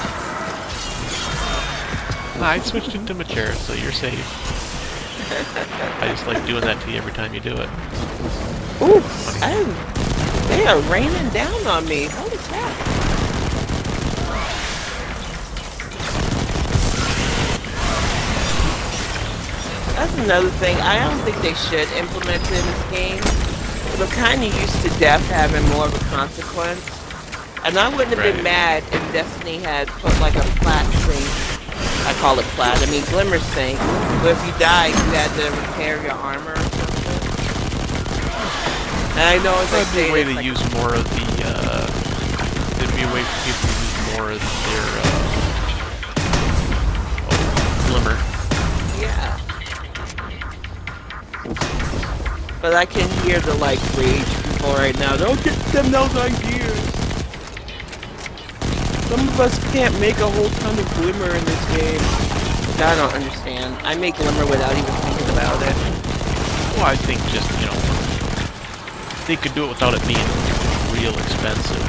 I switched it to mature, so you're safe. I just like doing that to you every time you do it. Ooh, they are raining down on me. Holy crap. That's another thing. I don't think they should implement it in this game. But I'm kind of used to death having more of a consequence. And I wouldn't have been mad if Destiny had put like a plat thing. I call it plat, I mean glimmer thing. But if you died, you had to repair your armor or something. And I know it's like there'd be a way to use more of the, there'd be a way for people to use more of their, glimmer. Yeah. But I can hear the like rage people right now. Don't get them those ideas. Some of us can't make a whole ton of glimmer in this game. I don't understand. I make glimmer without even thinking about it. Well, I think just, you know, they could do it without it being real expensive.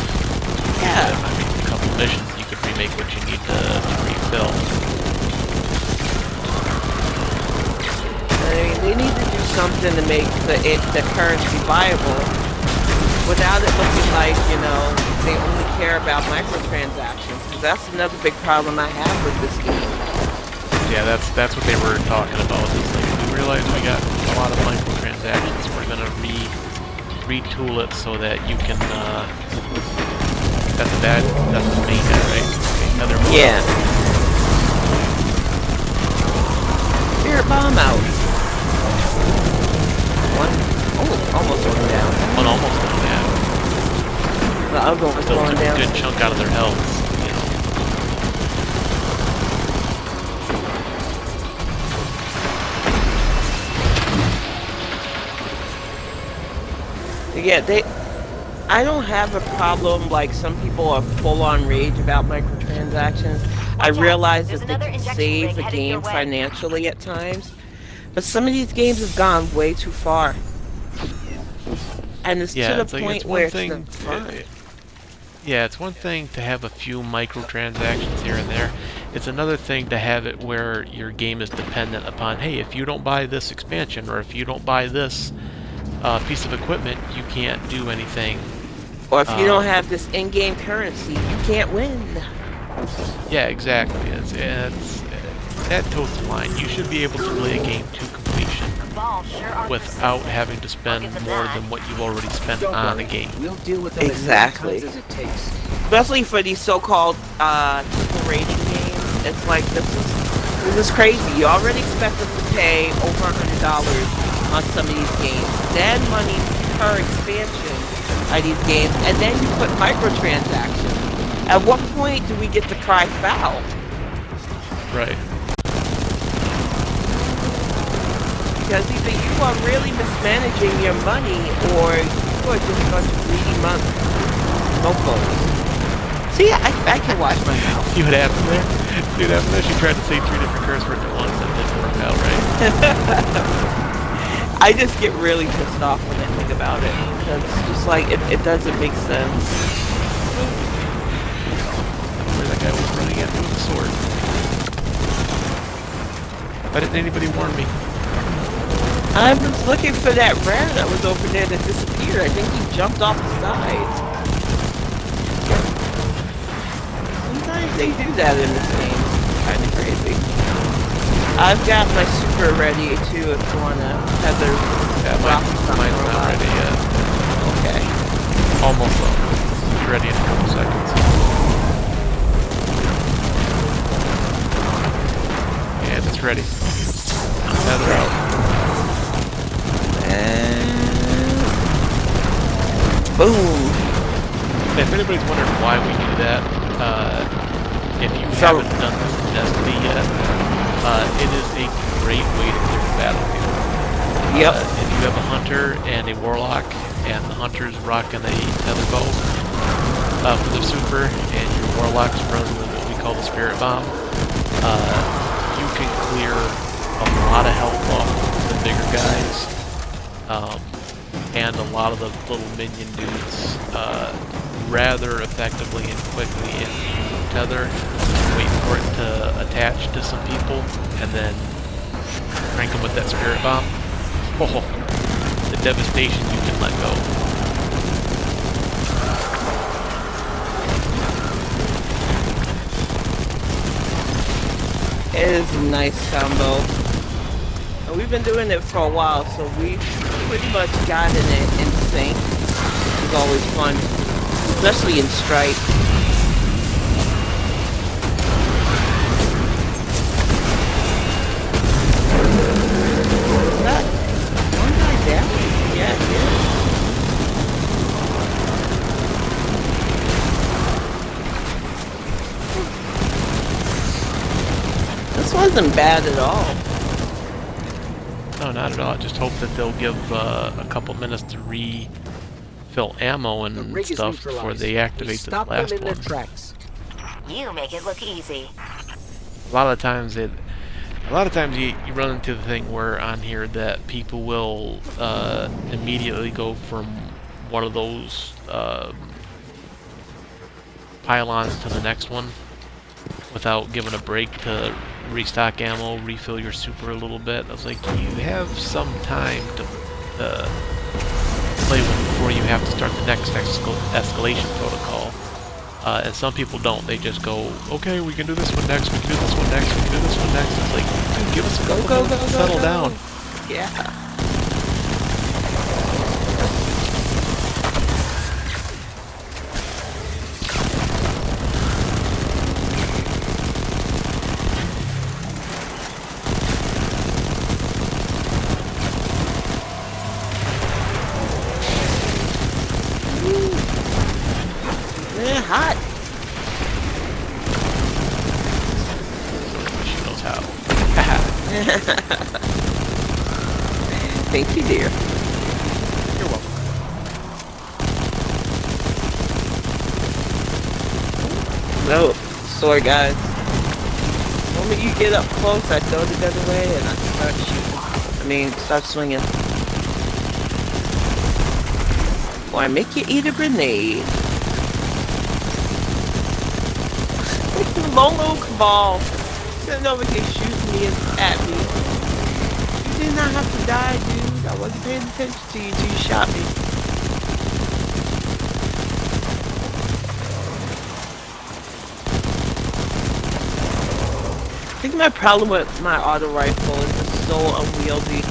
Yeah. I mean, a couple missions, you could remake what you need to refill. I mean, they need to do something to make the currency viable without it looking like, you know, they only care about microtransactions. Because that's another big problem I have with this game. Yeah, that's what they were talking about. It's like, we realize we got a lot of microtransactions. We're gonna retool it so that you can. That's the main guy, right? Okay, another one. Yeah. Spirit bomb out. One. Oh, almost one down. One almost went down. The other one was Still going took down. a good chunk out of their health. Yeah, I don't have a problem like some people are full on rage about microtransactions. I realize that they can save the game financially at times, but some of these games have gone way too far. And it's to the point where it's not fun. Yeah, it's one thing to have a few microtransactions here and there. It's another thing to have it where your game is dependent upon, hey, if you don't buy this expansion, or if you don't buy this piece of equipment, you can't do anything. Or if you don't have this in-game currency, you can't win. Yeah, exactly. It's that totes the line. You should be able to play a game to completion without having to spend more than what you've already spent on a game. We'll deal with them Exactly. as many times as it takes. Especially for these so-called triple rating games, it's like this is crazy. You already expect us to pay over $100 on some of these games, then money per expansion of these games, and then you put microtransactions. At what point do we get to cry foul? Right. Because either you are really mismanaging your money, or you are just a bunch of greedy mofos. See, I can watch my mouth. See what happened there? See what happened there? She tried to say 3 different curse words at once and it didn't work out right. I just get really pissed off when I think about it. Because it's just like, it doesn't make sense. Where that guy was running at me with a sword. Why didn't anybody warn me? I was looking for that rare that was over there that disappeared. I think he jumped off the side. Sometimes they do that in this game. It's kind of crazy. I've got my super ready too if you want to tether. Yeah, mine's not ready yet. Okay. Almost though. Be ready in a couple seconds. And it's ready. Tether out. And boom. If anybody's wondering why we do that, if you haven't done this in Destiny yet, it is a great way to clear the battlefield. Yep. If you have a hunter and a warlock, and the hunter's rocking a tether bow for the super, and your warlock's running what we call the spirit bomb, you can clear a lot of health off the bigger guys, and a lot of the little minion dudes rather effectively and quickly. If you tether, wait for it to attach to some people, and then crank them with that spirit bomb. Oh, the devastation you can let go. It is a nice combo. And we've been doing it for a while, so we pretty much gotten it in sync. It's always fun, especially in Strike. Wasn't bad at all. No, not at all. I just hope that they'll give a couple minutes to refill fill ammo and stuff before they activate the last one. You make it look easy. A lot of times you run into the thing where on here that people will immediately go from one of those pylons to the next one without giving a break to restock ammo, refill your super a little bit. I was like, you have some time to play with before you have to start the next escalation protocol. And some people don't. They just go, okay, we can do this one next, we can do this one next, we can do this one next. It's like, dude, give us a couple minutes to settle down. Yeah. Hot. She knows how. Thank you, dear. You're welcome. No, sorry guys. The moment you get up close, I throw the gun away and I start shooting. Start swinging. Or I make you eat a grenade. Lolo Cabal sitting over here shooting me at me. You did not have to die, dude. I wasn't paying attention to you till you shot me. I think my problem with my auto rifle is it's so unwieldy.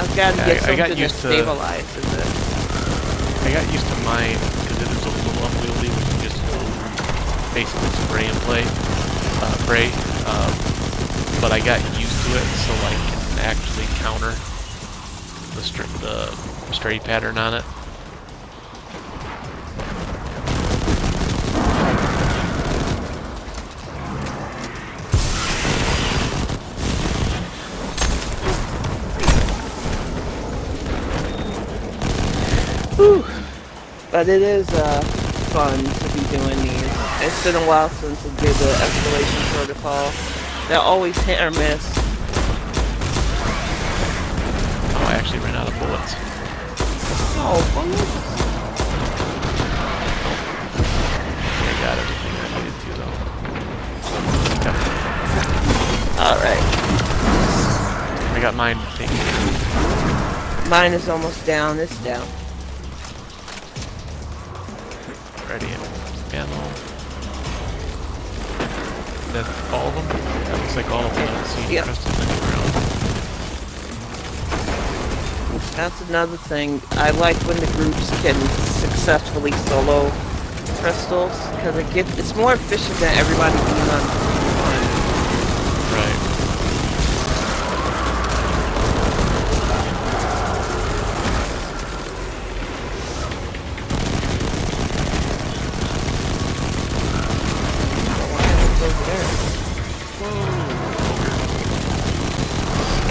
I've got to get something that stabilizes it. I got used to mine because it is a little unwieldy. Basically spray and pray, but I got used to it, so I can actually counter the straight pattern on it. Whew. But it is fun to be doing these. It's been a while since I did the escalation protocol. They're always hit or miss. Oh, I actually ran out of bullets. Oh, bullets? I got everything I needed to, though. Alright. I got mine taken. Mine is almost down. It's down. Ready. Ammo. That's all of them? That looks like all of them. I don't see yep. crystals anywhere else. That's another thing. I like when the groups can successfully solo crystals, because it's more efficient than everybody being on one. Right.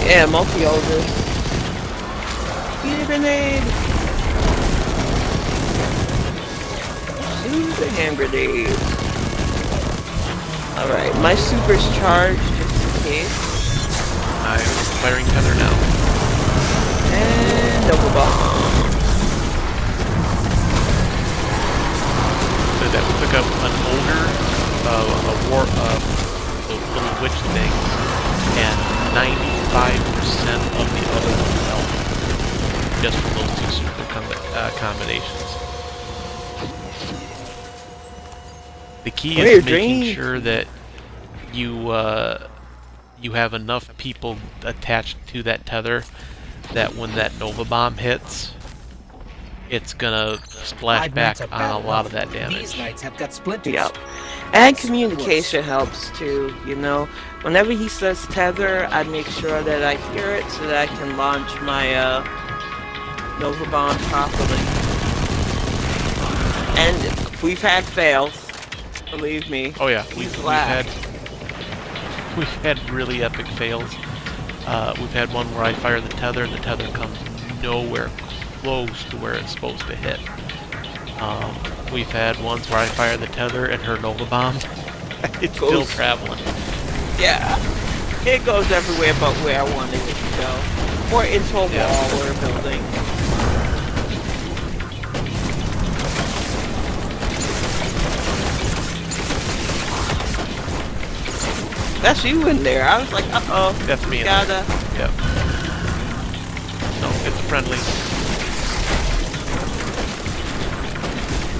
Yeah, multi-ogres. Eat a grenade! Shoot a hand grenade. Alright, my super's charged just in case. I'm firing tether now. And double bomb. So that we took up an ogre, the little witch thing, and 95% of the other one's health. Just from those two super combinations. The key is making sure that you have enough people attached to that tether that when that Nova Bomb hits, it's gonna splash back on a lot of that damage. These knights have got splinters. Yep. And communication helps too, you know. Whenever he says tether, I make sure that I hear it so that I can launch my Nova Bomb properly. And we've had fails, believe me. Oh yeah, we've had really epic fails. We've had one where I fire the tether and the tether comes nowhere close to where it's supposed to hit. We've had ones where I fire the tether and her Nova Bomb. It's still traveling. Yeah. It goes everywhere but where I wanted it to go. Or into a wall or a building. That's you in there. I was like, uh-oh. That's me. Gotta. Yep. No, it's friendly.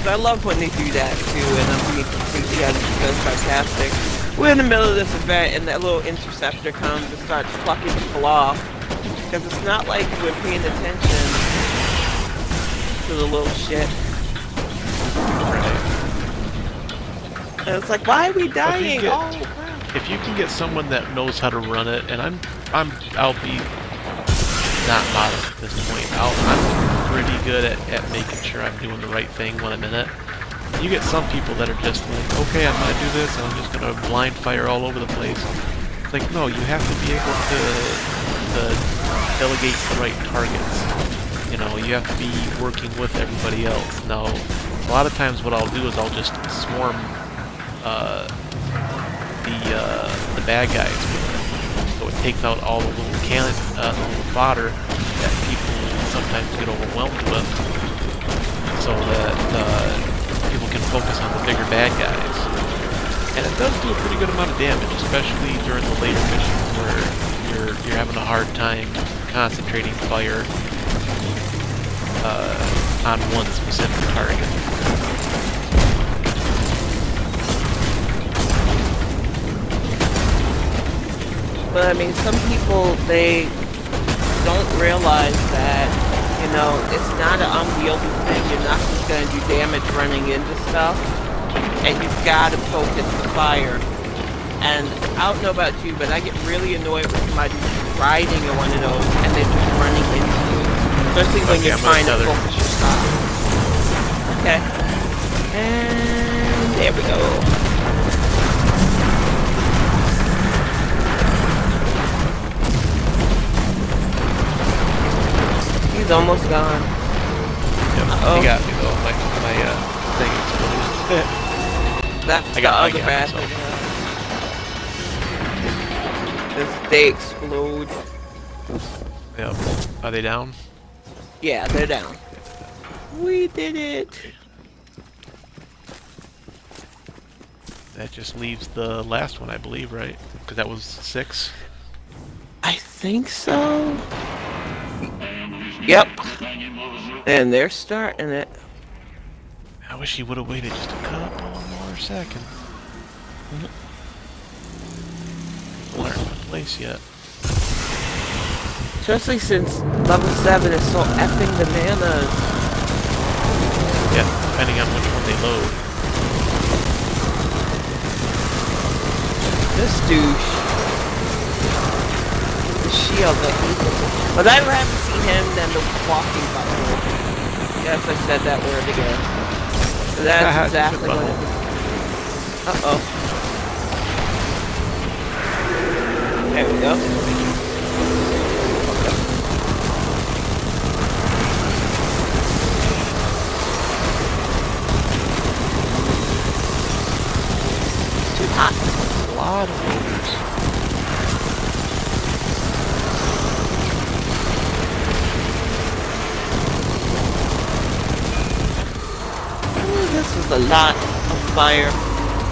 I love when they do that too, and I'm being completely sarcastic. We're in the middle of this event, and that little interceptor comes and starts plucking people off. Because it's not like we're paying attention to the little shit. Right. And it's like, why are we dying? If you can get someone that knows how to run it, and I'll be not modest at this point. I'm pretty good at making sure I'm doing the right thing when I'm in it. You get some people that are just like, okay, I'm gonna do this, and I'm just gonna blind fire all over the place. It's like, no, you have to be able to delegate the right targets. You know, you have to be working with everybody else. Now, a lot of times what I'll do is I'll just swarm the bad guys with it. So it takes out all the little cannon, the little fodder that people sometimes get overwhelmed with, so that people can focus on the bigger bad guys. And it does do a pretty good amount of damage, especially during the later missions where you're having a hard time concentrating fire on one specific target. But I mean, some people, they don't realize that, you know, it's not an unwieldy thing. You're not just going to do damage running into stuff. And you've got to focus the fire. And I don't know about you, but I get really annoyed with somebody riding in one of those and then just running into you. Especially when you're trying to focus your stop. Okay. And there we go. He's almost gone. Yep, he got me though. My thing exploded. That's the other bad thing. They explode. Yep. Are they down? Yeah, they're down. We did it. That just leaves the last one, I believe, right? Because that was 6. I think so. Yep. And they're starting it. I wish he would have waited just a couple more seconds. Learned my place yet. Especially since level 7 is so effing bananas. Yeah, depending on which one they load. This douche. The shield that he... But I'd rather see him than the walking butler. Yes, I said that word again. So that's exactly what it is. Uh-oh. There we go. Too hot. A lot of loaders. This is a lot of fire.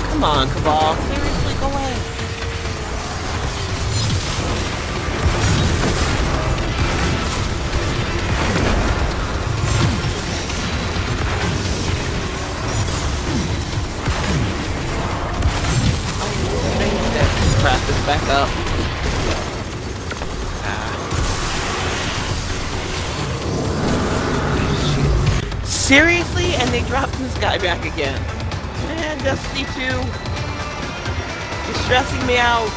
Come on, Cabal. Seriously, go away. Crap this back up. Seriously? And they dropped this guy back again. Man, Destiny 2. You're stressing me out.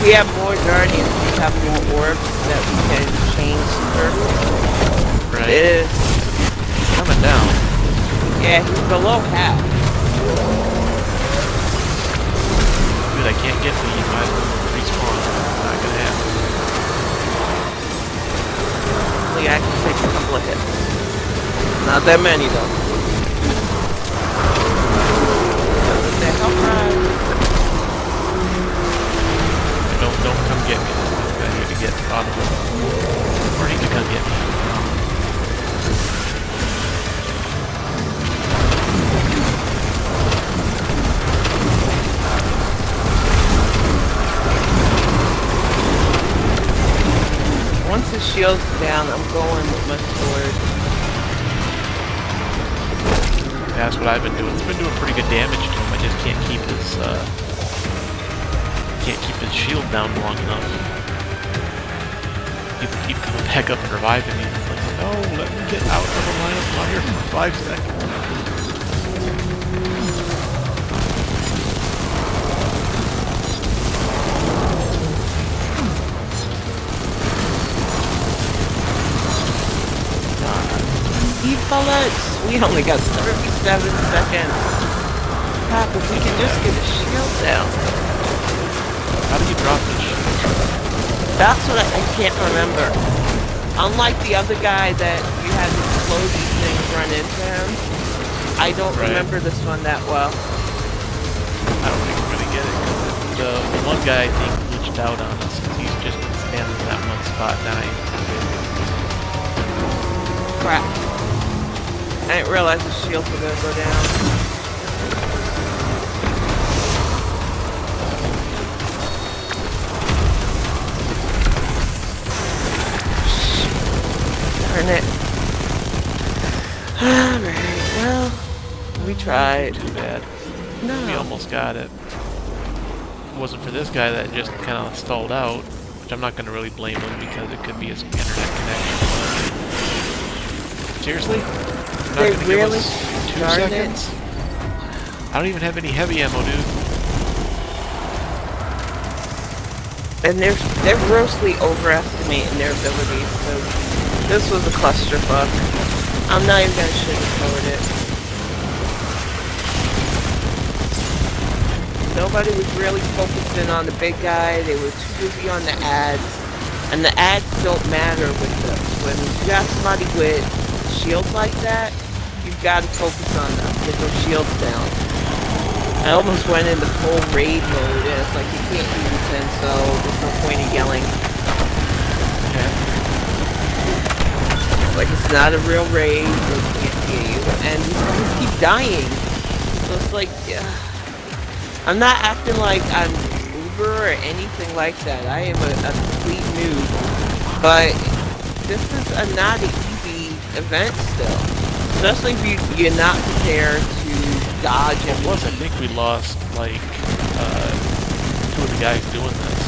we have more guardians, we have more orbs that we can change circles. Right. It is coming down. Yeah, he's below half. Dude, I can't get to you. I respawn. Not gonna happen. Hopefully I can take a couple of hits. Not that many though. What the hell, Don't come get me. I need to get out of it. Or he can come get me. Once the shield's down, I'm going with my sword. That's what I've been doing. It's been doing pretty good damage to him. I just can't keep his shield down long enough. People keep coming back up and reviving me. It's like, no, let me get out of the line of fire for 5 seconds. Bullets! We only got 37 seconds. Crap, if we can just get a shield down. How do you drop the shield? That's what I can't remember. Unlike the other guy that you had the floaty thing run into him, I don't remember this one that well. I don't think we're gonna get it. The one guy, I think, glitched out on us because he's just been standing in that one spot dying. Crap. I didn't realize the shields were gonna go down. Darn it. Alright, well, we tried. Too bad. No. We almost got it. If it wasn't for this guy that just kind of stalled out, which I'm not going to really blame him because it could be his internet connection. Seriously? They not really give us 2 seconds? I don't even have any heavy ammo, dude. And they're grossly overestimating their abilities, so this was a clusterfuck. I'm not even gonna sugarcoat it. Nobody was really focusing on the big guy, they were too busy on the ads. And the ads don't matter with this. When you got somebody with shields like that, you've got to focus on them, get those shields down. I almost went into full raid mode, and it's like you can't use it, so there's no point in yelling. It's like it's not a real raid, so you can't hear you, and these guys keep dying. So it's like, yeah. I'm not acting like I'm Uber or anything like that. I am a complete noob, but this is not an easy event still. Especially if you're not prepared to dodge and plus I think we lost like 2 of the guys doing this.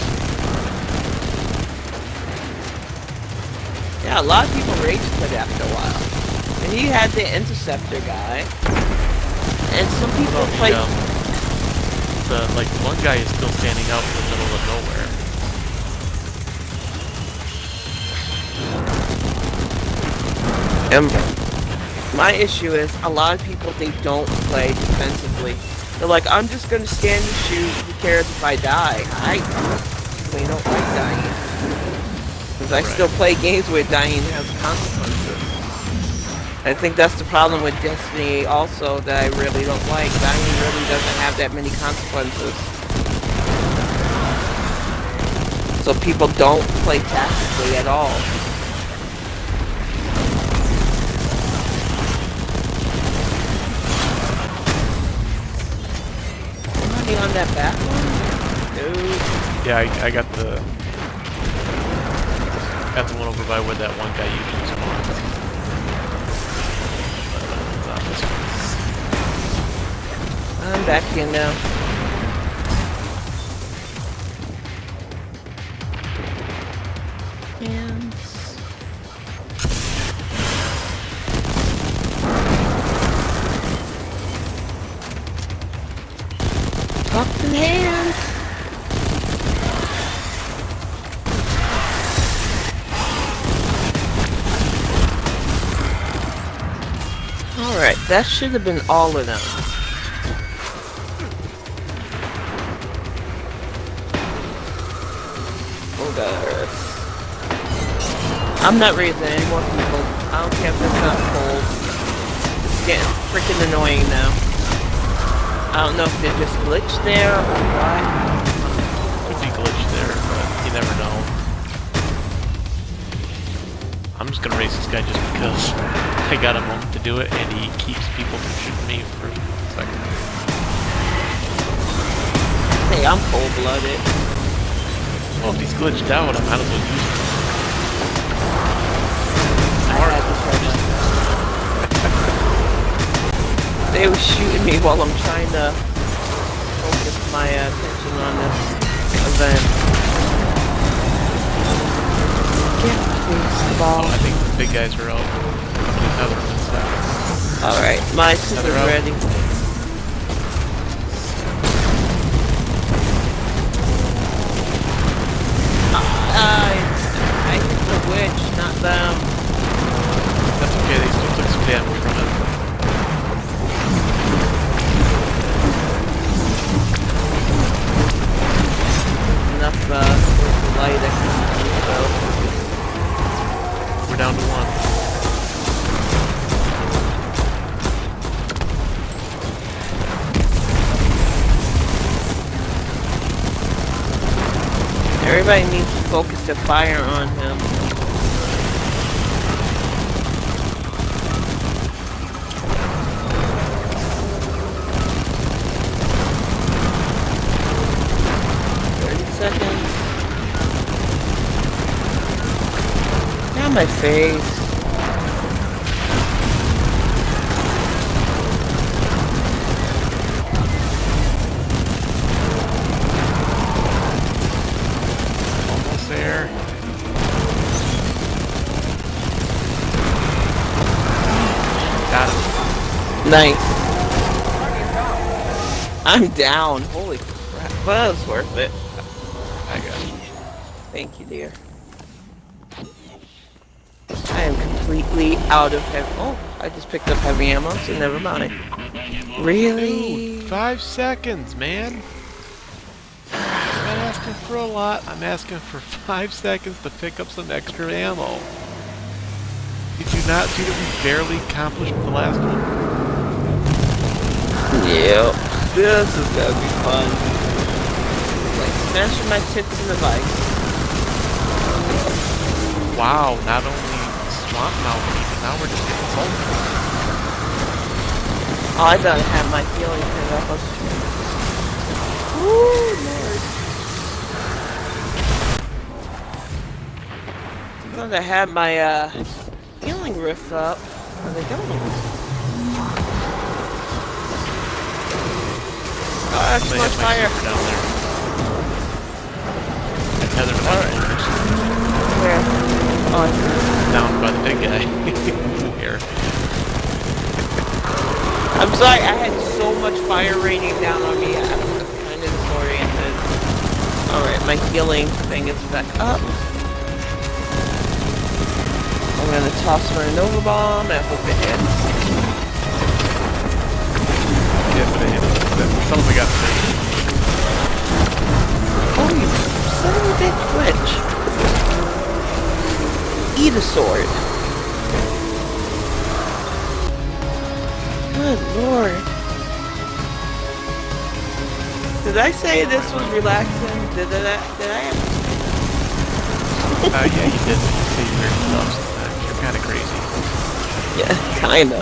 Yeah, a lot of people rage quit after a while. And he had the interceptor guy. And some people play. Like one guy is still standing out in the middle of nowhere. My issue is a lot of people, they don't play defensively. They're like, I'm just gonna stand and shoot. Who cares if I die? I don't like dying. Because I still play games where dying has consequences. I think that's the problem with Destiny also that I really don't like. Dying really doesn't have that many consequences. So people don't play tactically at all. On that back one? Dude. Yeah, I got the one over by where that one guy usually spawns. I'm back in now. Cups in hand. Alright, that should have been all of them. Oh god. I'm not raising any more people. I don't care if it's not cold. It's getting freaking annoying now. I don't know if they just glitched there or what. Could be glitched there, but you never know. I'm just gonna race this guy just because I got a moment to do it, and he keeps people from shooting me for a second. Hey, I'm cold-blooded. Well, if he's glitched out, I might as well use him. They were shooting me while I'm trying to focus my attention on this event. Get face ball. Oh, I think the big guys are out. Alright, my super's ready. I hit the witch, not them. That's okay, they still took some damage from it. Enough light I can do, so. We're down to one. Everybody needs to focus their fire on him. Seconds. Down my face. Almost there. Got him. Nice. I'm down. Holy crap. But that was worth it. I got you. Thank you, dear. I am completely out of heavy. Oh, I just picked up heavy ammo, so never mind. Really? Dude, 5 seconds, man. I'm not asking for a lot. I'm asking for 5 seconds to pick up some extra ammo. Did you not see that we barely accomplished the last one? Yep. This is gonna be fun. Like smashing my tits in the vice. Wow, not only swamp mountain, but now we're just getting salty. Oh, I thought I had my healing thing up. Ooh, Lord. I thought I had my healing rift up. Where they going? Oh, that's too much fire. Down there. Where? Oh, down by the big guy. Here. I'm sorry, I had so much fire raining down on me. I'm kind of disoriented. Alright, my healing thing is back up. I'm gonna toss my Nova Bomb. I hope it hits. Yeah, but it hit. Some of it got free. Oh, you son of a big witch. Eat a sword. Good lord. Did I say this was relaxing? Did I? Yeah, you did. You say weird stuff sometimes. You're kind of crazy. Yeah, kinda.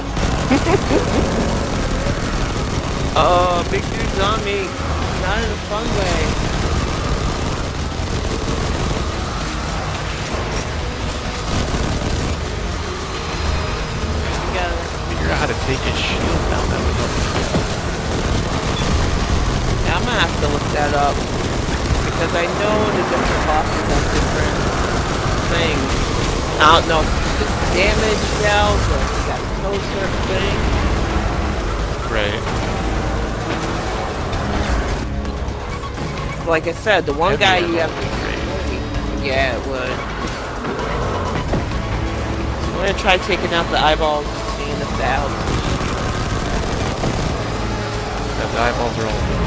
Oh, big dude's on me. Not in a fun way. You gotta figure out how to take his shield down. That would help. Yeah, I'm gonna have to look that up. Because I know the different bosses have different things. I don't know if it's damage dealt or if you gotta kill certain things. Right. Like I said, the one guy you have to... Yeah, it would. I'm gonna try taking out the eyeballs and seeing if that helps. The eyeballs are all good.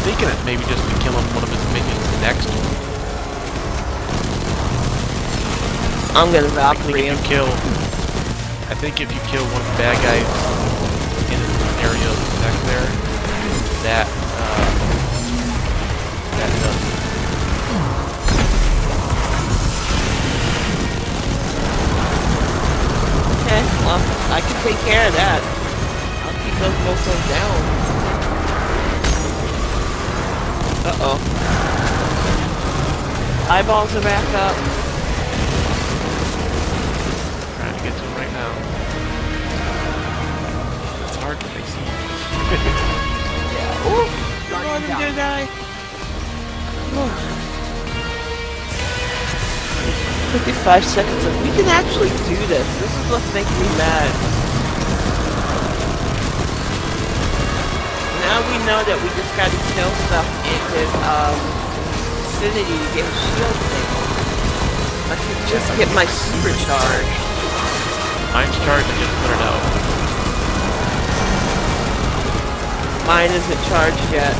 Thinking it maybe just be killing one of his minions next to him. I'm gonna Valkyrie him. I think if you kill one of the bad guys in an area back there, that does. Okay, well, I can take care of that. I'll keep those mofos down. Uh-oh. Eyeballs are back up. Trying to get to him right now. It's hard when they see you. Yeah. Ooh! Don't let him do die. 55 seconds of we can actually do this. This is what's making me mad. Now we know that we just gotta kill stuff in his vicinity to get his shield thing. I can just get my super charge. Mine's charged, I just put it out. Mine isn't charged yet.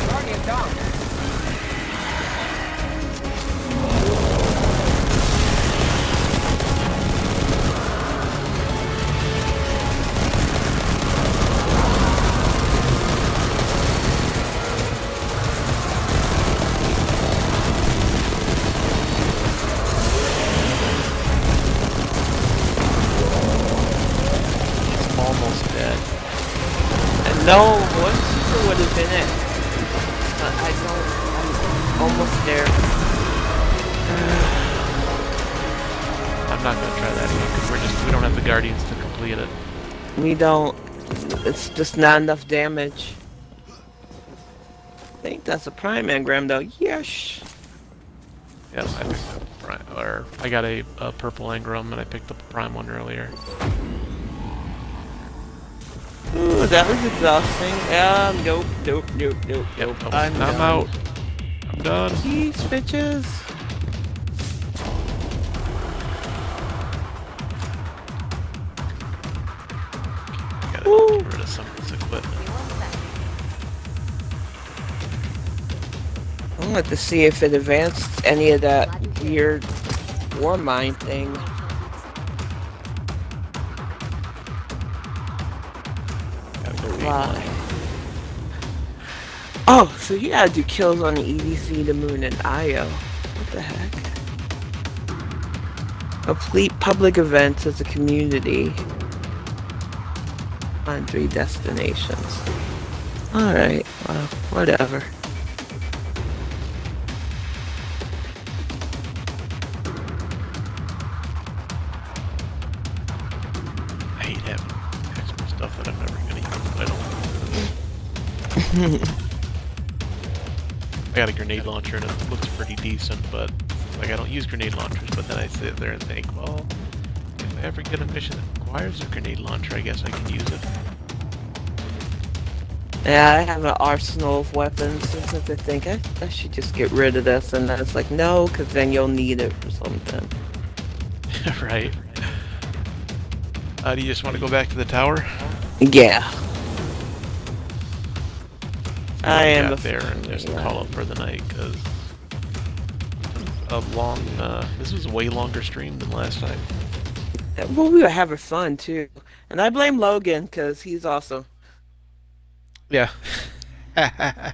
No, one super would have been it. But I'm almost there. I'm not gonna try that again because we don't have the guardians to complete it. We don't. It's just not enough damage. I think that's a prime engram though. Yes. Yeah, I picked up a prime, or I got a purple engram and I picked up a prime one earlier. Ooh, that was exhausting. Nope. Yep, I'm out. I'm done. Peace, bitches. Gotta get rid of some of this equipment. I'll have to see if it advanced any of that weird war mine thing. Oh, so you gotta do kills on the EDC, the Moon, and IO. What the heck? Complete public events as a community on 3 destinations. Alright, well, whatever. I hate having extra stuff that I'm never gonna use, but I don't. I got a grenade launcher and it looks pretty decent, but like I don't use grenade launchers, but then I sit there and think, well, if I ever get a mission that requires a grenade launcher, I guess I can use it. Yeah, I have an arsenal of weapons, sometimes I think I should just get rid of this, and then it's like, no, because then you'll need it for something. Right. Do you just want to go back to the tower? Yeah. I am there and just call up for the night because a long. This was a way longer stream than last time. Well, we were having fun too, and I blame Logan because he's awesome. Yeah. I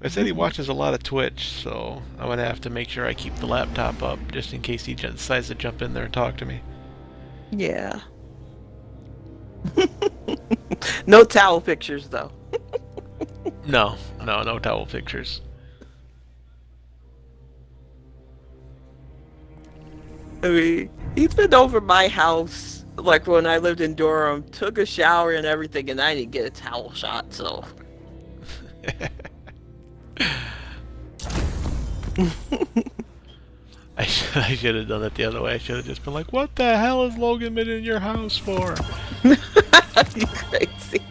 said he watches a lot of Twitch, so I'm gonna have to make sure I keep the laptop up just in case he decides to jump in there and talk to me. Yeah. No towel pictures, though. No towel pictures. I mean, he's been over my house, like when I lived in Durham, took a shower and everything, and I didn't get a towel shot, so. I should have done it the other way. I should have just been like, what the hell has Logan been in your house for? You crazy.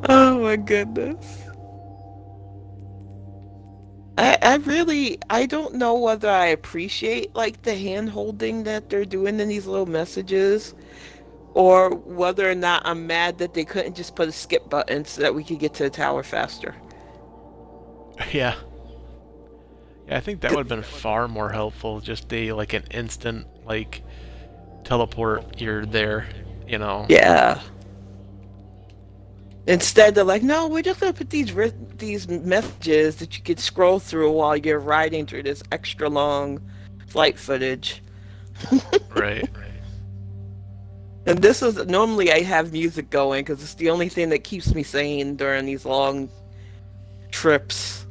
Oh my goodness. I don't know whether I appreciate like the hand holding that they're doing in these little messages, or whether or not I'm mad that they couldn't just put a skip button so that we could get to the tower faster. Yeah. Yeah, I think that would have been far more helpful. Just like an instant like teleport. You're there, you know. Yeah. Instead, they're like, no, we're just gonna put these messages that you could scroll through while you're riding through this extra long flight footage. Right. And this is normally I have music going because it's the only thing that keeps me sane during these long trips.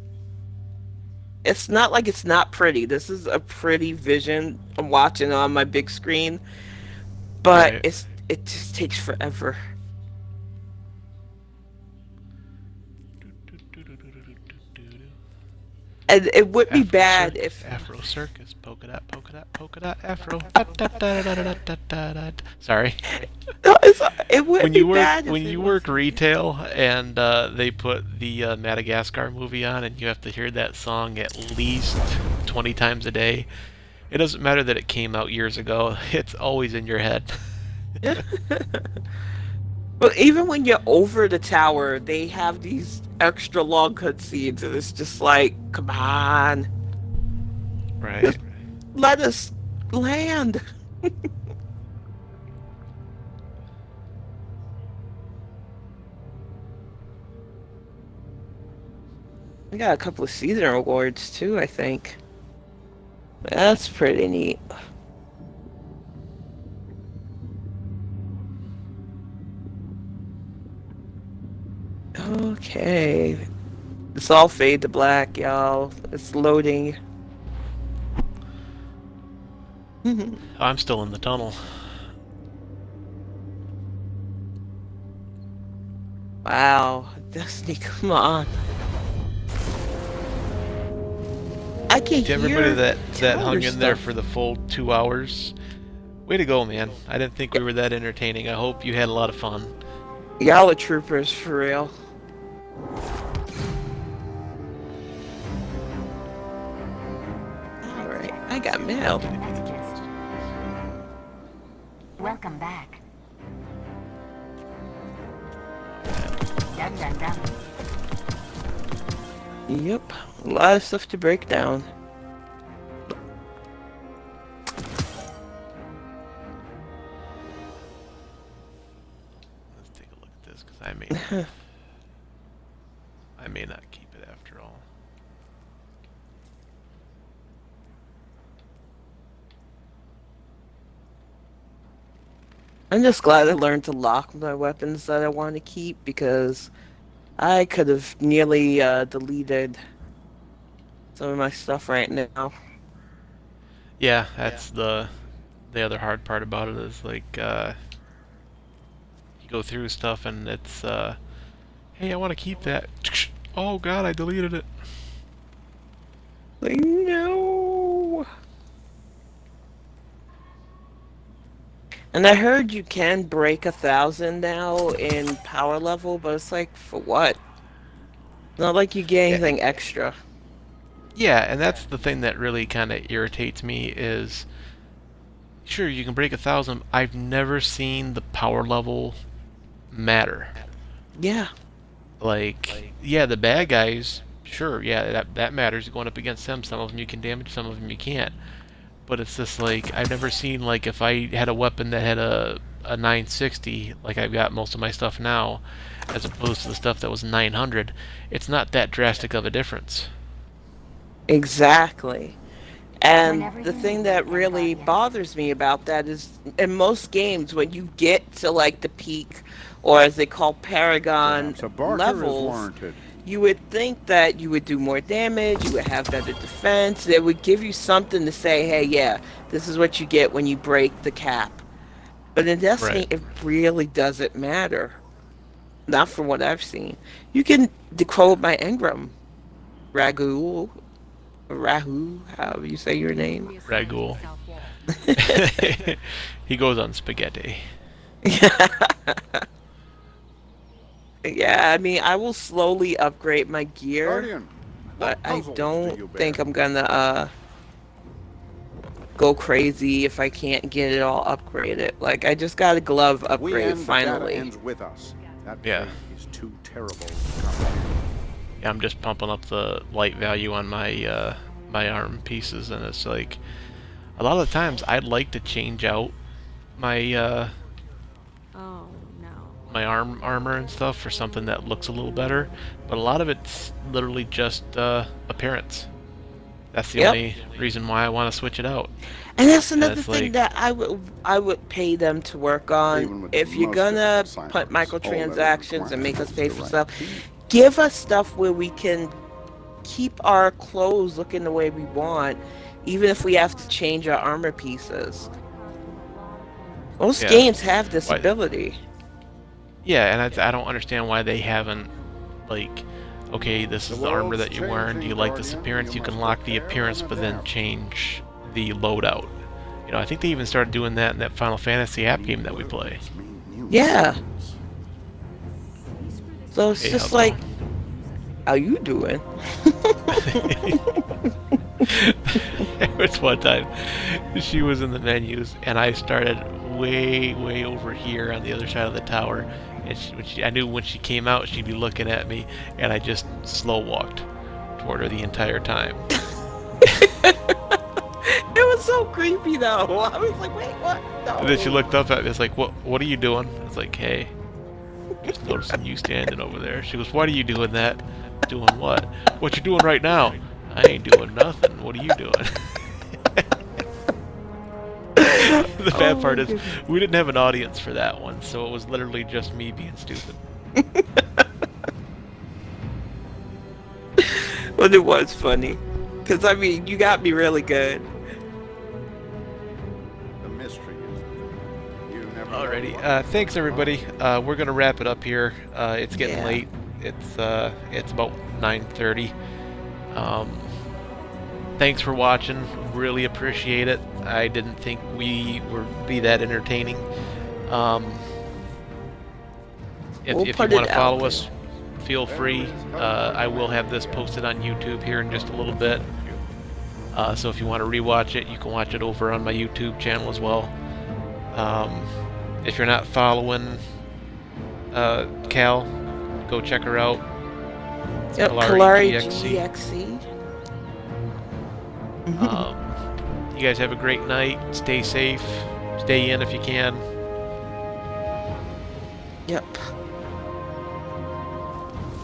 It's not like it's not pretty. This is a pretty vision I'm watching on my big screen, but Right. it just takes forever. And it would be Afro bad Circus, if Afro Circus, polka dot, Afro. Sorry. no, it would be bad when you work retail and they put the Madagascar movie on and you have to hear that song at least 20 times a day. It doesn't matter that it came out years ago. It's always in your head. But even when you're over the tower, they have these extra long cutscenes, and it's just like, come on, Right. let us land. We got a couple of season awards too, I think. That's pretty neat. Okay. It's all fade to black, y'all. It's loading. I'm still in the tunnel. Wow. Destiny, come on. I can't To hear everybody that hung tower in there stuff. for the full 2 hours, way to go, man. I didn't think we were that entertaining. I hope you had a lot of fun. Y'all are troopers for real. Alright, I got mail. Messages. Welcome back. Done, done, done. Yep, a lot of stuff to break down. Let's take a look at this because I may not keep it after all. I'm just glad I learned to lock my weapons that I want to keep because I could have nearly deleted some of my stuff right now. Yeah, that's the other hard part about it is like you go through stuff and it's hey, I want to keep that. Oh God, I deleted it. Like, no. And I heard you can break 1,000 now in power level, but it's like, for what? Not like you get Yeah. anything extra. Yeah, and that's the thing that really kind of irritates me is, sure, you can break 1,000. I've never seen the power level matter. Yeah. Like, yeah, the bad guys, sure, yeah, that matters. Going up against them, some of them you can damage, some of them you can't. But it's just like, I've never seen, like, if I had a weapon that had a 960, like I've got most of my stuff now, as opposed to the stuff that was 900, it's not that drastic of a difference. Exactly. And Whenever the you thing need that an really guardian. bothers me about that is in most games, when you get to like the peak, or as they call Paragon Perhaps a barker is levels, warranted. you would think that you would do more damage, you would have better defense, they would give you something to say, hey, yeah, this is what you get when you break the cap. But in Destiny, Right. it really doesn't matter. Not from what I've seen. You can decode my engram, Ragu, however you say your name. Ragul. He goes on spaghetti. Yeah, I mean, I will slowly upgrade my gear. Guardian, but I don't think I'm gonna go crazy if I can't get it all upgraded. Like, I just got a glove upgrade finally. Ends with us. That Yeah. is too terrible. Yeah, I'm just pumping up the light value on my my arm pieces, and it's like a lot of the times I'd like to change out my Oh no. my armor and stuff for something that looks a little better, but a lot of it's literally just appearance. That's the only reason why I want to switch it out. And that's another thing like, that I would pay them to work on. If you're gonna put microtransactions and make us pay for stuff, give us stuff where we can keep our clothes looking the way we want, even if we have to change our armor pieces. Most games have this ability. Yeah, and I don't understand why they haven't, like, okay, this is the armor that you're wearing. Do you like this appearance? You can lock the appearance, but then change the loadout. You know, I think they even started doing that in that Final Fantasy app game that we play. Yeah. So it's just like, how you doing? It was one time she was in the menus, and I started way over here on the other side of the tower. And I knew when she came out, she'd be looking at me, and I just slow walked toward her the entire time. It was so creepy, though. I was like, wait, what? No. And then she looked up at me. It's like, what are you doing? I was like, hey, just noticing you standing over there. She goes, why are you doing that? Doing what? What you doing right now? I ain't doing nothing. What are you doing? The bad part is we didn't have an audience for that one, so it was literally just me being stupid. But it was funny. Because, I mean, you got me really good. The mystery is you never Alrighty, thanks everybody. We're gonna wrap it up here. It's getting late. It's about 9:30. Thanks for watching. Really appreciate it. I didn't think we would be that entertaining. If you want to follow us, feel free. I will have this posted on YouTube here in just a little bit. So if you want to rewatch it, you can watch it over on my YouTube channel as well. If you're not following Cal, go check her out. Yep, Kalarigxc. You guys have a great night. Stay safe. Stay in if you can. Yep.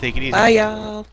Take it easy. Bye, y'all.